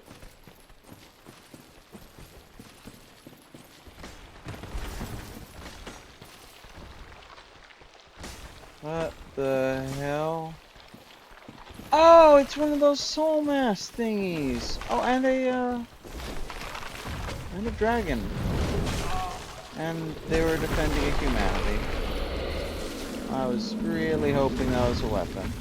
What the hell? Oh, it's one of those soul mass thingies. Oh, and a dragon. And they were defending a humanity. I was really hoping that was a weapon.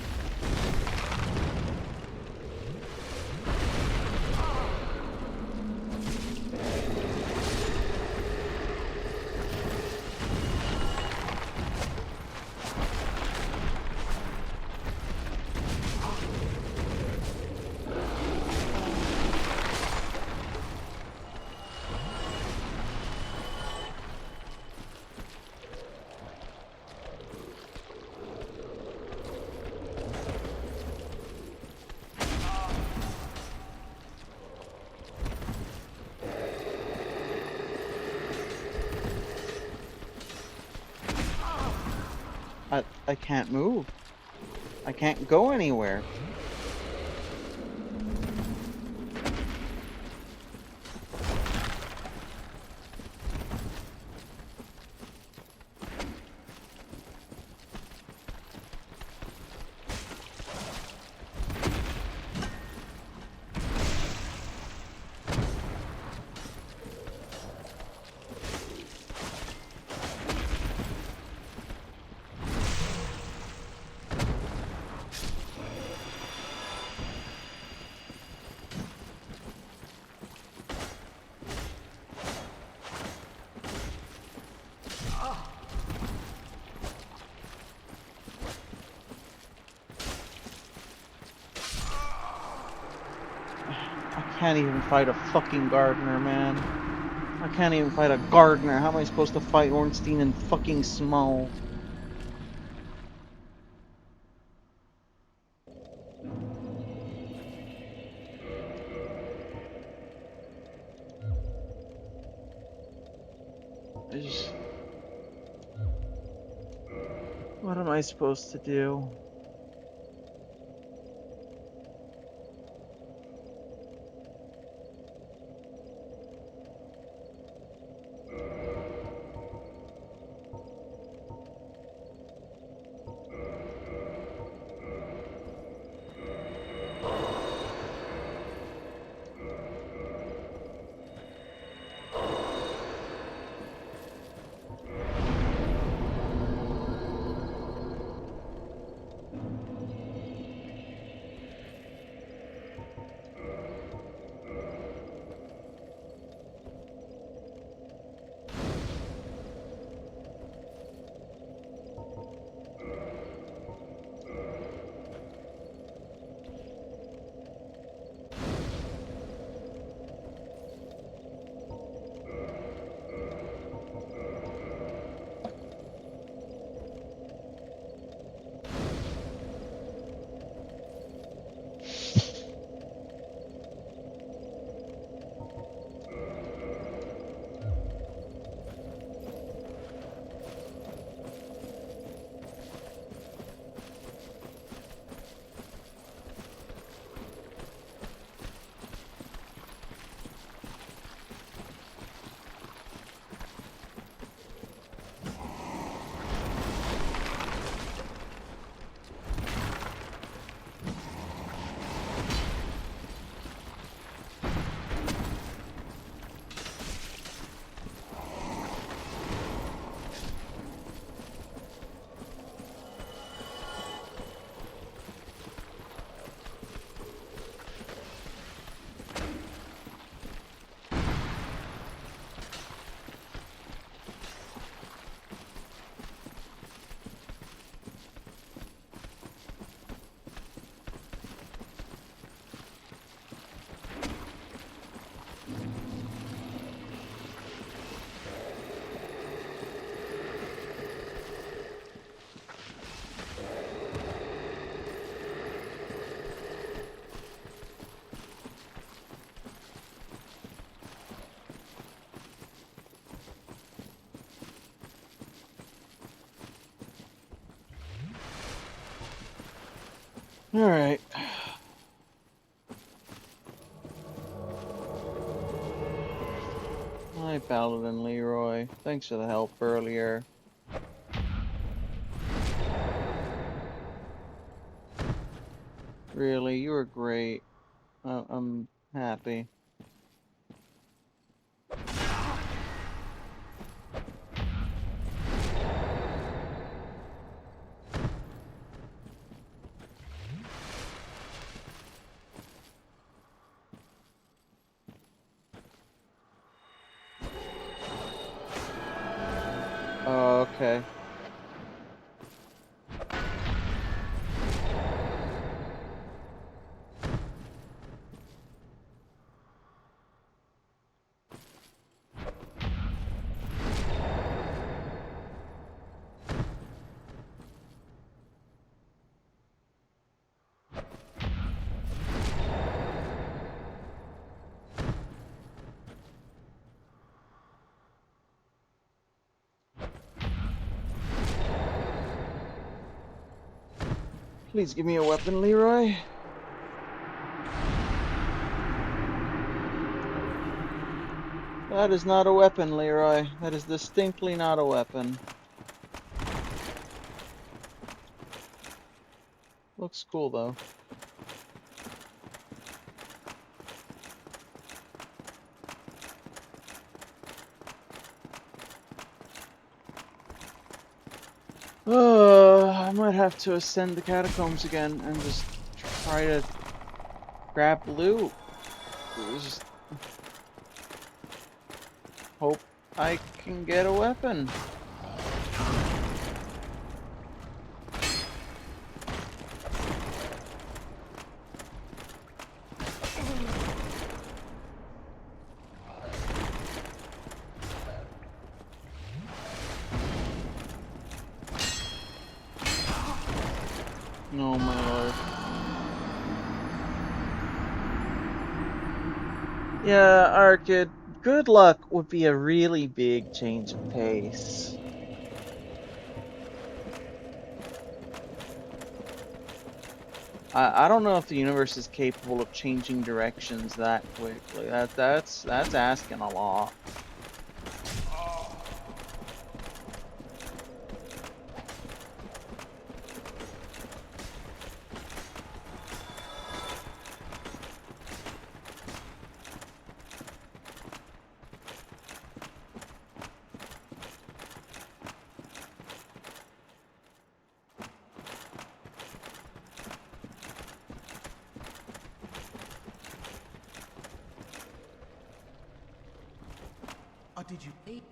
I can't move. I can't go anywhere. I can't even fight a fucking gardener, man. I can't even fight a gardener. How am I supposed to fight Ornstein and fucking small? I just... What am I supposed to do? Alright. Hi, Paladin Leroy. Thanks for the help earlier. Really, you were great. I'm happy. Oh, okay. Please give me a weapon, Leroy. That is not a weapon, Leroy. That is distinctly not a weapon. Looks cool, though. I might have to ascend the catacombs again and just try to grab loot. Just hope I can get a weapon. Oh my lord. Yeah, Arcid, good luck would be a really big change of pace. I don't know if the universe is capable of changing directions that quickly. That's asking a lot. Or did you eat?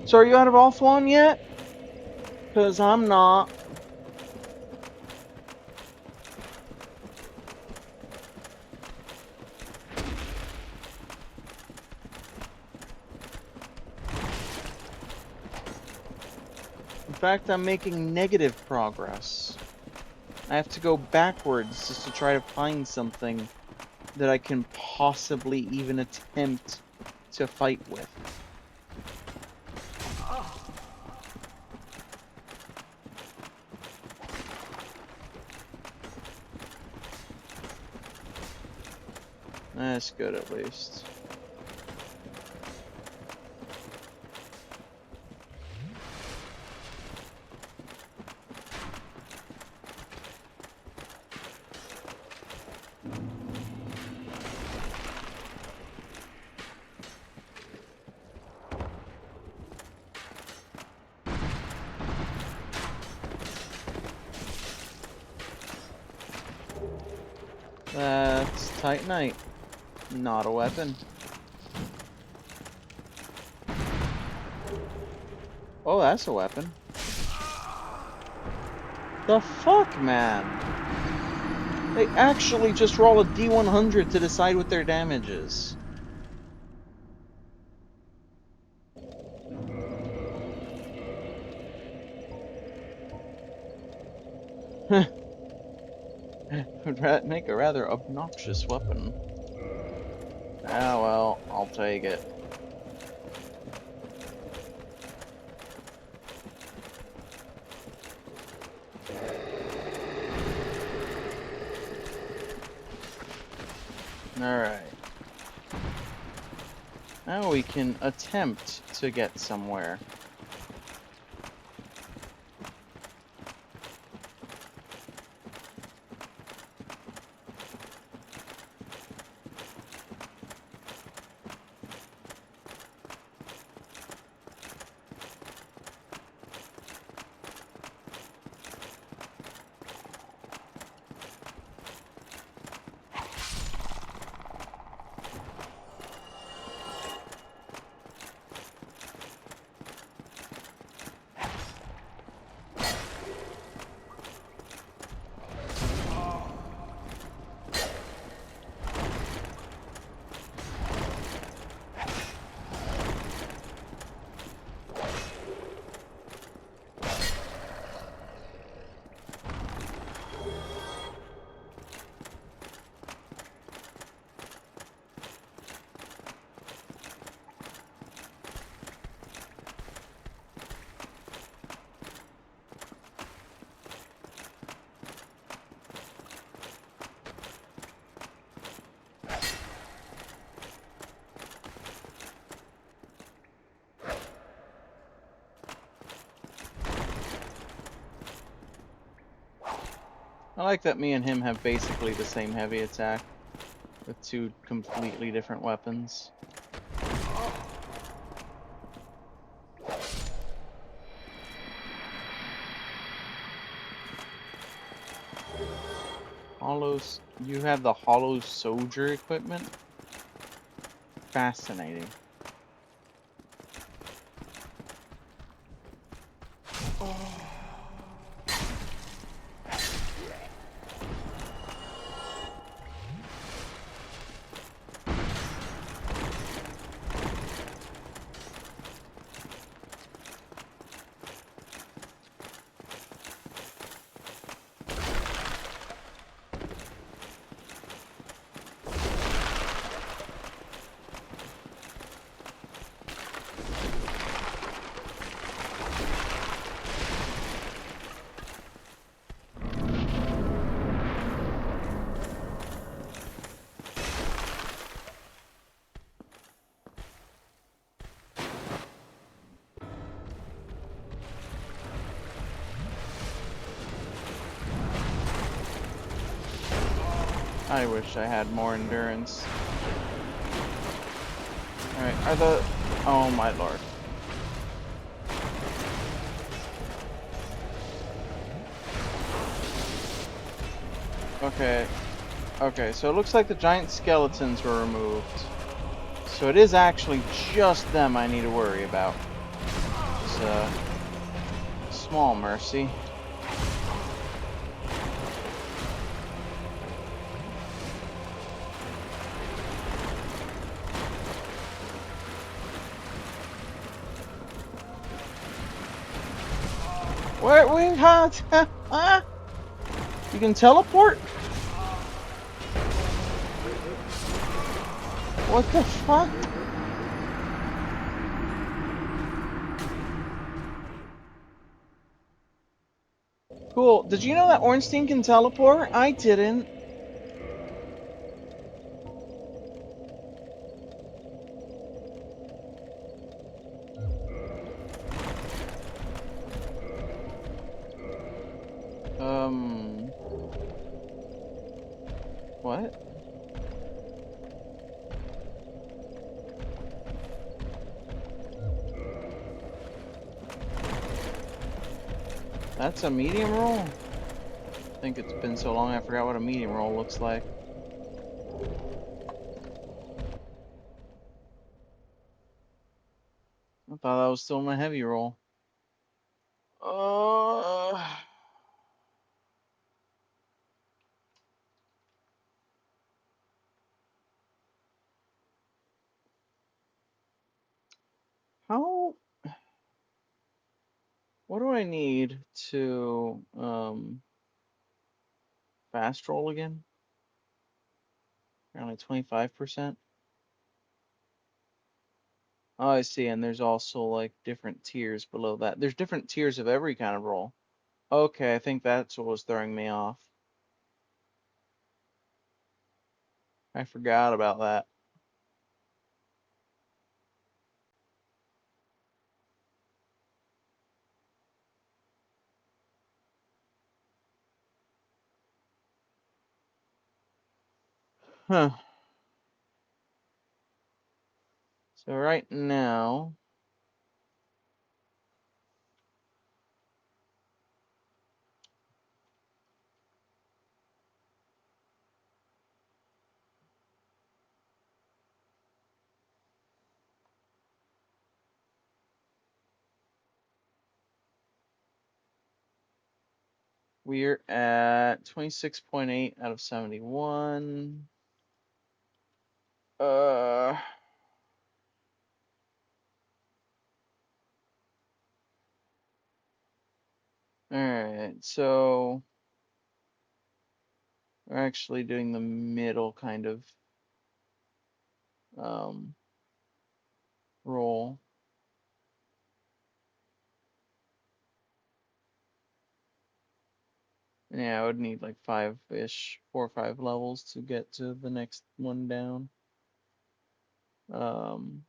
So are you out of offline yet? Cause I'm not. In fact, I'm making negative progress. I have to go backwards just to try to find something that I can possibly even attempt to fight with. That's good at least. That's Titanite. Not a weapon. Oh, that's a weapon. The fuck, man? They actually just roll a D100 to decide what their damage is. Would make a rather obnoxious weapon. Ah, well, I'll take it. Alright. Now we can attempt to get somewhere. I like that me and him have basically the same heavy attack with two completely different weapons. Hollows, you have the hollow soldier equipment? Fascinating. I wish I had more endurance. Alright, are the... Oh my lord. Okay. Okay, so it looks like the giant skeletons were removed. So it is actually just them I need to worry about. It's a small mercy. Wait, huh? You can teleport? What the fuck? Cool. Did you know that Ornstein can teleport? I didn't. What? That's a medium roll? I think it's been so long I forgot what a medium roll looks like. thought that was still my heavy roll. Uh, how? What do I need to fast roll again? Around 25%. Oh, I see. And there's also like different tiers below that. There's different tiers of every kind of roll. Okay, I think that's what was throwing me off. I forgot about that. Huh. So right now, we're at 26.8 out of 71. All right, so we're actually doing the middle kind of um, roll. Yeah, I would need like five-ish, 4 or 5 levels to get to the next one down. Um,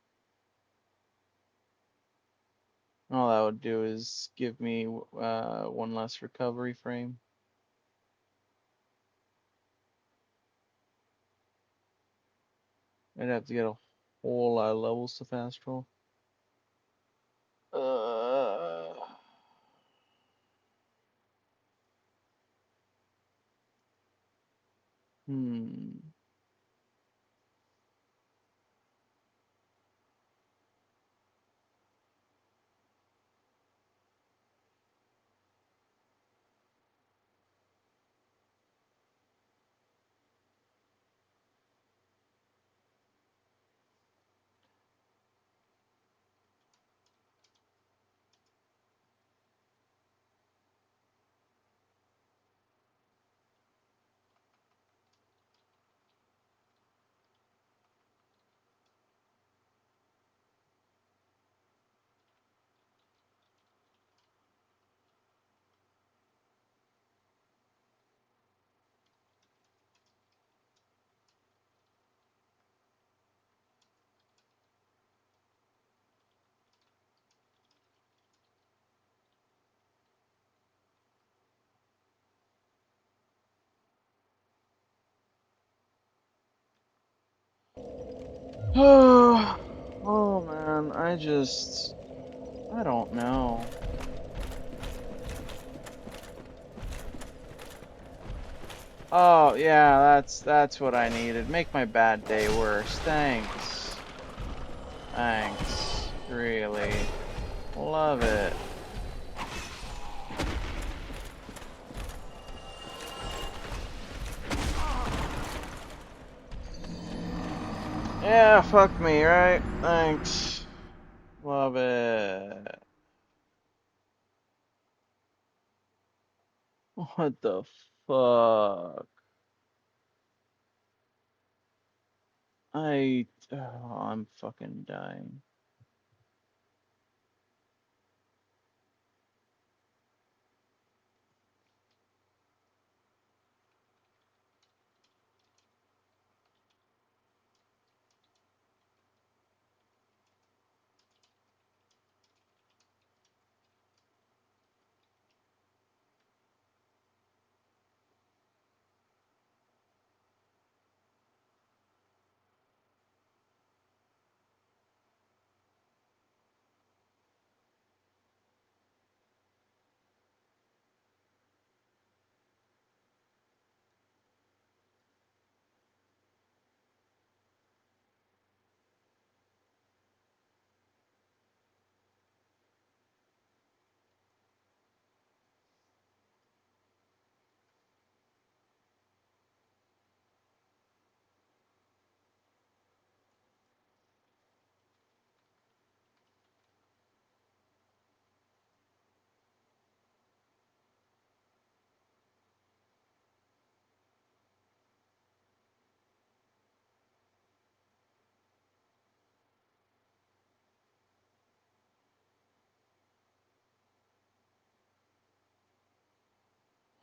all that would do is give me one less recovery frame. I'd have to get a whole lot of levels to fast roll. Uh, hmm. Oh man, I don't know. Oh yeah, that's what I needed. Make my bad day worse. Thanks. Thanks. Really. Love it. Yeah, fuck me, right? Thanks. Love it. What the fuck? I'm fucking dying.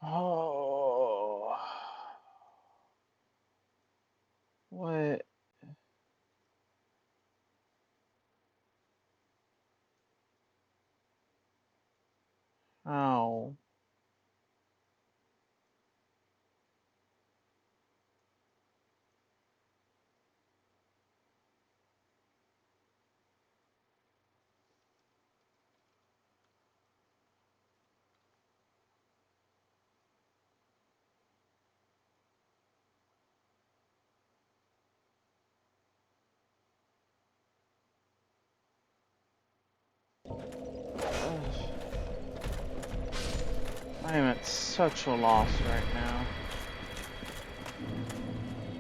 Oh. What? How? I am at such a loss right now.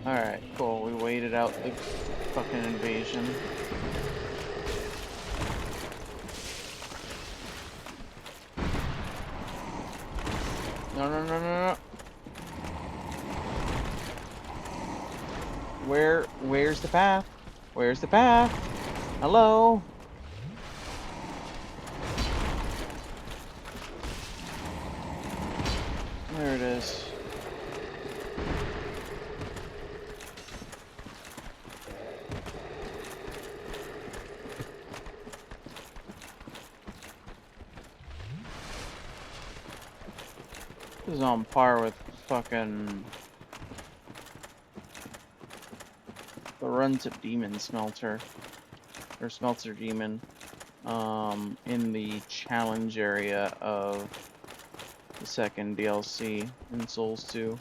Alright, cool. We waited out the fucking invasion. No, no, no, no, no. Where's the path? Where's the path? Hello? There it is. This is on par with fucking the runs of Demon Smelter. Or Smelter Demon. In the challenge area of the second DLC in Souls 2.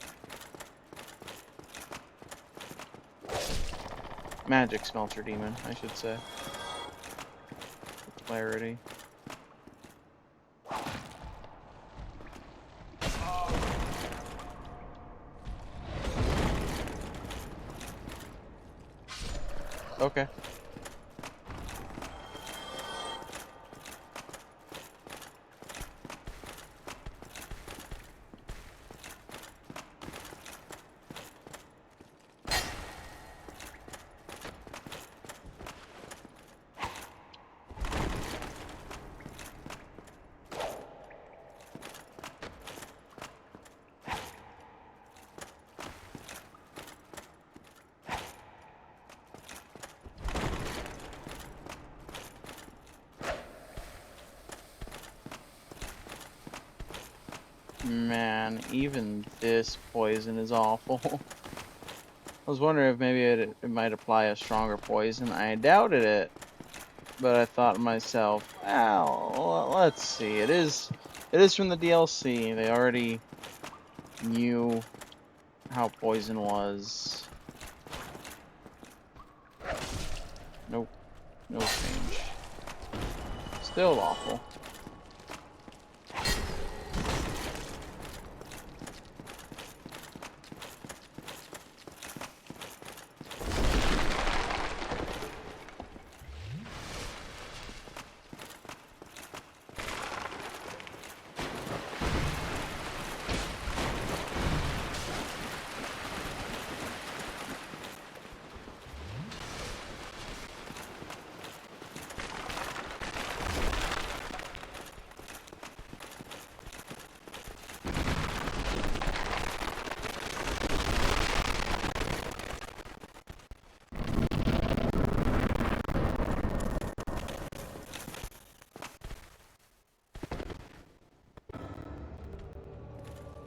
Magic Smelter Demon, I should say. For clarity. Okay. Man, even this poison is awful. I was wondering if maybe it might apply a stronger poison. I doubted it, but I thought to myself, well, let's see. It is from the DLC. They already knew how poison was. Nope, no change. Still awful.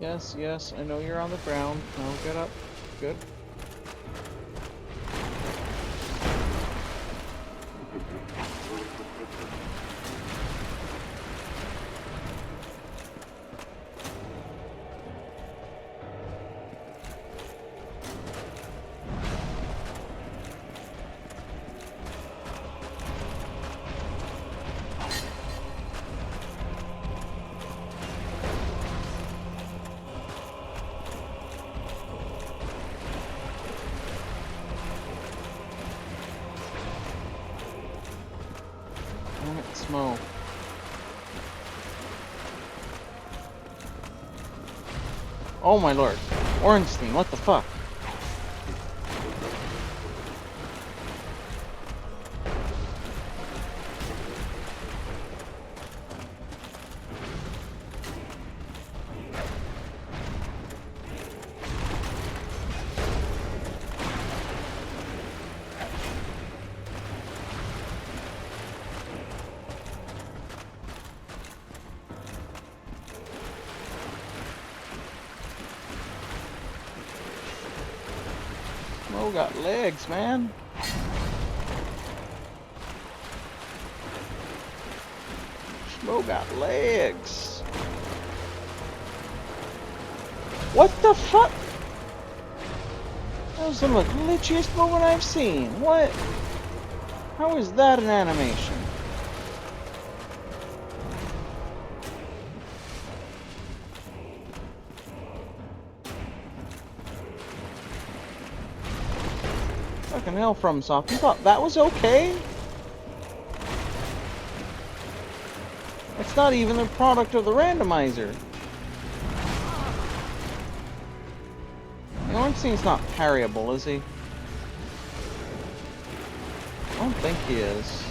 Yes, yes, I know you're on the ground. No, get up. Good. Damn it, Smo. Oh my lord. Ornstein, what the fuck? Schmo got legs, man. Schmo got legs. What the fuck? That was the glitchiest moment I've seen. What? How is that an animation? Fucking hell, FromSoft. You thought that was okay? It's not even a product of the randomizer. The Ornstein's not parryable, is he? I don't think he is.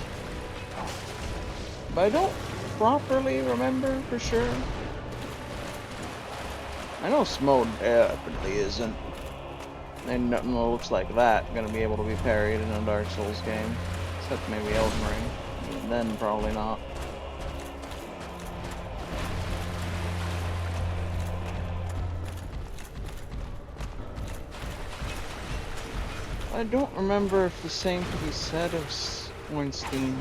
But I don't properly remember for sure. I know Smo definitely isn't. And nothing that looks like that gonna be able to be parried in a Dark Souls game. Except maybe Elden Ring. And then probably not. I don't remember if the same could be said of Ornstein.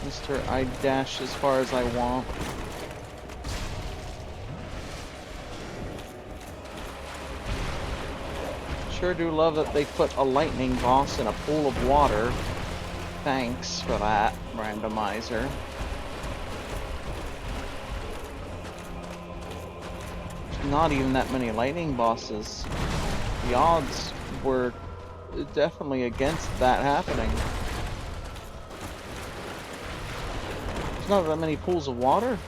Mr. I dash as far as I want. Sure do love that they put a lightning boss in a pool of water. Thanks for that, Randomizer. Not even that many lightning bosses. The odds were definitely against that happening. There's not that many pools of water.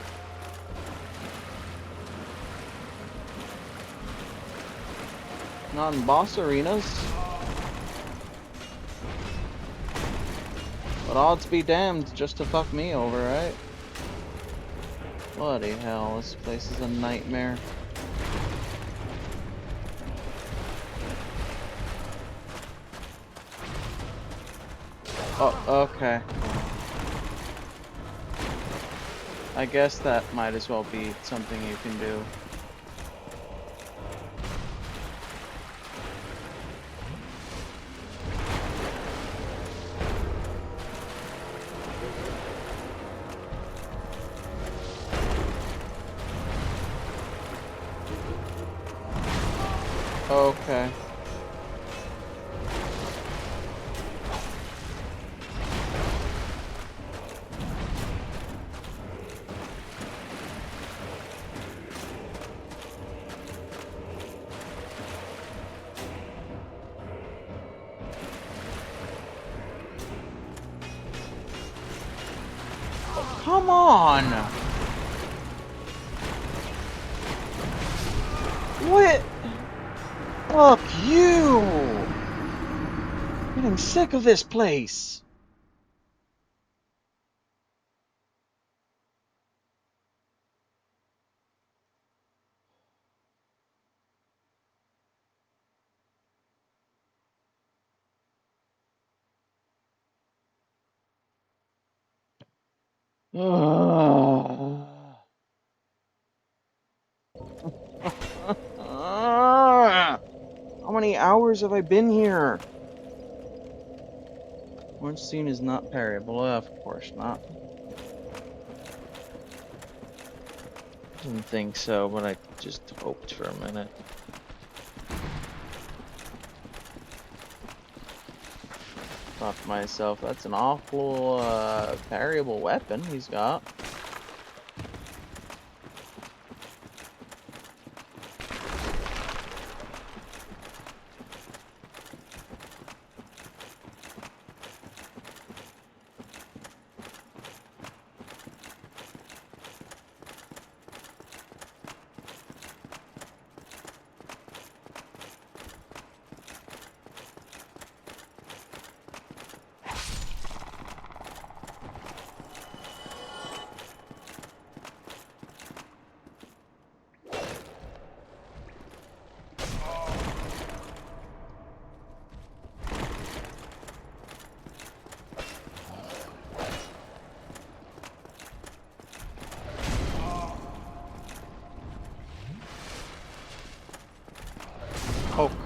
Not in boss arenas. But odds be damned just to fuck me over, right? Bloody hell, this place is a nightmare. Oh, okay. I guess that might as well be something you can do. Okay. Come on! What? Fuck you! Getting sick of this place. How many hours have I been here? Orange scene is not parryable, of course not. Didn't think so, but I just hoped for a minute. Thought to myself, that's an awful parryable weapon he's got.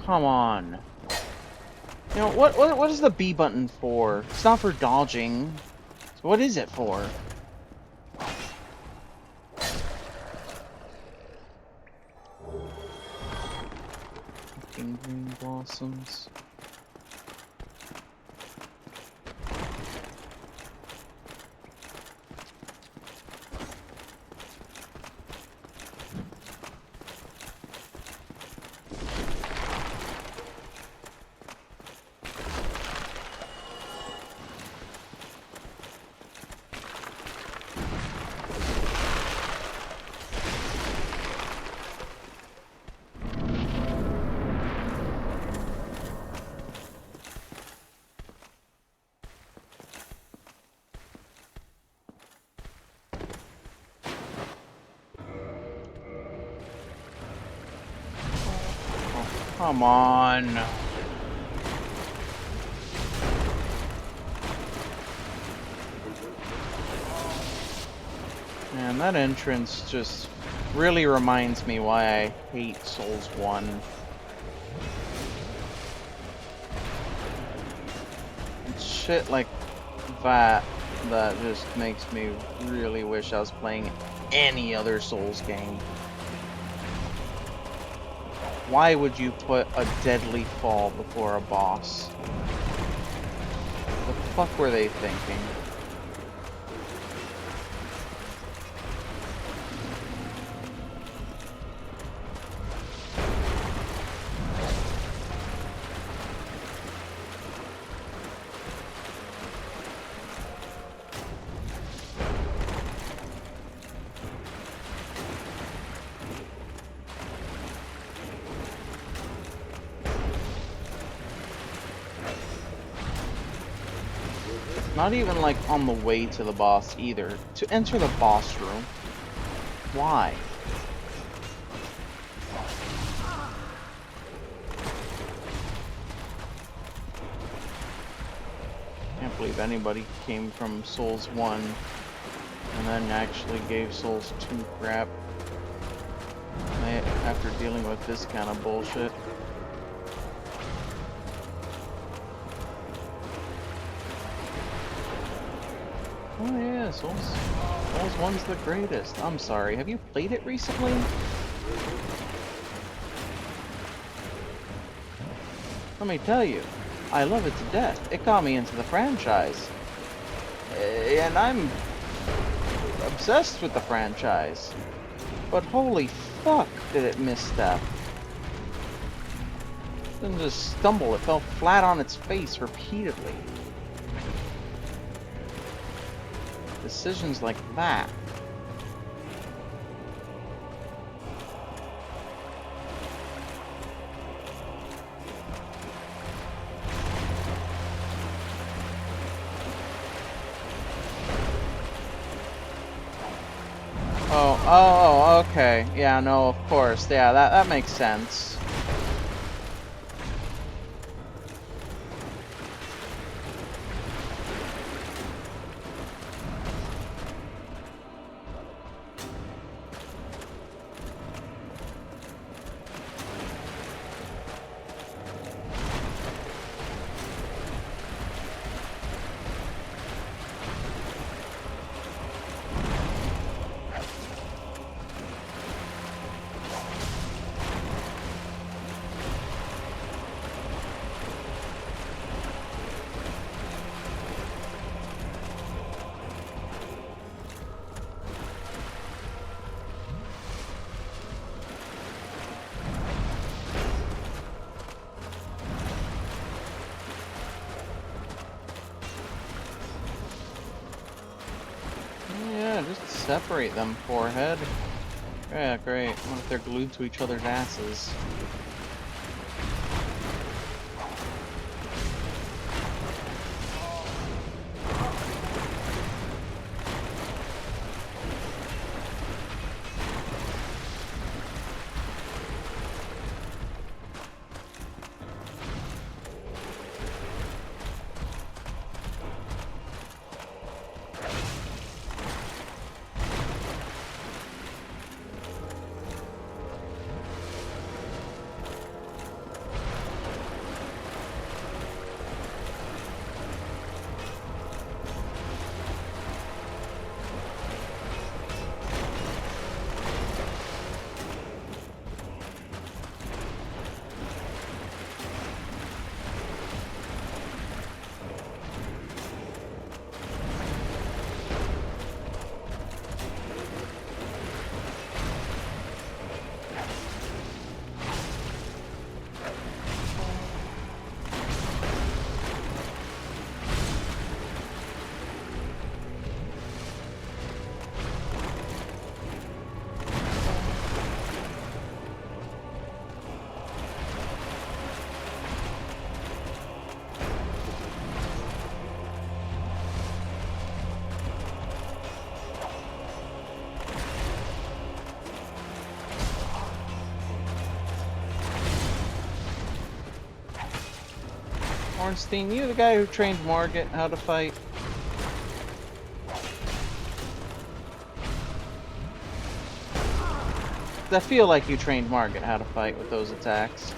come on. You know, what is the B button for? It's not for dodging. So what is it for? Fucking green blossoms. Come on. Man, that entrance just really reminds me why I hate Souls 1. It's shit like that that just makes me really wish I was playing any other Souls game. Why would you put a deadly fall before a boss? The fuck were they thinking? Not even like on the way to the boss either. To enter the boss room. Why? Can't believe anybody came from Souls 1 and then actually gave Souls 2 crap after dealing with this kind of bullshit. Oh yeah, Souls 1's the greatest. I'm sorry, have you played it recently? Let me tell you, I love it to death. It got me into the franchise. And I'm obsessed with the franchise. But holy fuck, did it misstep. It didn't just stumble, it fell flat on its face repeatedly. Decisions like that. Oh, okay. Yeah, no, of course. Yeah, that makes sense. Yeah, just separate them, forehead. Yeah, great. What if they're glued to each other's asses? Ornstein, you the guy who trained Margit how to fight? I feel like you trained Margit how to fight with those attacks.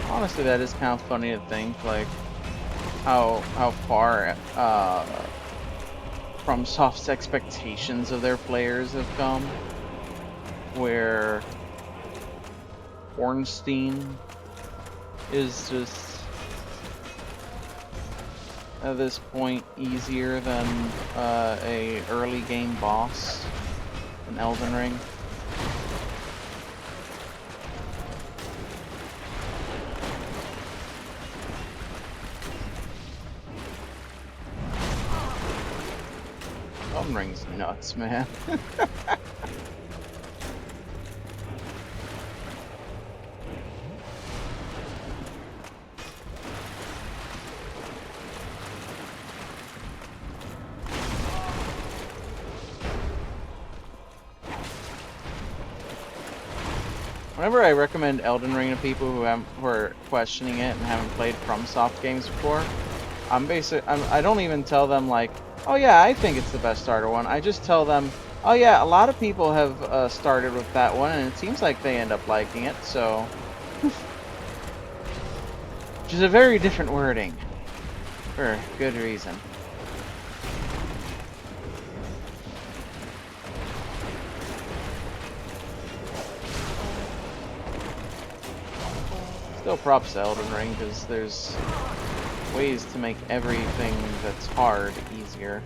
Honestly, that is kind of funny to think, like, how far from Soft's expectations of their players have come, where Ornstein is just at this point easier than a early game boss in Elden Ring. Elden Ring's nuts, man. Whenever I recommend Elden Ring to people who are questioning it and haven't played FromSoft games before, I don't even tell them like, oh yeah, I think it's the best starter one. I just tell them, oh yeah, a lot of people have started with that one, and it seems like they end up liking it. So, which is a very different wording for good reason. Still props to Elden Ring, because there's ways to make everything that's hard easier.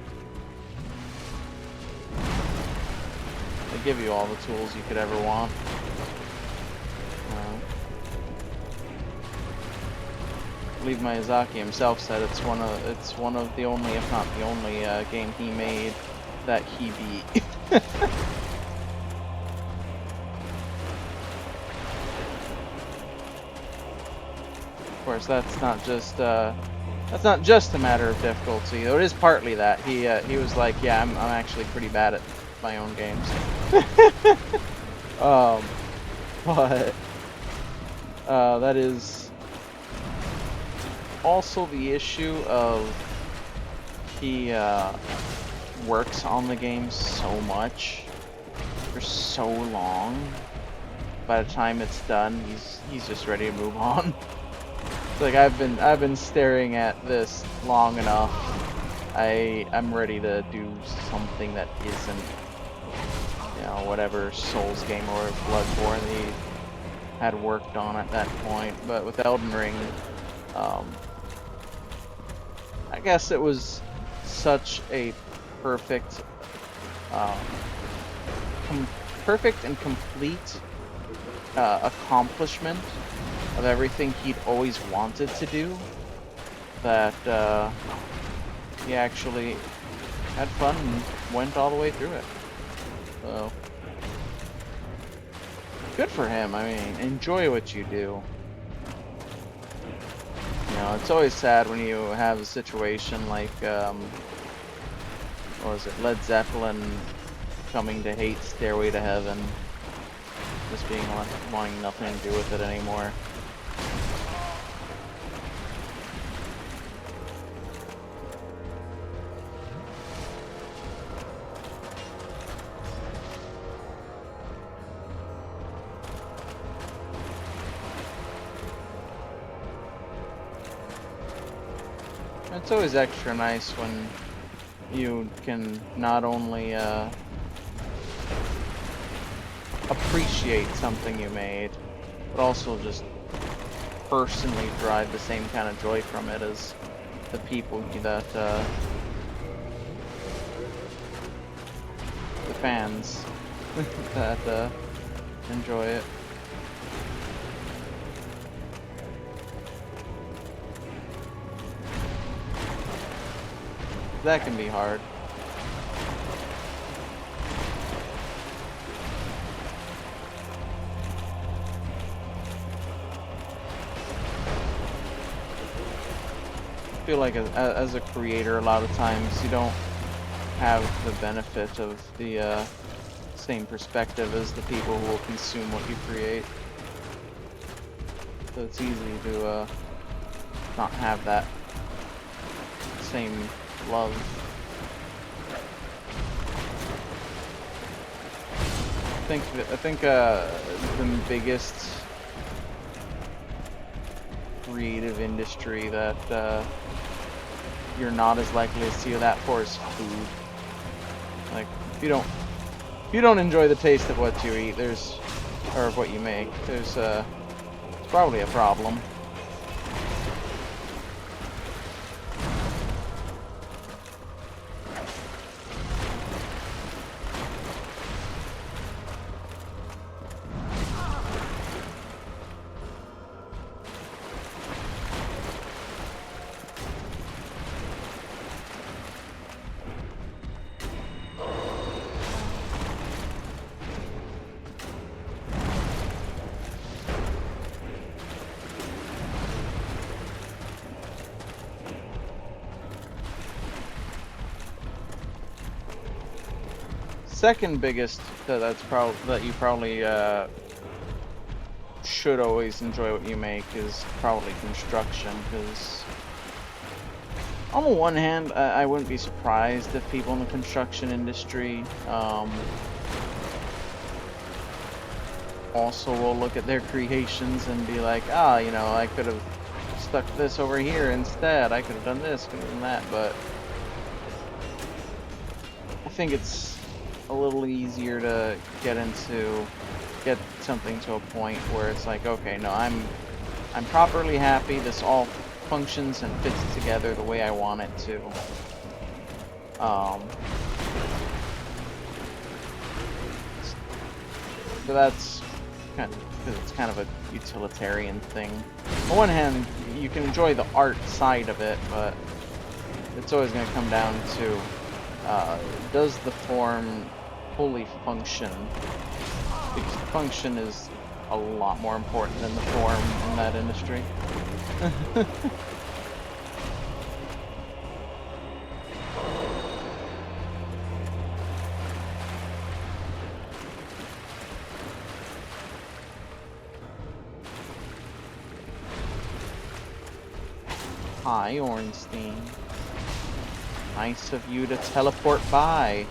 They give you all the tools you could ever want. I believe Miyazaki himself said it's one of the only, if not the only, game he made that he beat. Of course, that's not just a matter of difficulty. Though it is partly that he was like, yeah, I'm actually pretty bad at my own games. But that is also the issue of he works on the game so much for so long. By the time it's done, he's just ready to move on. It's like I've been staring at this long enough. I'm ready to do something that isn't, you know, whatever Souls game or Bloodborne he had worked on at that point. But with Elden Ring, I guess it was such a perfect, perfect and complete accomplishment of everything he'd always wanted to do, that he actually had fun and went all the way through it. So, good for him. I mean, enjoy what you do. You know, it's always sad when you have a situation like, what was it, Led Zeppelin coming to hate Stairway to Heaven, just being wanting nothing to do with it anymore. It's always extra nice when you can not only appreciate something you made, but also just personally derive the same kind of joy from it as the people that the fans that enjoy it. That can be hard. feel like as a creator, a lot of times you don't have the benefit of the same perspective as the people who will consume what you create. So it's easy to not have that same love. I think the biggest creative industry that you're not as likely to see that for is food. Like if you don't enjoy the taste of what you eat, or of what you make, there's it's probably a problem. Second biggest that you probably should always enjoy what you make is probably construction, because on the one hand, I wouldn't be surprised if people in the construction industry also will look at their creations and be like, ah, you know, I could have stuck this over here instead, I could have done this, could have done that, but I think it's a little easier to get something to a point where it's like, okay, no, I'm properly happy, this all functions and fits together the way I want it to. So that's kind of, because it's kind of a utilitarian thing. On one hand, you can enjoy the art side of it, but it's always going to come down to does the form fully function? Because the function is a lot more important than the form in that industry. Hi, Ornstein. Nice of you to teleport by.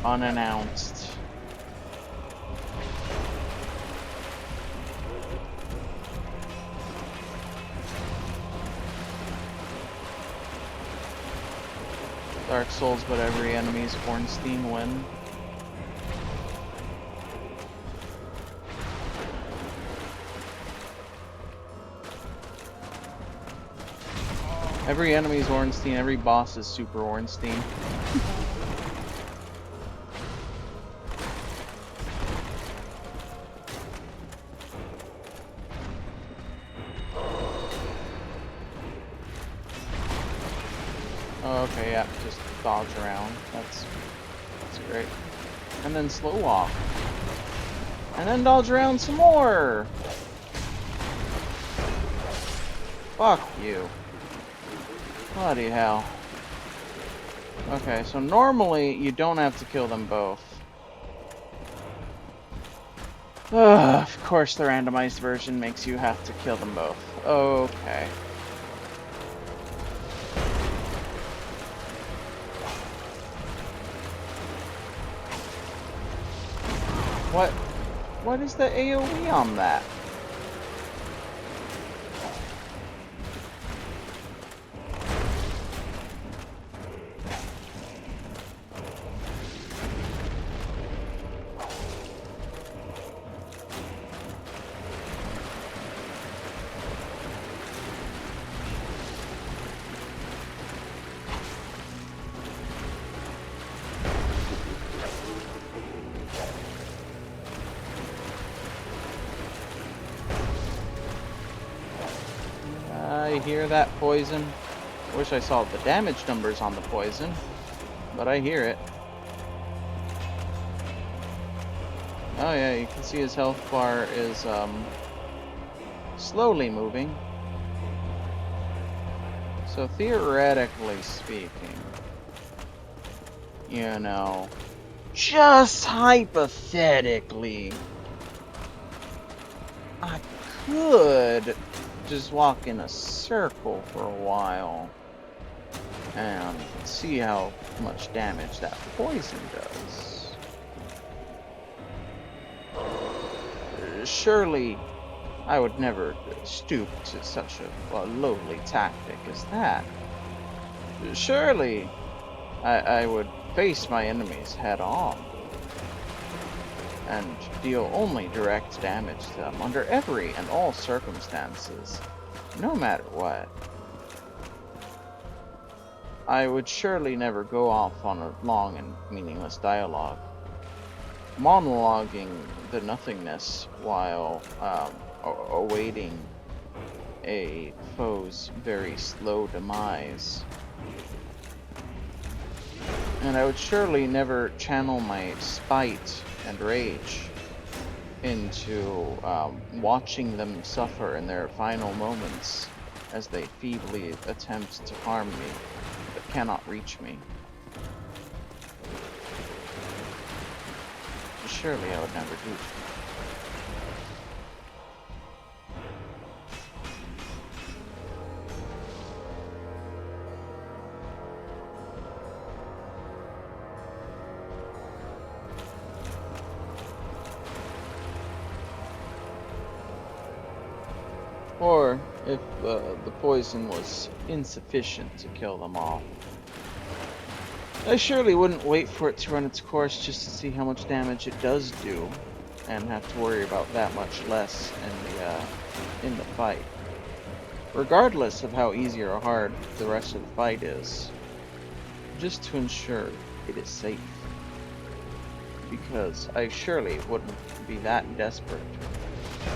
Unannounced. Dark Souls, but every enemy's Ornstein win. Every enemy's Ornstein, every boss is Super Ornstein. Oh, okay, yeah, just dodge around. That's great. And then slow walk. And then dodge around some more! Fuck you. Bloody hell. Okay, so normally you don't have to kill them both. Of course the randomized version makes you have to kill them both. Okay. What is the AoE on that? I hear that poison. Wish I saw the damage numbers on the poison, but I hear it. Oh yeah, you can see his health bar is slowly moving. So theoretically speaking, you know, just hypothetically, I could just walk in a circle for a while and see how much damage that poison does. Surely I would never stoop to such a lowly tactic as that. Surely I would face my enemies head on and deal only direct damage to them under every and all circumstances, no matter what. I would surely never go off on a long and meaningless dialogue, monologuing the nothingness while awaiting a foe's very slow demise. And I would surely never channel my spite and rage into watching them suffer in their final moments as they feebly attempt to harm me, but cannot reach me. Surely I would never do that. Or if the poison was insufficient to kill them all, I surely wouldn't wait for it to run its course just to see how much damage it does do, and have to worry about that much less in the fight. Regardless of how easy or hard the rest of the fight is, just to ensure it is safe. Because I surely wouldn't be that desperate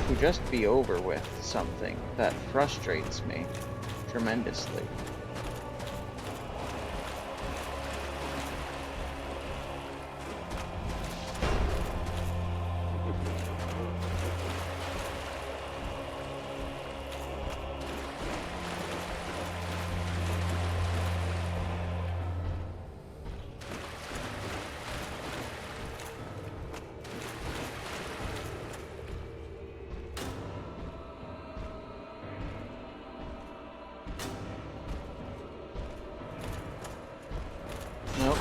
to just be over with something that frustrates me tremendously. Nope.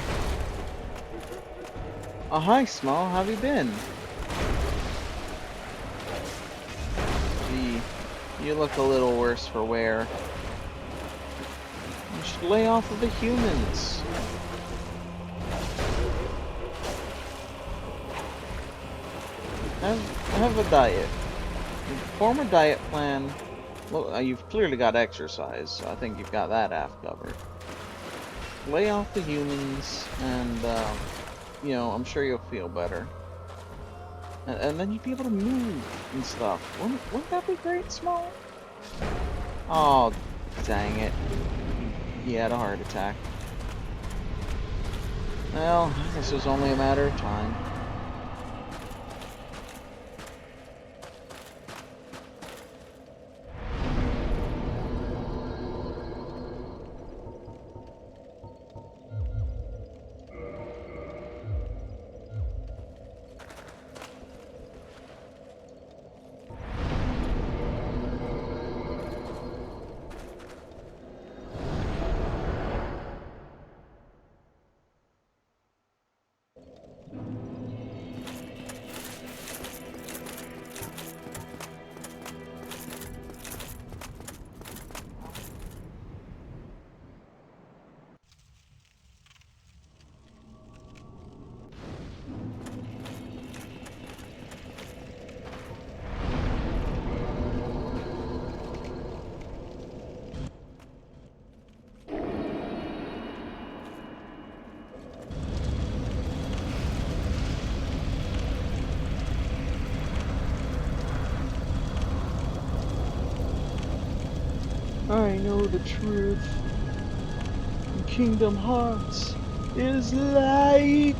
Oh, hi, Small. How have you been? Gee, you look a little worse for wear. You should lay off of the humans. Have a diet. Form a diet plan. Well, you've clearly got exercise, so I think you've got that half covered. Lay off the humans, and, you know, I'm sure you'll feel better. And then you'd be able to move and stuff. Wouldn't that be great, Small? Oh, dang it. He had a heart attack. Well, I guess it was only a matter of time. I know the truth. Kingdom Hearts is light.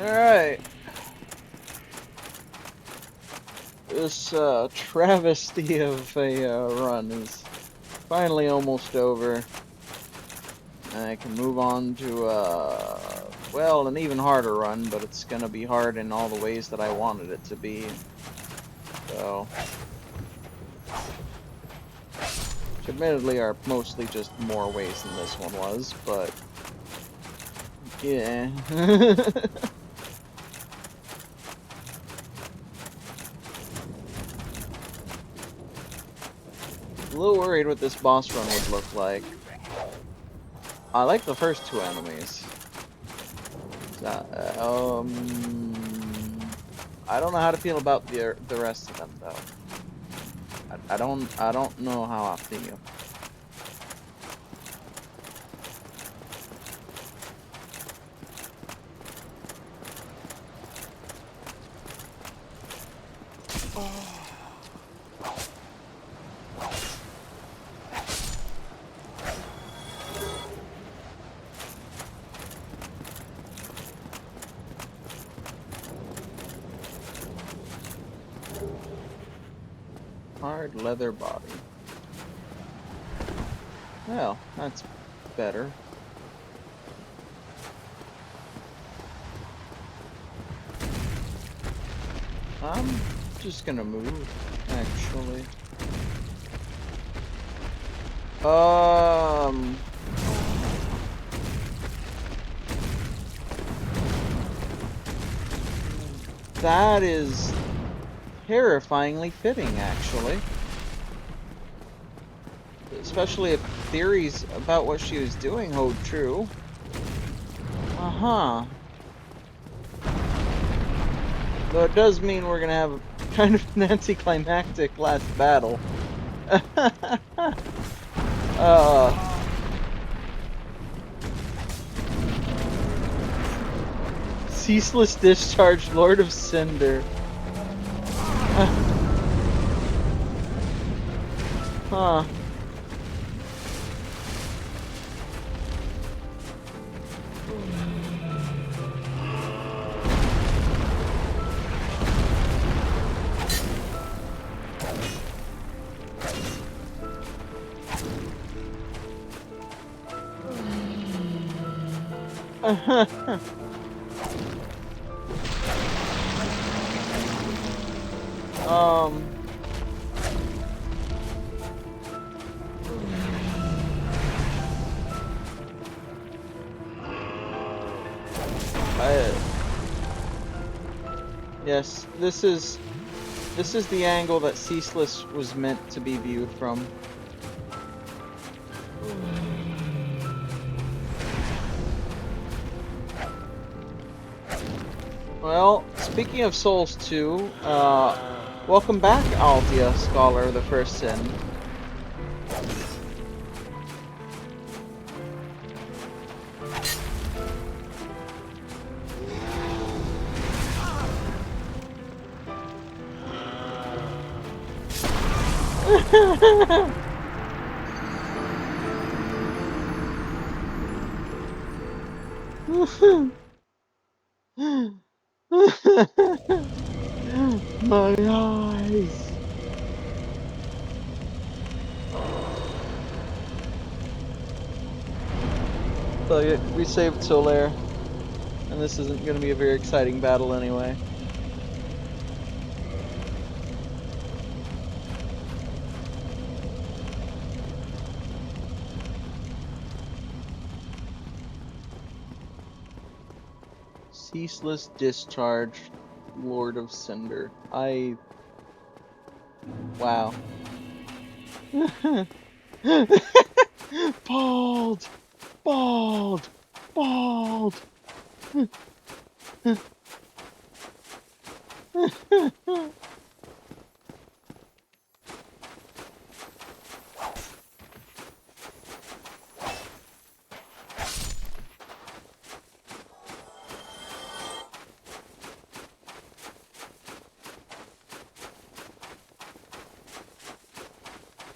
Alright. This travesty of a run is finally almost over. And I can move on to, well, an even harder run, but it's gonna be hard in all the ways that I wanted it to be. So, which admittedly are mostly just more ways than this one was, but yeah. A little worried what this boss run would look like. I like the first two enemies. I don't know how to feel about the rest of them though. I don't know how I feel. Hard leather body. Well, that's better. I'm just gonna move, actually. That is terrifyingly fitting, actually. Especially if theories about what she was doing hold true. Uh-huh. Though it does mean we're gonna have kind of an anticlimactic last battle. Ceaseless Discharge, Lord of Cinder. Huh. Yes, this is the angle that Ceaseless was meant to be viewed from. Well, speaking of Souls 2, welcome back, Altia, Scholar of the First Sin. My eyes. So yeah, we saved Solaire, and this isn't going to be a very exciting battle anyway. Ceaseless Discharge, Lord of Cinder. Wow. Bald! Bald! Bald!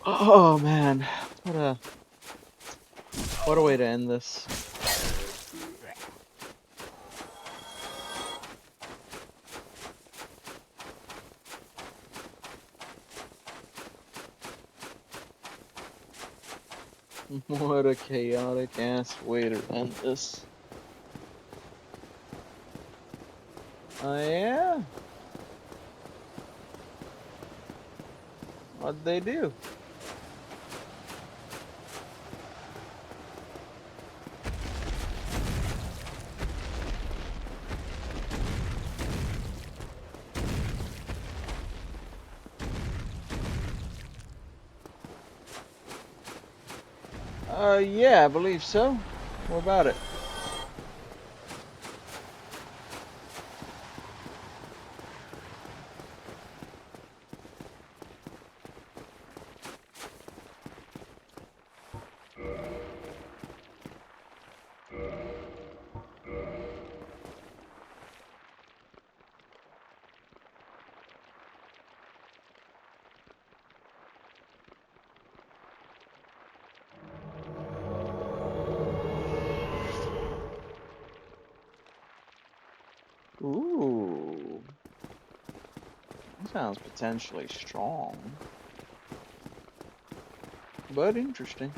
Oh man, what a way to end this. What a chaotic ass way to end this. Oh yeah? What'd they do? Yeah, I believe so. What about it? Ooh. That sounds potentially strong. But interesting.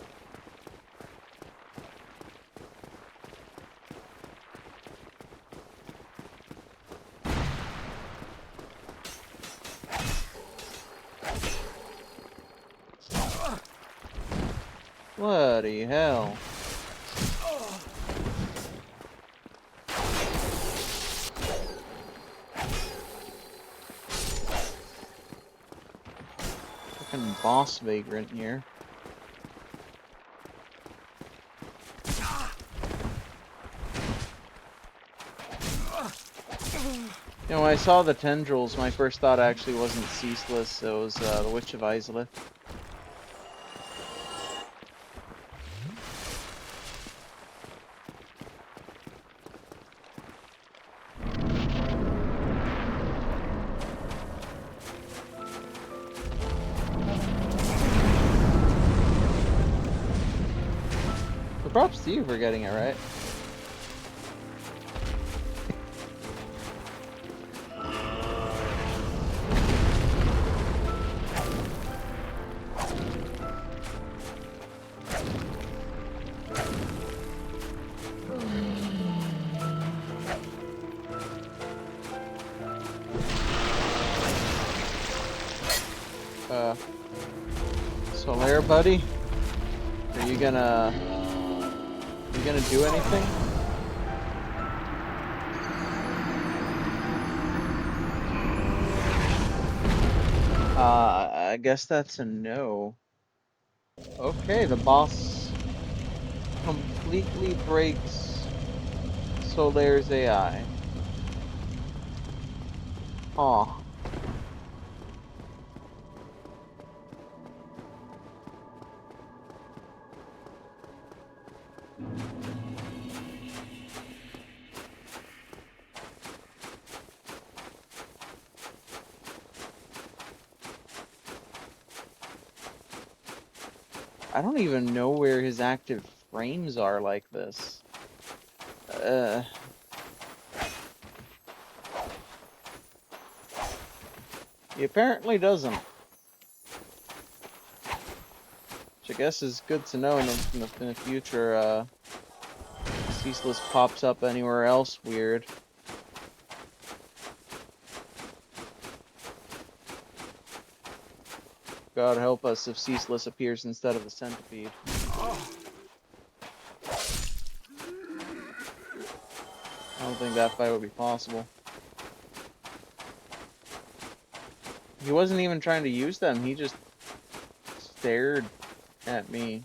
Bloody hell. Fucking boss vagrant here. You know, when I saw the tendrils, my first thought actually wasn't Ceaseless, it was the Witch of Islip. But props to you for getting it right. Solaire, buddy? Are you gonna do anything? I guess that's a no. Okay, the boss completely breaks Solaire's AI. Aw. I don't even know where his active frames are like this. He apparently doesn't. Which I guess is good to know in the future, Ceaseless pops up anywhere else weird. God help us if Ceaseless appears instead of the centipede. I don't think that fight would be possible. He wasn't even trying to use them, he just stared at me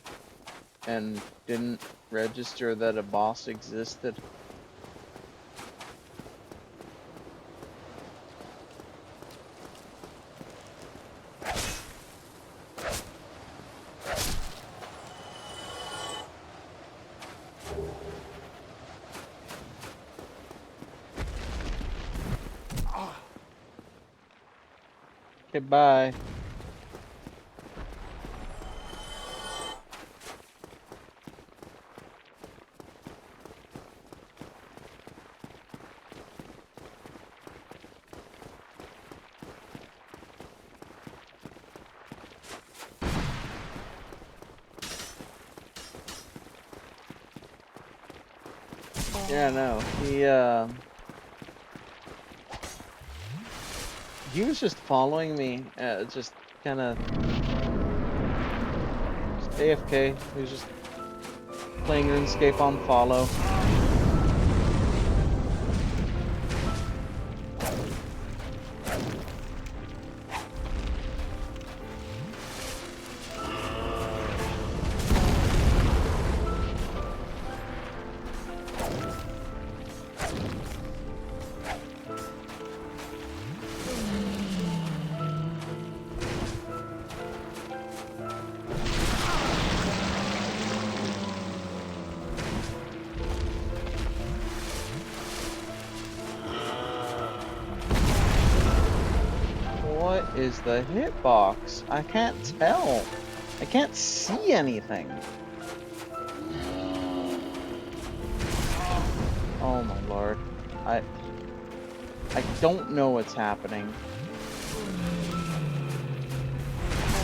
and didn't register that a boss existed. Okay, bye. Yeah, no. He was just following me, just kind of AFK. He was just playing RuneScape on follow. What is the hitbox? I can't tell. I can't see anything. Oh my lord. I don't know what's happening.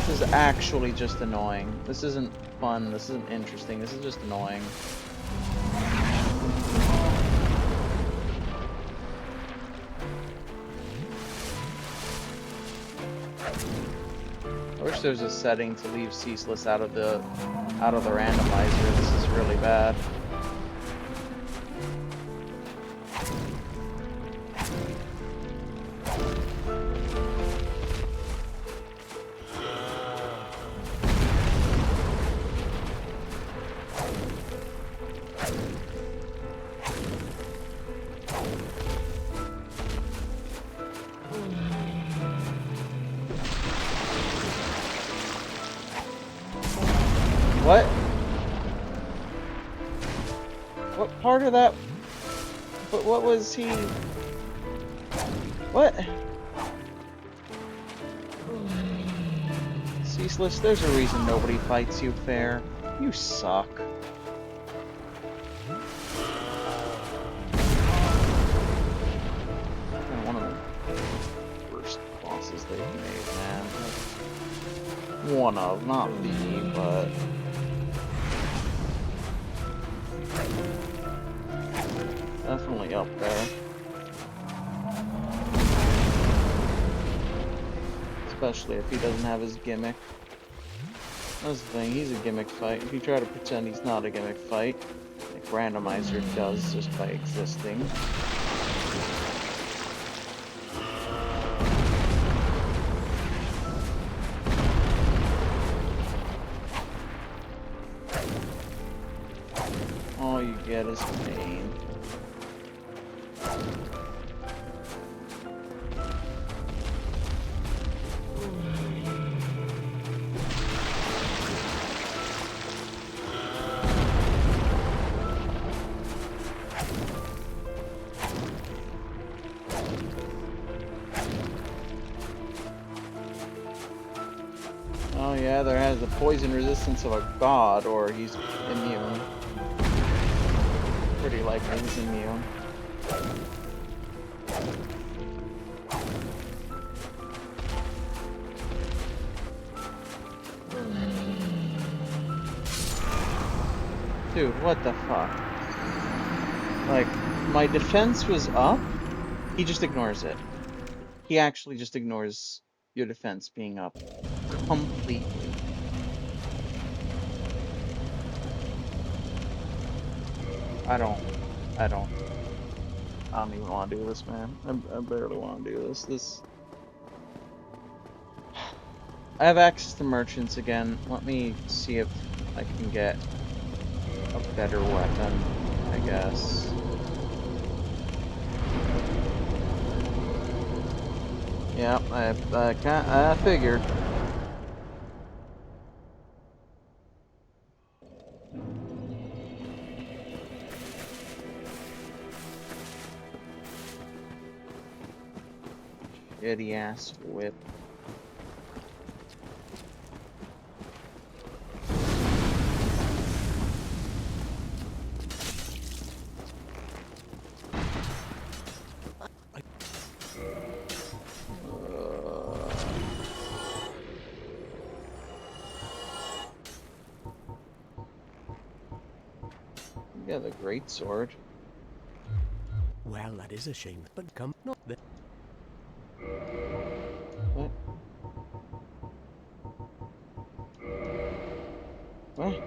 This is actually just annoying. This isn't fun. This isn't interesting. This is just annoying. I wish there was a setting to leave Ceaseless out of the randomizer. This is really bad. What? What part of that? But what was he? What? Ceaseless, there's a reason nobody fights you fair. You suck. Kinda one of the worst bosses they've made, man. One of, not the, but... definitely up there. Especially if he doesn't have his gimmick. That's the thing, he's a gimmick fight. If you try to pretend he's not a gimmick fight, like Randomizer does just by existing. All you get is pain. Oh yeah, there has the poison resistance of a god, or he's immune. Pretty likely he's immune. Dude, what the fuck? Like, my defense was up, he just ignores it. He actually just ignores your defense being up. Completely. I don't even want to do this, man. I barely want to do this. I have access to merchants again. Let me see if I can get a better weapon, I guess. Yeah, I figured. Shitty ass whip. Yeah, the great sword. Well, that is a shame, but come not there. What? What?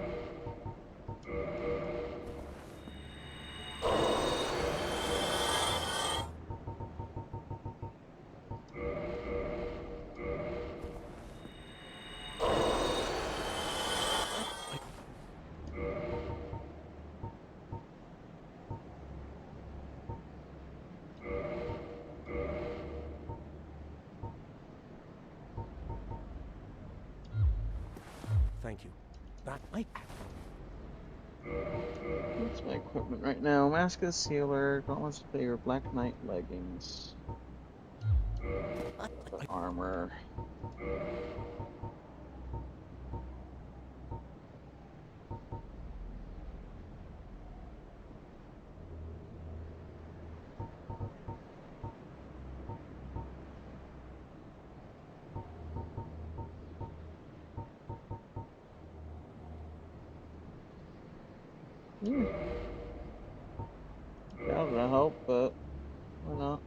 Thank you. That I. What's my equipment right now? Mask of the Sealer, Gauntlets of Flavor, Black Knight leggings, armor. Yeah. Doubt it'll help, but why not?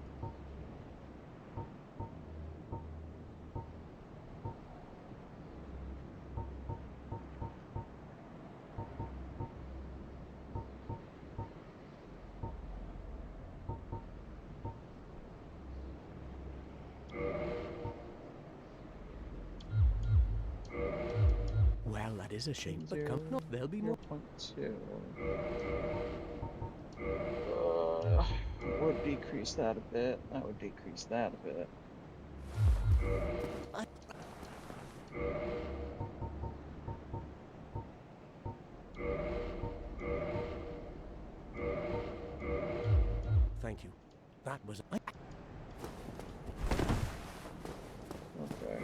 Well, that is a shame, but come not. There'll be more. 0.2. Would decrease that a bit. That would decrease that a bit. I. Thank you. That was I. Okay.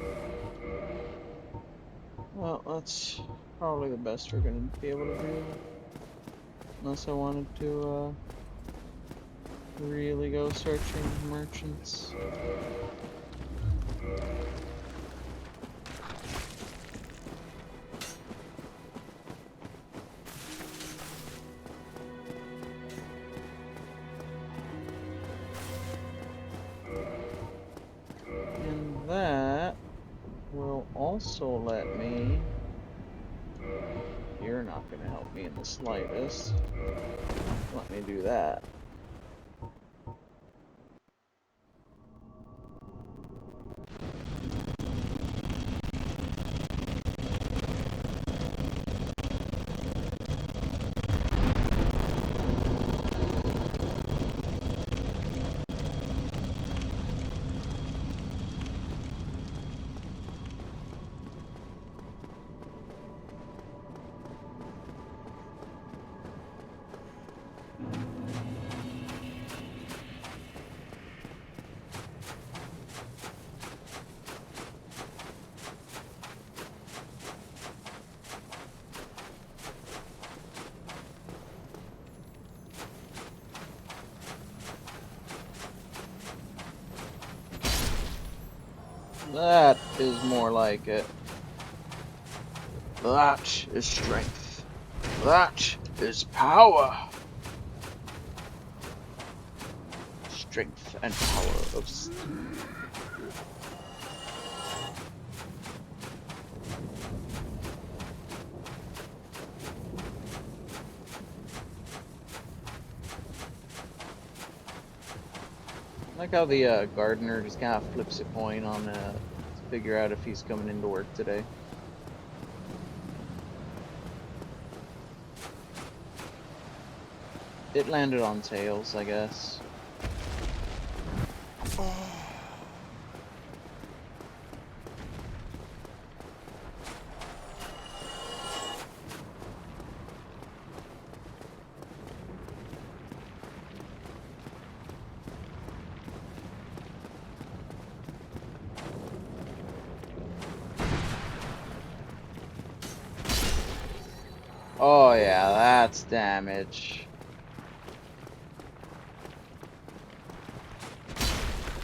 Well, that's probably the best we're gonna be able to do. Unless I wanted to really go searching merchants. And that will also let me. You're not going to help me in the slightest. Let me do that. That is more like it. That is strength. That is power. Strength and power of steel. I like how the gardener just kind of flips a coin on to figure out if he's coming into work today. It landed on tails, I guess. Oh yeah, that's damage.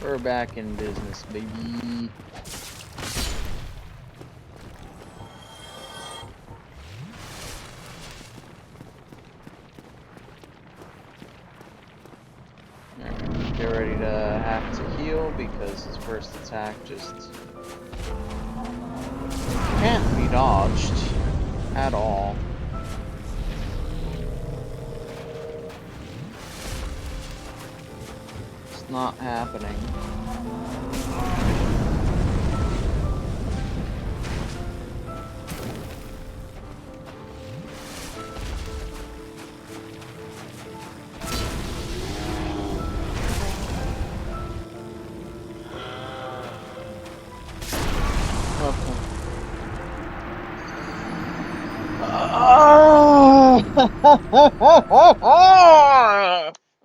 We're back in business, baby. Alright. ready to have to heal because his first attack just can't be dodged at all. It's not happening.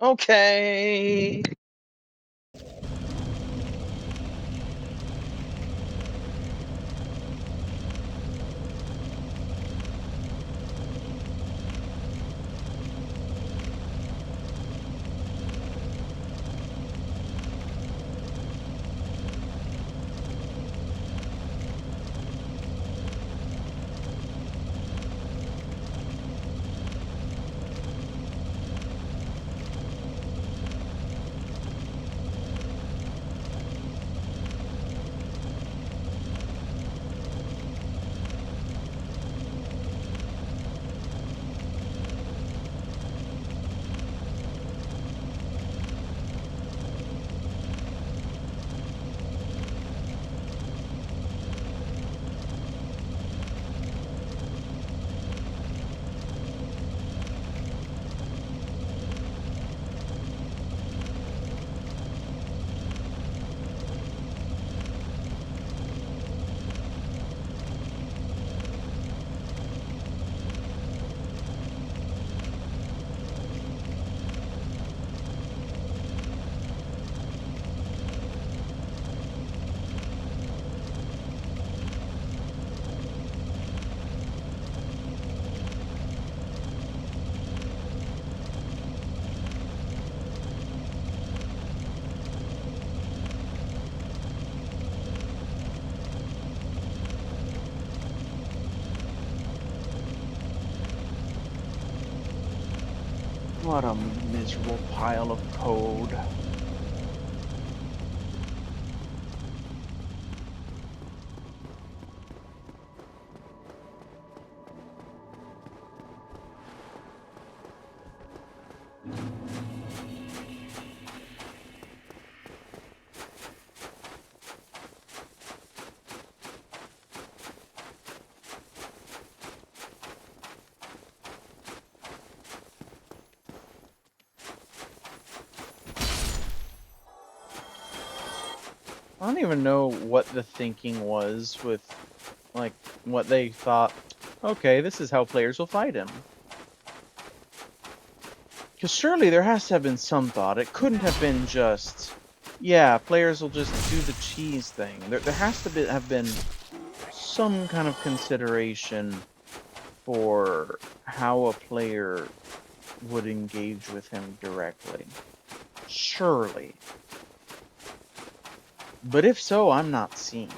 Okay. What a miserable pile of code. I don't even know what the thinking was with, like, what they thought, okay, this is how players will fight him. Because surely there has to have been some thought. It couldn't have been just, yeah, players will just do the cheese thing. There has to have been some kind of consideration for how a player would engage with him directly. Surely. But if so, I'm not seeing it.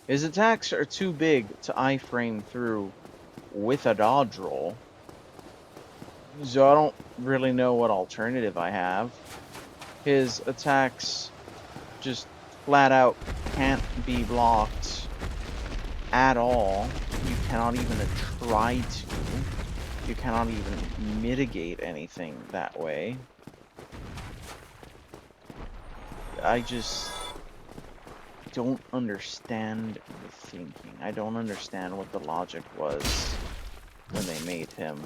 His attacks are too big to iframe through with a dodge roll. So I don't really know what alternative I have. His attacks just flat out can't be blocked at all. You cannot even try to. You cannot even mitigate anything that way. I just don't understand the thinking. I don't understand what the logic was when they made him.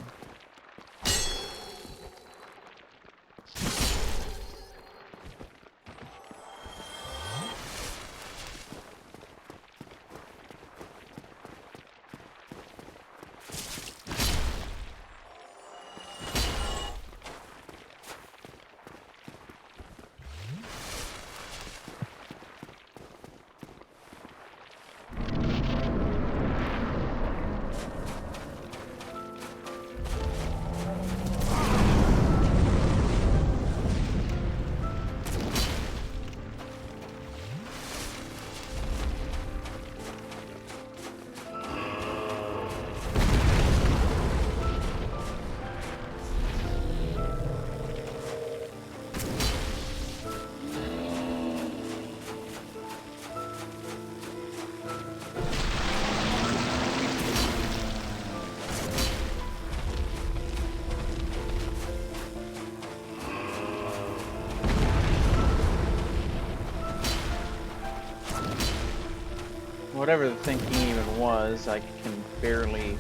whatever the thinking even was, I can barely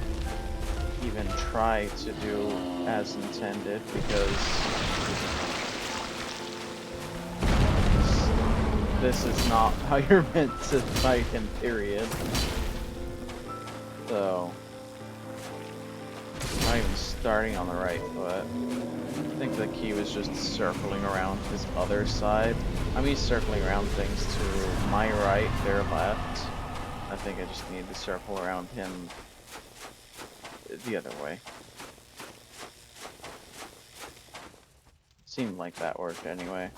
even try to do as intended because this is not how you're meant to fight him, period. So, not even starting on the right foot. I think the key was just circling around his other side. I'm used to circling around things to my right, their left. I think I just need to circle around him the other way. Seemed like that worked anyway.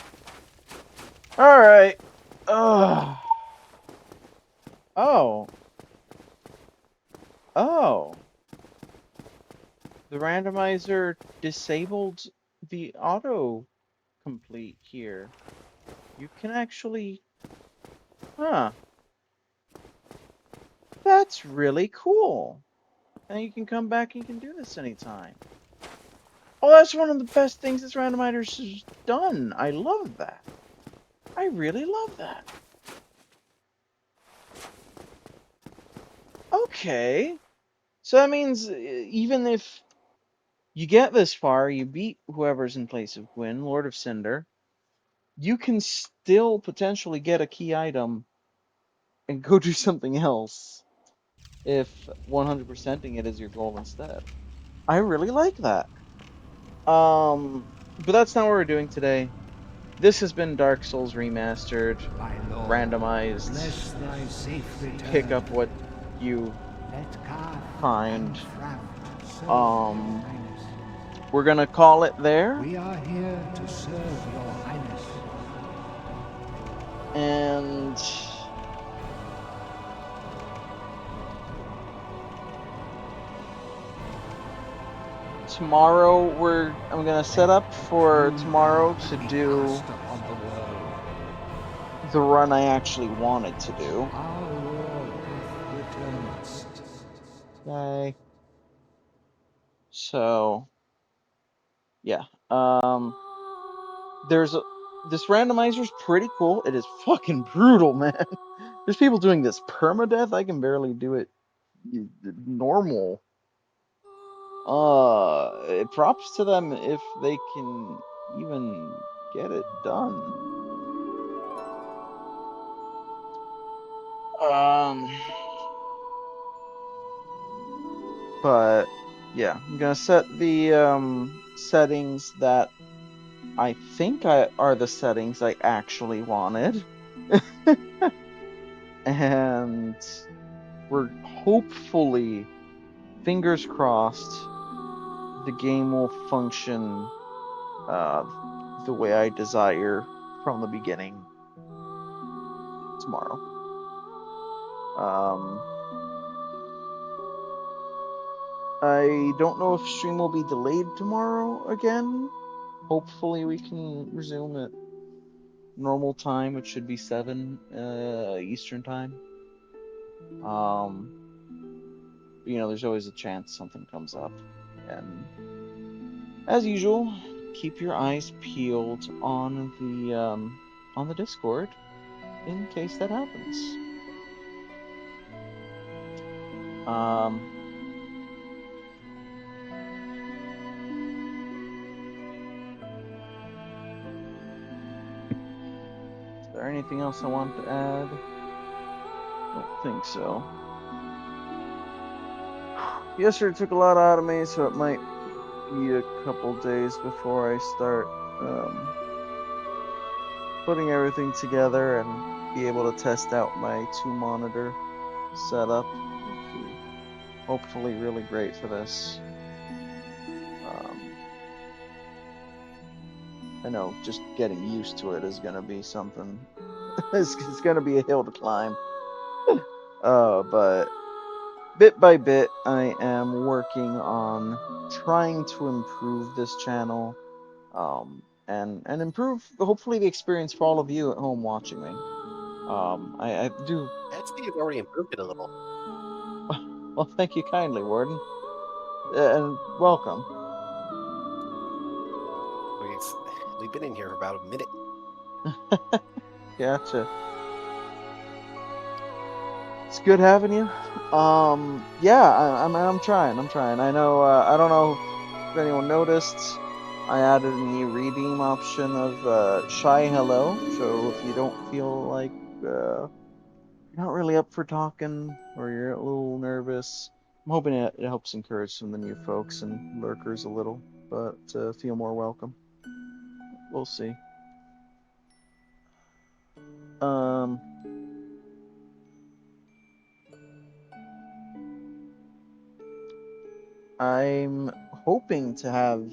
Alright. Ugh. Oh. Oh. The randomizer disabled the auto complete here. You can actually... Huh. That's really cool. And you can come back and you can do this anytime. Oh, that's one of the best things this randomizer has done. I love that. I really love that. Okay. So that means even if you get this far, you beat whoever's in place of Gwyn, Lord of Cinder, you can still potentially get a key item and go do something else if 100%ing it is your goal instead. I really like that. But that's not what we're doing today. This has been Dark Souls Remastered, My lord, randomized. bless thy safe return. Pick up what you Let Carth find. and Frown serve Um, your highness. We're gonna call it there, We are here to serve your highness. and tomorrow I'm gonna set up for tomorrow to do Cast upon the world. the run I actually wanted to do. Our Lord hath returned. Okay. So, yeah. This randomizer's pretty cool. It is fucking brutal, man. There's people doing this permadeath. I can barely do it normal. Props to them if they can even get it done. But yeah, I'm gonna set the settings that I think are the settings I actually wanted. And we're hopefully, fingers crossed, the game will function the way I desire from the beginning tomorrow. I don't know if stream will be delayed tomorrow again. Hopefully we can resume at normal time, which should be 7 Eastern time. There's always a chance something comes up. And as usual, keep your eyes peeled on the Discord in case that happens. Is there anything else I want to add? Don't think so. Yesterday took a lot out of me, so it might be a couple days before I start putting everything together and be able to test out my 2-monitor setup. It'd be hopefully really great for this. I know just getting used to it is going to be something. it's going to be a hill to climb. But bit by bit, I am working on trying to improve this channel, and improve hopefully the experience for all of you at home watching me. I do. I'd say you've already improved it a little. Well, thank you kindly, Warden, and welcome. We've been in here for about a minute. Gotcha. It's good having you. Yeah, I'm trying. I'm trying. I know. I don't know if anyone noticed. I added a new redeem option of shy hello. So if you don't feel like you're not really up for talking or you're a little nervous, I'm hoping it helps encourage some of the new folks and lurkers a little, but feel more welcome. We'll see. Um, I'm hoping to have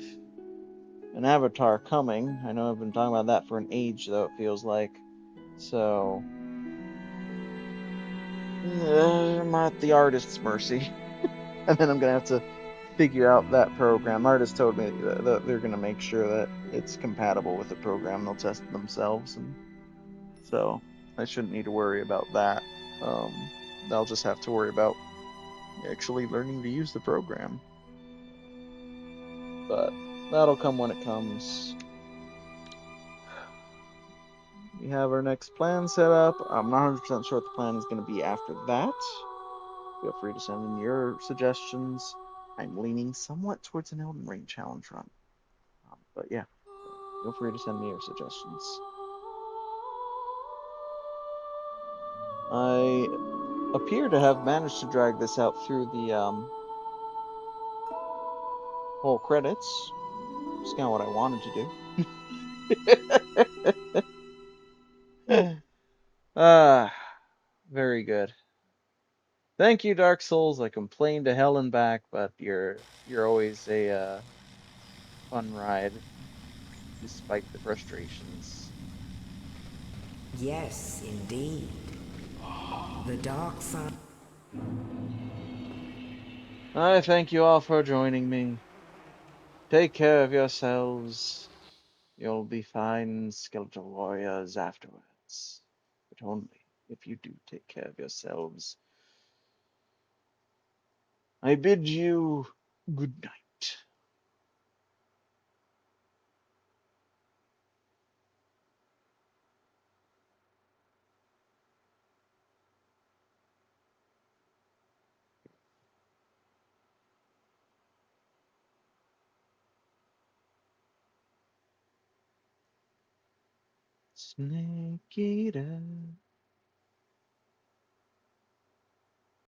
an avatar coming. I know I've been talking about that for an age, though, it feels like. So, I'm at the artist's mercy. And then I'm going to have to figure out that program. Artist told me that they're going to make sure that it's compatible with the program. They'll test it themselves. And so I shouldn't need to worry about that. I'll just have to worry about actually learning to use the program. But that'll come when it comes. We have our next plan set up. I'm not 100% sure what the plan is going to be after that. Feel free to send in your suggestions. I'm leaning somewhat towards an Elden Ring challenge run. But yeah, feel free to send me your suggestions. I appear to have managed to drag this out through the whole credits. It's kind of what I wanted to do. Ah, very good. Thank you, Dark Souls. I complained to hell and back, but you're always a fun ride, despite the frustrations. Yes, indeed. The dark side. I thank you all for joining me. Take care of yourselves. You'll be fine skeletal warriors afterwards. But only if you do take care of yourselves. I bid you good night. Snake eater.